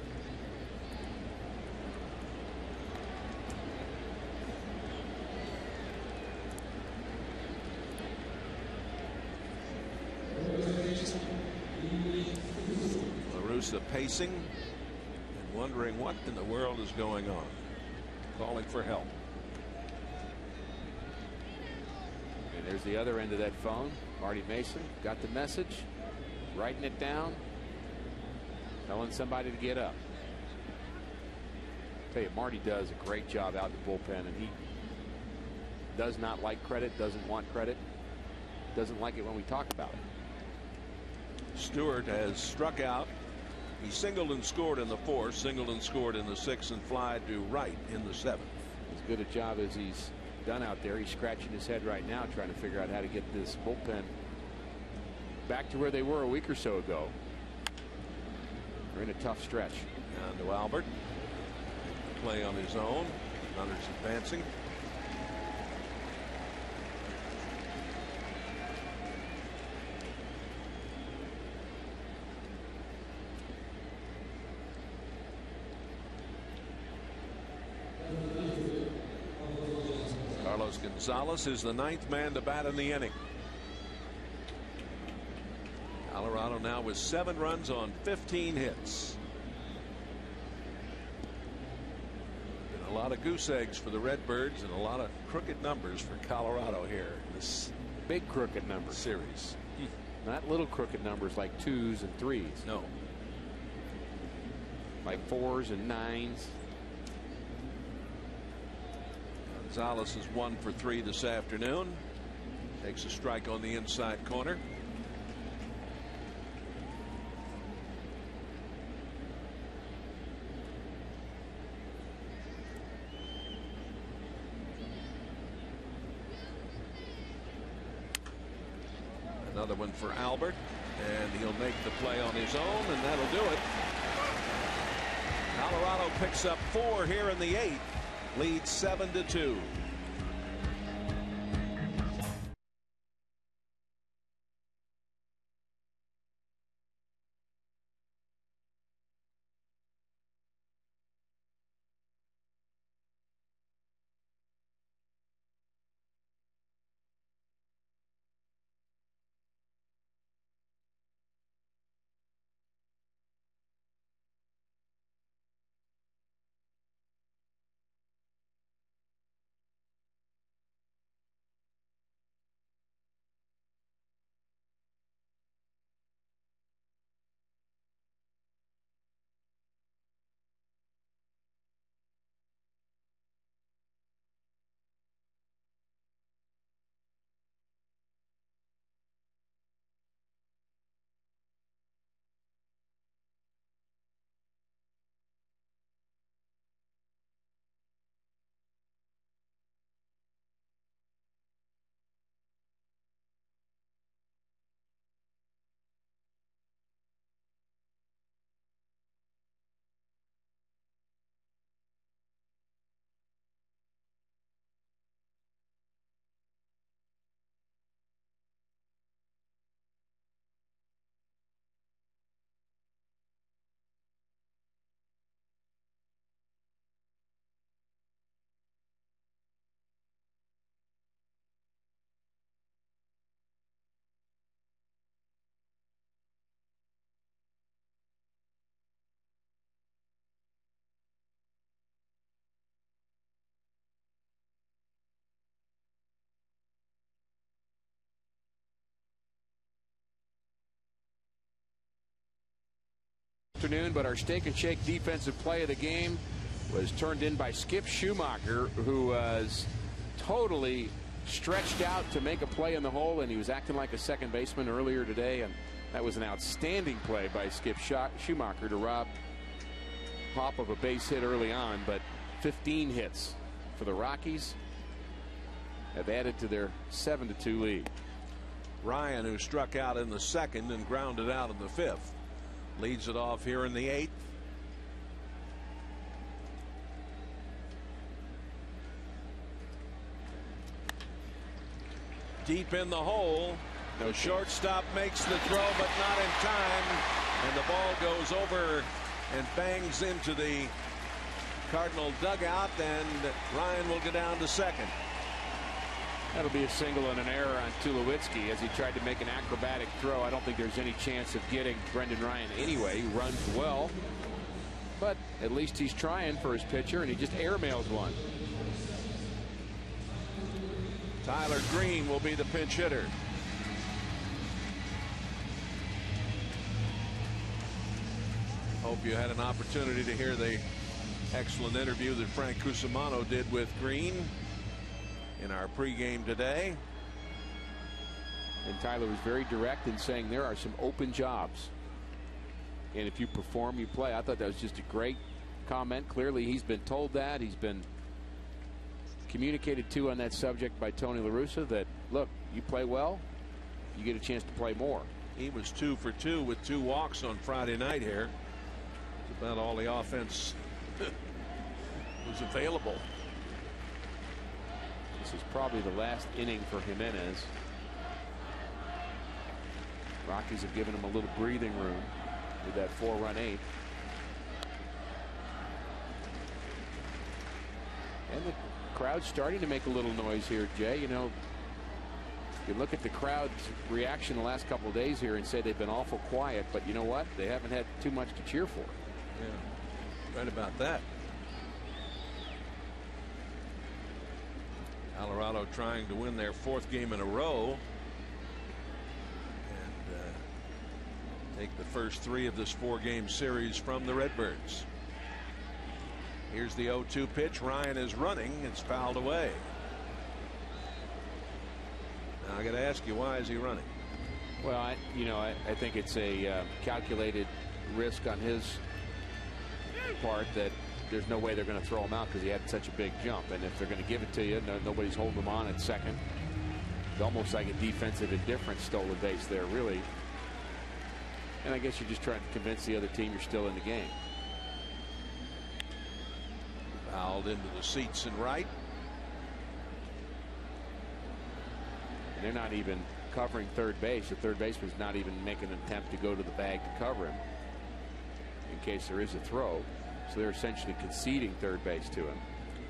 Pacing and wondering what in the world is going on, calling for help. And there's the other end of that phone. Marty Mason got the message, writing it down, telling somebody to get up. Tell you, Marty does a great job out in the bullpen, and he does not like credit, doesn't want credit, doesn't like it when we talk about it. Stewart has struck out. He singled and scored in the 4th, singled and scored in the 6th, and fly to right in the 7th. As good a job as he's done out there. He's scratching his head right now trying to figure out how to get this bullpen back to where they were a week or so ago. They're in a tough stretch. Down to Albert. Play on his own. Runners advancing. Gonzalez is the 9th man to bat in the inning. Colorado now with 7 runs on 15 hits. And a lot of goose eggs for the Redbirds and a lot of crooked numbers for Colorado here in this big crooked numbers series. Not little crooked numbers like 2s and 3s. No. Like 4s and 9s. Gonzalez is 1 for 3 this afternoon. Takes a strike on the inside corner. Another one for Albert, and he'll make the play on his own, and that'll do it. Colorado picks up 4 here in the 8th. Leads 7-2. afternoon, but our steak and shake defensive play of the game was turned in by Skip Schumacher, who was totally stretched out to make a play in the hole, and he was acting like a second baseman earlier today, and that was an outstanding play by Skip Schumacher to rob Hop of a base hit early on. But 15 hits for the Rockies have added to their 7-2 lead. Ryan, who struck out in the second and grounded out in the fifth, leads it off here in the eighth. Deep in the hole. The shortstop makes the throw, but not in time. And the ball goes over and bangs into the Cardinal dugout, and Ryan will go down to second. That'll be a single and an error on Tulowitzki as he tried to make an acrobatic throw. I don't think there's any chance of getting Brendan Ryan anyway. He runs well, but at least he's trying for his pitcher, and he just airmails one. Tyler Green will be the pinch hitter. Hope you had an opportunity to hear the excellent interview that Frank Cusimano did with Green in our pregame today. And Tyler was very direct in saying there are some open jobs, and if you perform, you play. I thought that was just a great comment. Clearly he's been told that. He's been communicated to on that subject by Tony La Russa that, look, you play well, you get a chance to play more. He was 2 for 2 with 2 walks on Friday night here. It's about all the offense was available. This is probably the last inning for Jimenez. Rockies have given him a little breathing room with that 4-run eighth. And the crowd's starting to make a little noise here, Jay. You know, you look at the crowd's reaction the last couple of days here and say they've been awful quiet, but you know what? They haven't had too much to cheer for. Yeah, right about that. Colorado trying to win their 4th game in a row and take the first 3 of this 4-game series from the Redbirds. Here's the 0-2 pitch. Ryan is running. It's fouled away. Now I got to ask you, why is he running? Well, I think it's a calculated risk on his part that there's no way they're going to throw him out because he had such a big jump. And if they're going to give it to you, nobody's holding him on at second. It's almost like a defensive indifference stolen base there, really. And I guess you're just trying to convince the other team you're still in the game. Fouled into the seats and right. And they're not even covering third base. The third baseman's not even making an attempt to go to the bag to cover him in case there is a throw. So they're essentially conceding third base to him.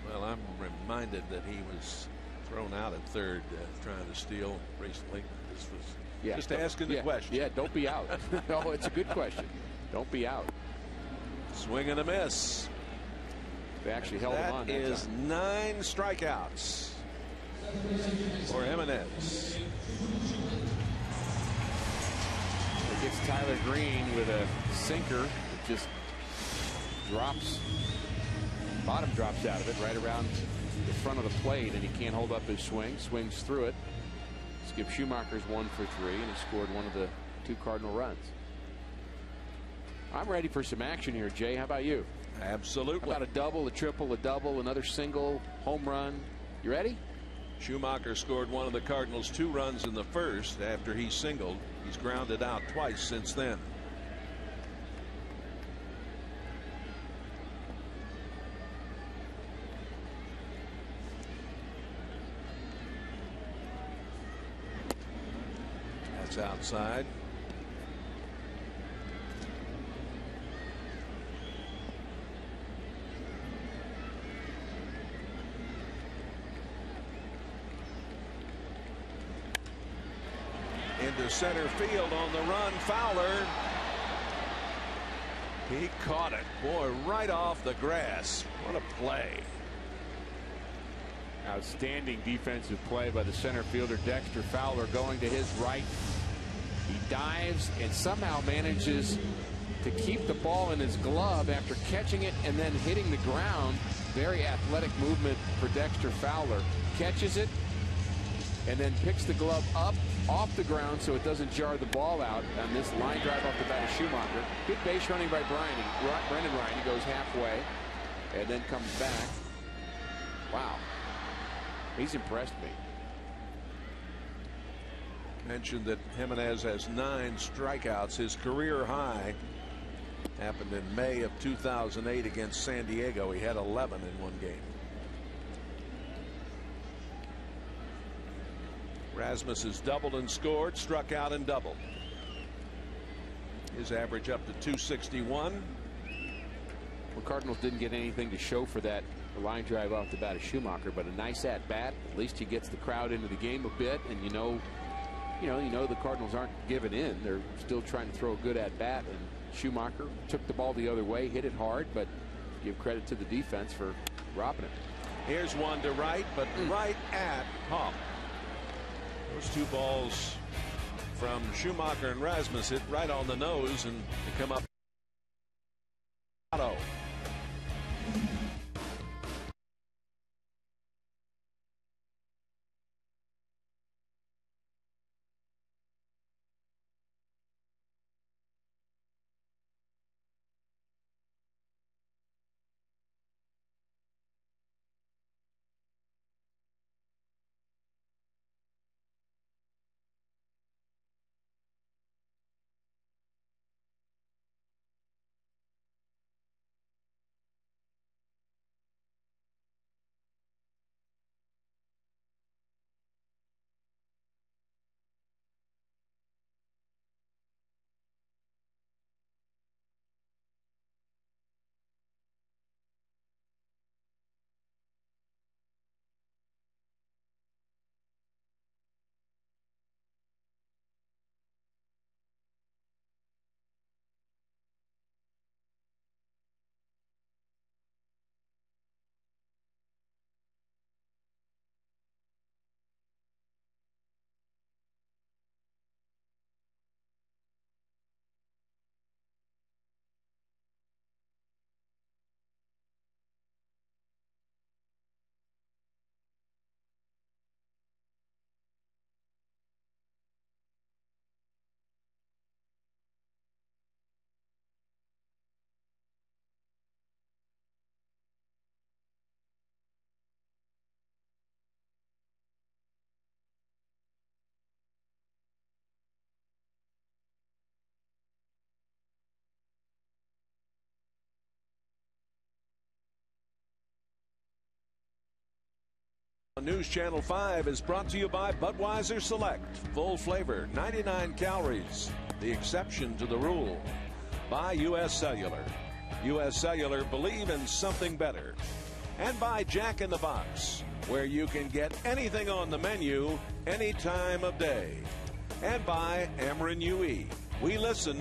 Well, I'm reminded that he was thrown out at third trying to steal recently. This was just asking the question. Yeah, don't be out. No, it's a good question. Don't be out. Swing and a miss. They actually held him on. That is 9 strikeouts for Jimenez. It gets Tyler Green with a sinker that just drops. Bottom drops out of it right around the front of the plate, and he can't hold up his swing. Swings through it. Skip Schumacher's 1 for 3, and he scored one of the 2 Cardinal runs. I'm ready for some action here, Jay. How about you? Absolutely. How about a double, a triple, a double, another single, home run? You ready? Schumacher scored one of the Cardinals' 2 runs in the first after he singled. He's grounded out twice since then. That's outside. Into center field on the run. Fowler. He caught it. Boy, right off the grass. What a play. Outstanding defensive play by the center fielder Dexter Fowler, going to his right. He dives and somehow manages to keep the ball in his glove after catching it and then hitting the ground. Very athletic movement for Dexter Fowler. Catches it and then picks the glove up off the ground so it doesn't jar the ball out on this line drive off the bat of Schumacher. Good base running by Brendan Ryan. He goes halfway and then comes back. Wow. He's impressed me. Mentioned that Jimenez has 9 strikeouts. His career high happened in May of 2008 against San Diego. He had 11 in one game. Rasmus has doubled and scored, struck out and doubled. His average up to 261. Well, Cardinals didn't get anything to show for that line drive off the bat of Schumacher, but a nice at bat. At least he gets the crowd into the game a bit, and you know the Cardinals aren't giving in. They're still trying to throw a good at bat, and Schumacher took the ball the other way, hit it hard, but give credit to the defense for robbing it. Here's one to right, but right at Hop. Those 2 balls from Schumacher and Rasmus hit right on the nose and they come up. News Channel 5 is brought to you by Budweiser Select. Full flavor, 99 calories. The exception to the rule. By U.S. Cellular. U.S. Cellular, believe in something better. And by Jack in the Box, where you can get anything on the menu any time of day. And by Ameren UE. We listen,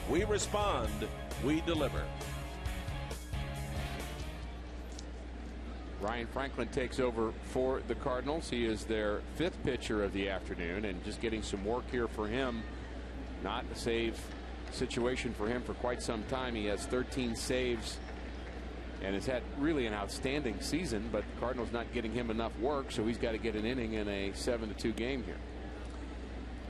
we respond, we deliver. Ryan Franklin takes over for the Cardinals. He is their 5th pitcher of the afternoon, and just getting some work here for him. Not a save situation for him for quite some time. He has 13 saves and has had really an outstanding season, but the Cardinals not getting him enough work, so he's got to get an inning in a 7-2 game here.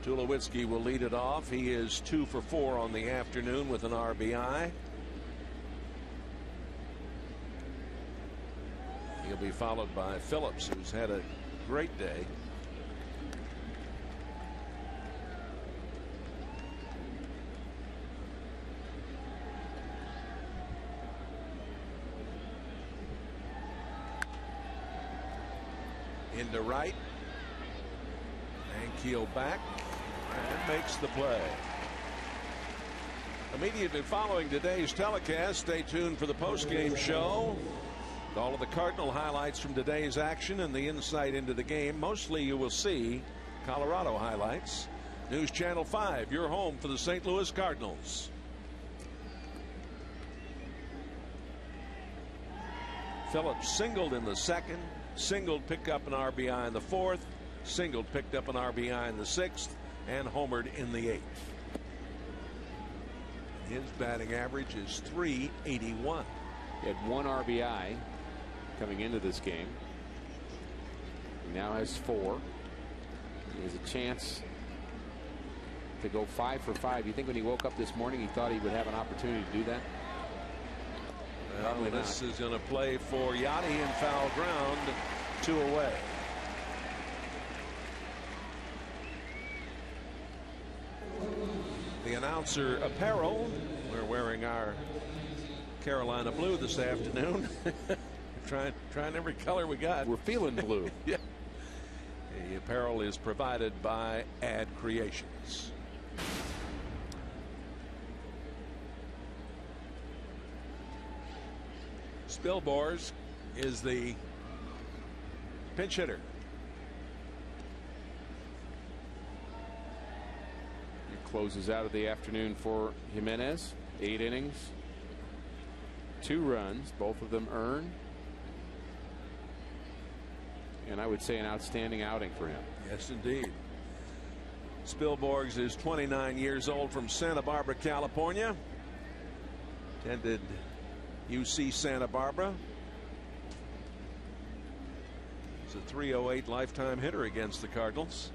Tulowitzki will lead it off. He is 2 for 4 on the afternoon with an RBI. He'll be followed by Phillips, who's had a great day. Into right. Ankiel back and makes the play. Immediately following today's telecast, stay tuned for the post-game show. All of the Cardinal highlights from today's action and the insight into the game. Mostly you will see Colorado highlights. News Channel 5, your home for the St. Louis Cardinals. Phillips singled in the 2nd, singled, picked up an RBI in the 4th, singled, picked up an RBI in the 6th, and homered in the 8th. His batting average is .381. He had 1 RBI coming into this game. He now has 4. He has a chance to go 5 for 5. You think when he woke up this morning he thought he would have an opportunity to do that? Well, this is going to play for Yachty in foul ground, 2 away. The announcer apparel, we're wearing our Carolina blue this afternoon. trying every color we got. We're feeling blue. Yeah. The apparel is provided by Ad Creations. Spilborghs is the pinch hitter. He closes out of the afternoon for Jimenez. 8 innings, 2 runs, both of them earned. And I would say an outstanding outing for him. Yes, indeed. Spilborghs is 29 years old, from Santa Barbara, California. Attended UC Santa Barbara. He's a .308 lifetime hitter against the Cardinals.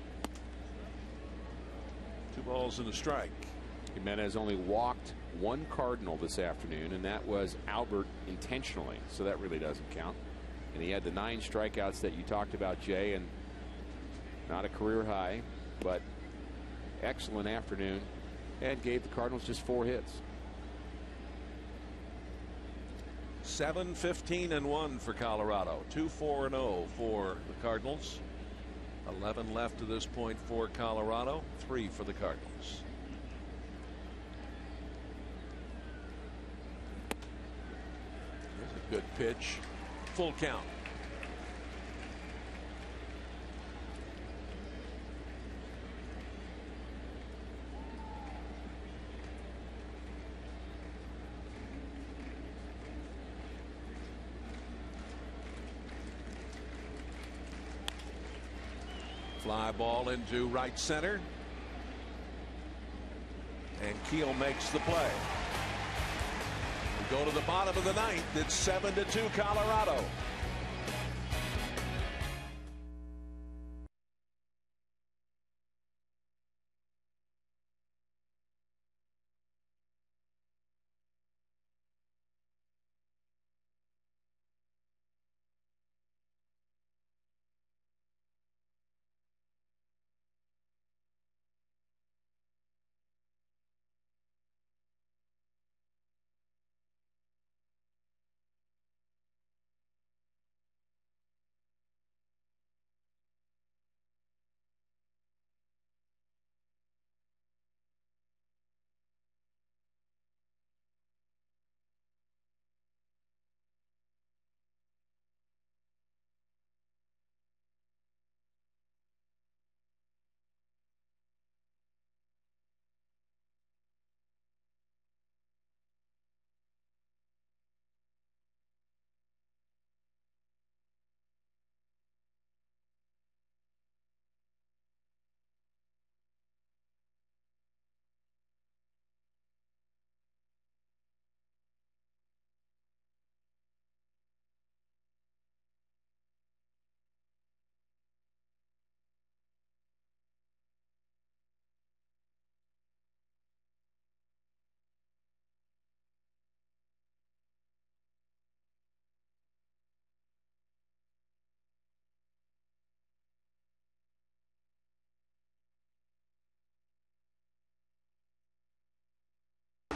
2 balls and a strike. Jimenez only walked 1 Cardinal this afternoon, and that was Albert intentionally, so that really doesn't count. And he had the 9 strikeouts that you talked about, Jay, and not a career high, but excellent afternoon, and gave the Cardinals just 4 hits. 7-15-1 for Colorado. 2-4-0 for the Cardinals. 11 left to this point for Colorado. 3 for the Cardinals. Here's a good pitch. Full count. Fly ball into right center. And Keel makes the play. We go to the bottom of the 9th. It's 7-2 Colorado.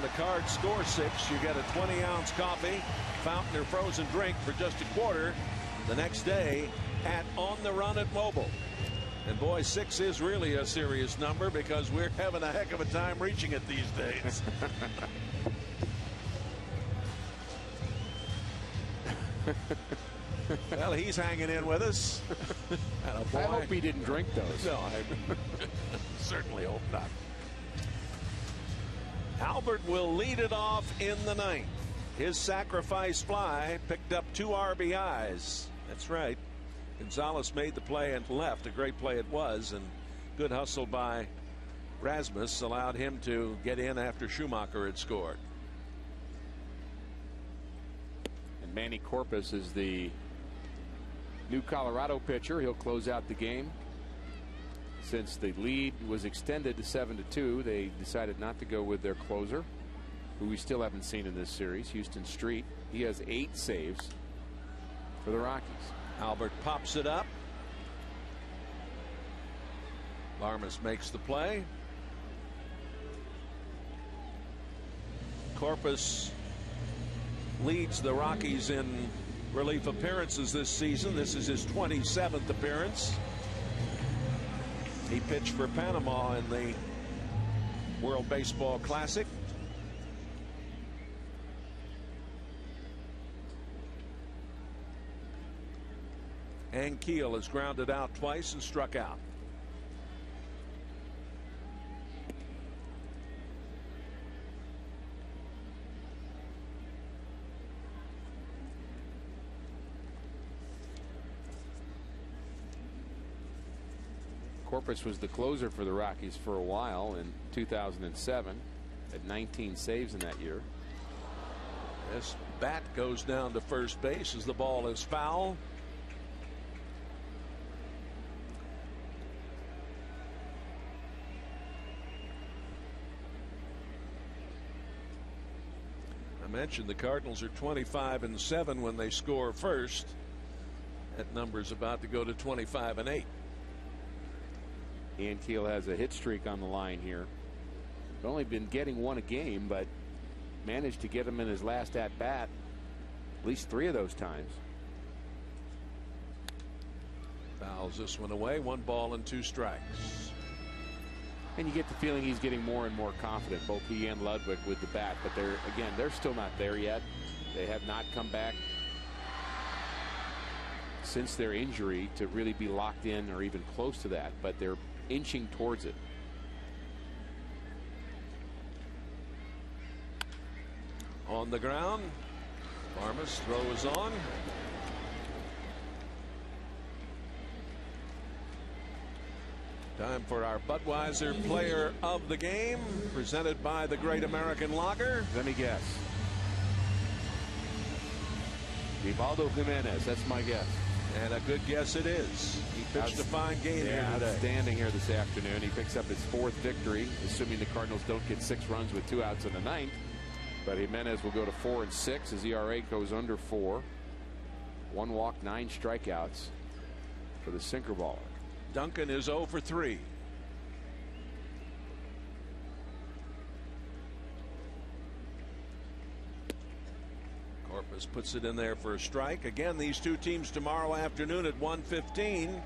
The Cards score 6. You get a 20-ounce coffee, fountain, or frozen drink for just a quarter the next day at On the Run at Mobile. And boy, 6 is really a serious number because we're having a heck of a time reaching it these days. Well, he's hanging in with us. I hope he didn't drink those. No, I certainly hope not. Albert will lead it off in the 9th. His sacrifice fly picked up 2 RBIs. That's right. Gonzalez made the play and left. A great play it was, and good hustle by Rasmus allowed him to get in after Schumacher had scored. And Manny Corpus is the new Colorado pitcher. He'll close out the game. Since the lead was extended to 7-2, they decided not to go with their closer, who we still haven't seen in this series, Houston Street. He has 8 saves for the Rockies. Albert pops it up. Larmas makes the play. Corpus leads the Rockies in relief appearances this season. This is his 27th appearance. He pitched for Panama in the World Baseball Classic. And Keel has grounded out twice and struck out. Corpus was the closer for the Rockies for a while in 2007. Had 19 saves in that year. This bat goes down to first base as the ball is foul. I mentioned the Cardinals are 25-7 when they score first. That number is about to go to 25-8. Ian Keel has a hit streak on the line here. Only been getting 1 a game, but managed to get him in his last at bat at least 3 of those times. Fouls this one away. 1 ball and 2 strikes. And you get the feeling he's getting more and more confident, both he and Ludwig, with the bat. But they're still not there yet. They have not come back since their injury to really be locked in or even close to that. But they're inching towards it. On the ground. Larmas throws on. Time for our Budweiser Player of the Game, presented by the Great American Lager. Let me guess. Rivaldo Jimenez, that's my guess. And a good guess it is. He pitched a fine game here today. Outstanding here this afternoon. He picks up his 4th victory, assuming the Cardinals don't get 6 runs with 2 outs in the 9th. But Jimenez will go to 4-6. His ERA goes under 4. 1 walk, 9 strikeouts for the sinker baller. Duncan is 0 for 3. Corpus puts it in there for a strike. Again, these two teams tomorrow afternoon at 1:15.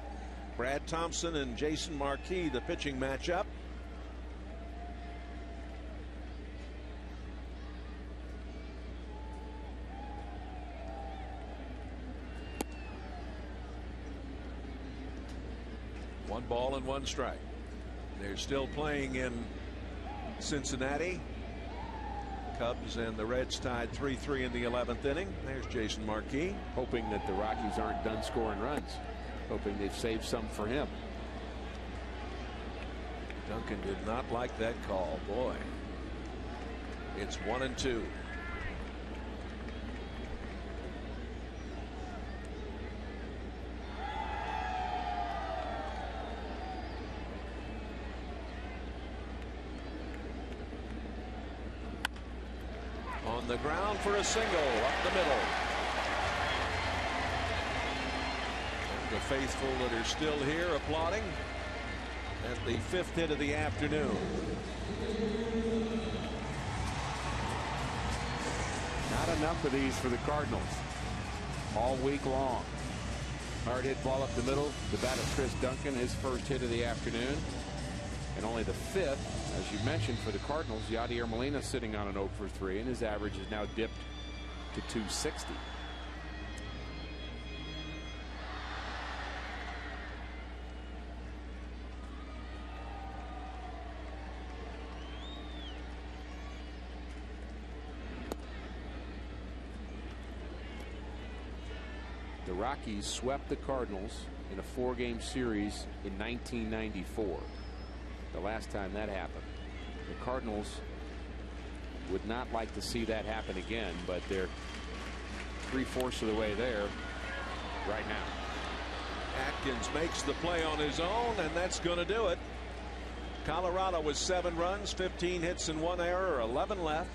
Brad Thompson and Jason Marquis, the pitching matchup. One ball and 1 strike. They're still playing in Cincinnati. Cubs and the Reds tied 3-3 in the 11th inning. There's Jason Marquis. Hoping that the Rockies aren't done scoring runs. Hoping they've saved some for him. Duncan did not like that call. Boy. It's 1-2. On the ground for a single up the middle. And the faithful that are still here applauding at the 5th hit of the afternoon. Not enough of these for the Cardinals all week long. Hard hit ball up the middle. The bat of Chris Duncan, his 1st hit of the afternoon. And only the 5th, as you mentioned, for the Cardinals. Yadier Molina sitting on an 0 for 3, and his average is now dipped to 260. The Rockies swept the Cardinals in a 4-game series in 1994. the last time that happened. The Cardinals would not like to see that happen again, but they're 3/4 of the way there right now. Atkins makes the play on his own, and that's going to do it. Colorado with 7 runs, 15 hits and 1 error, 11 left.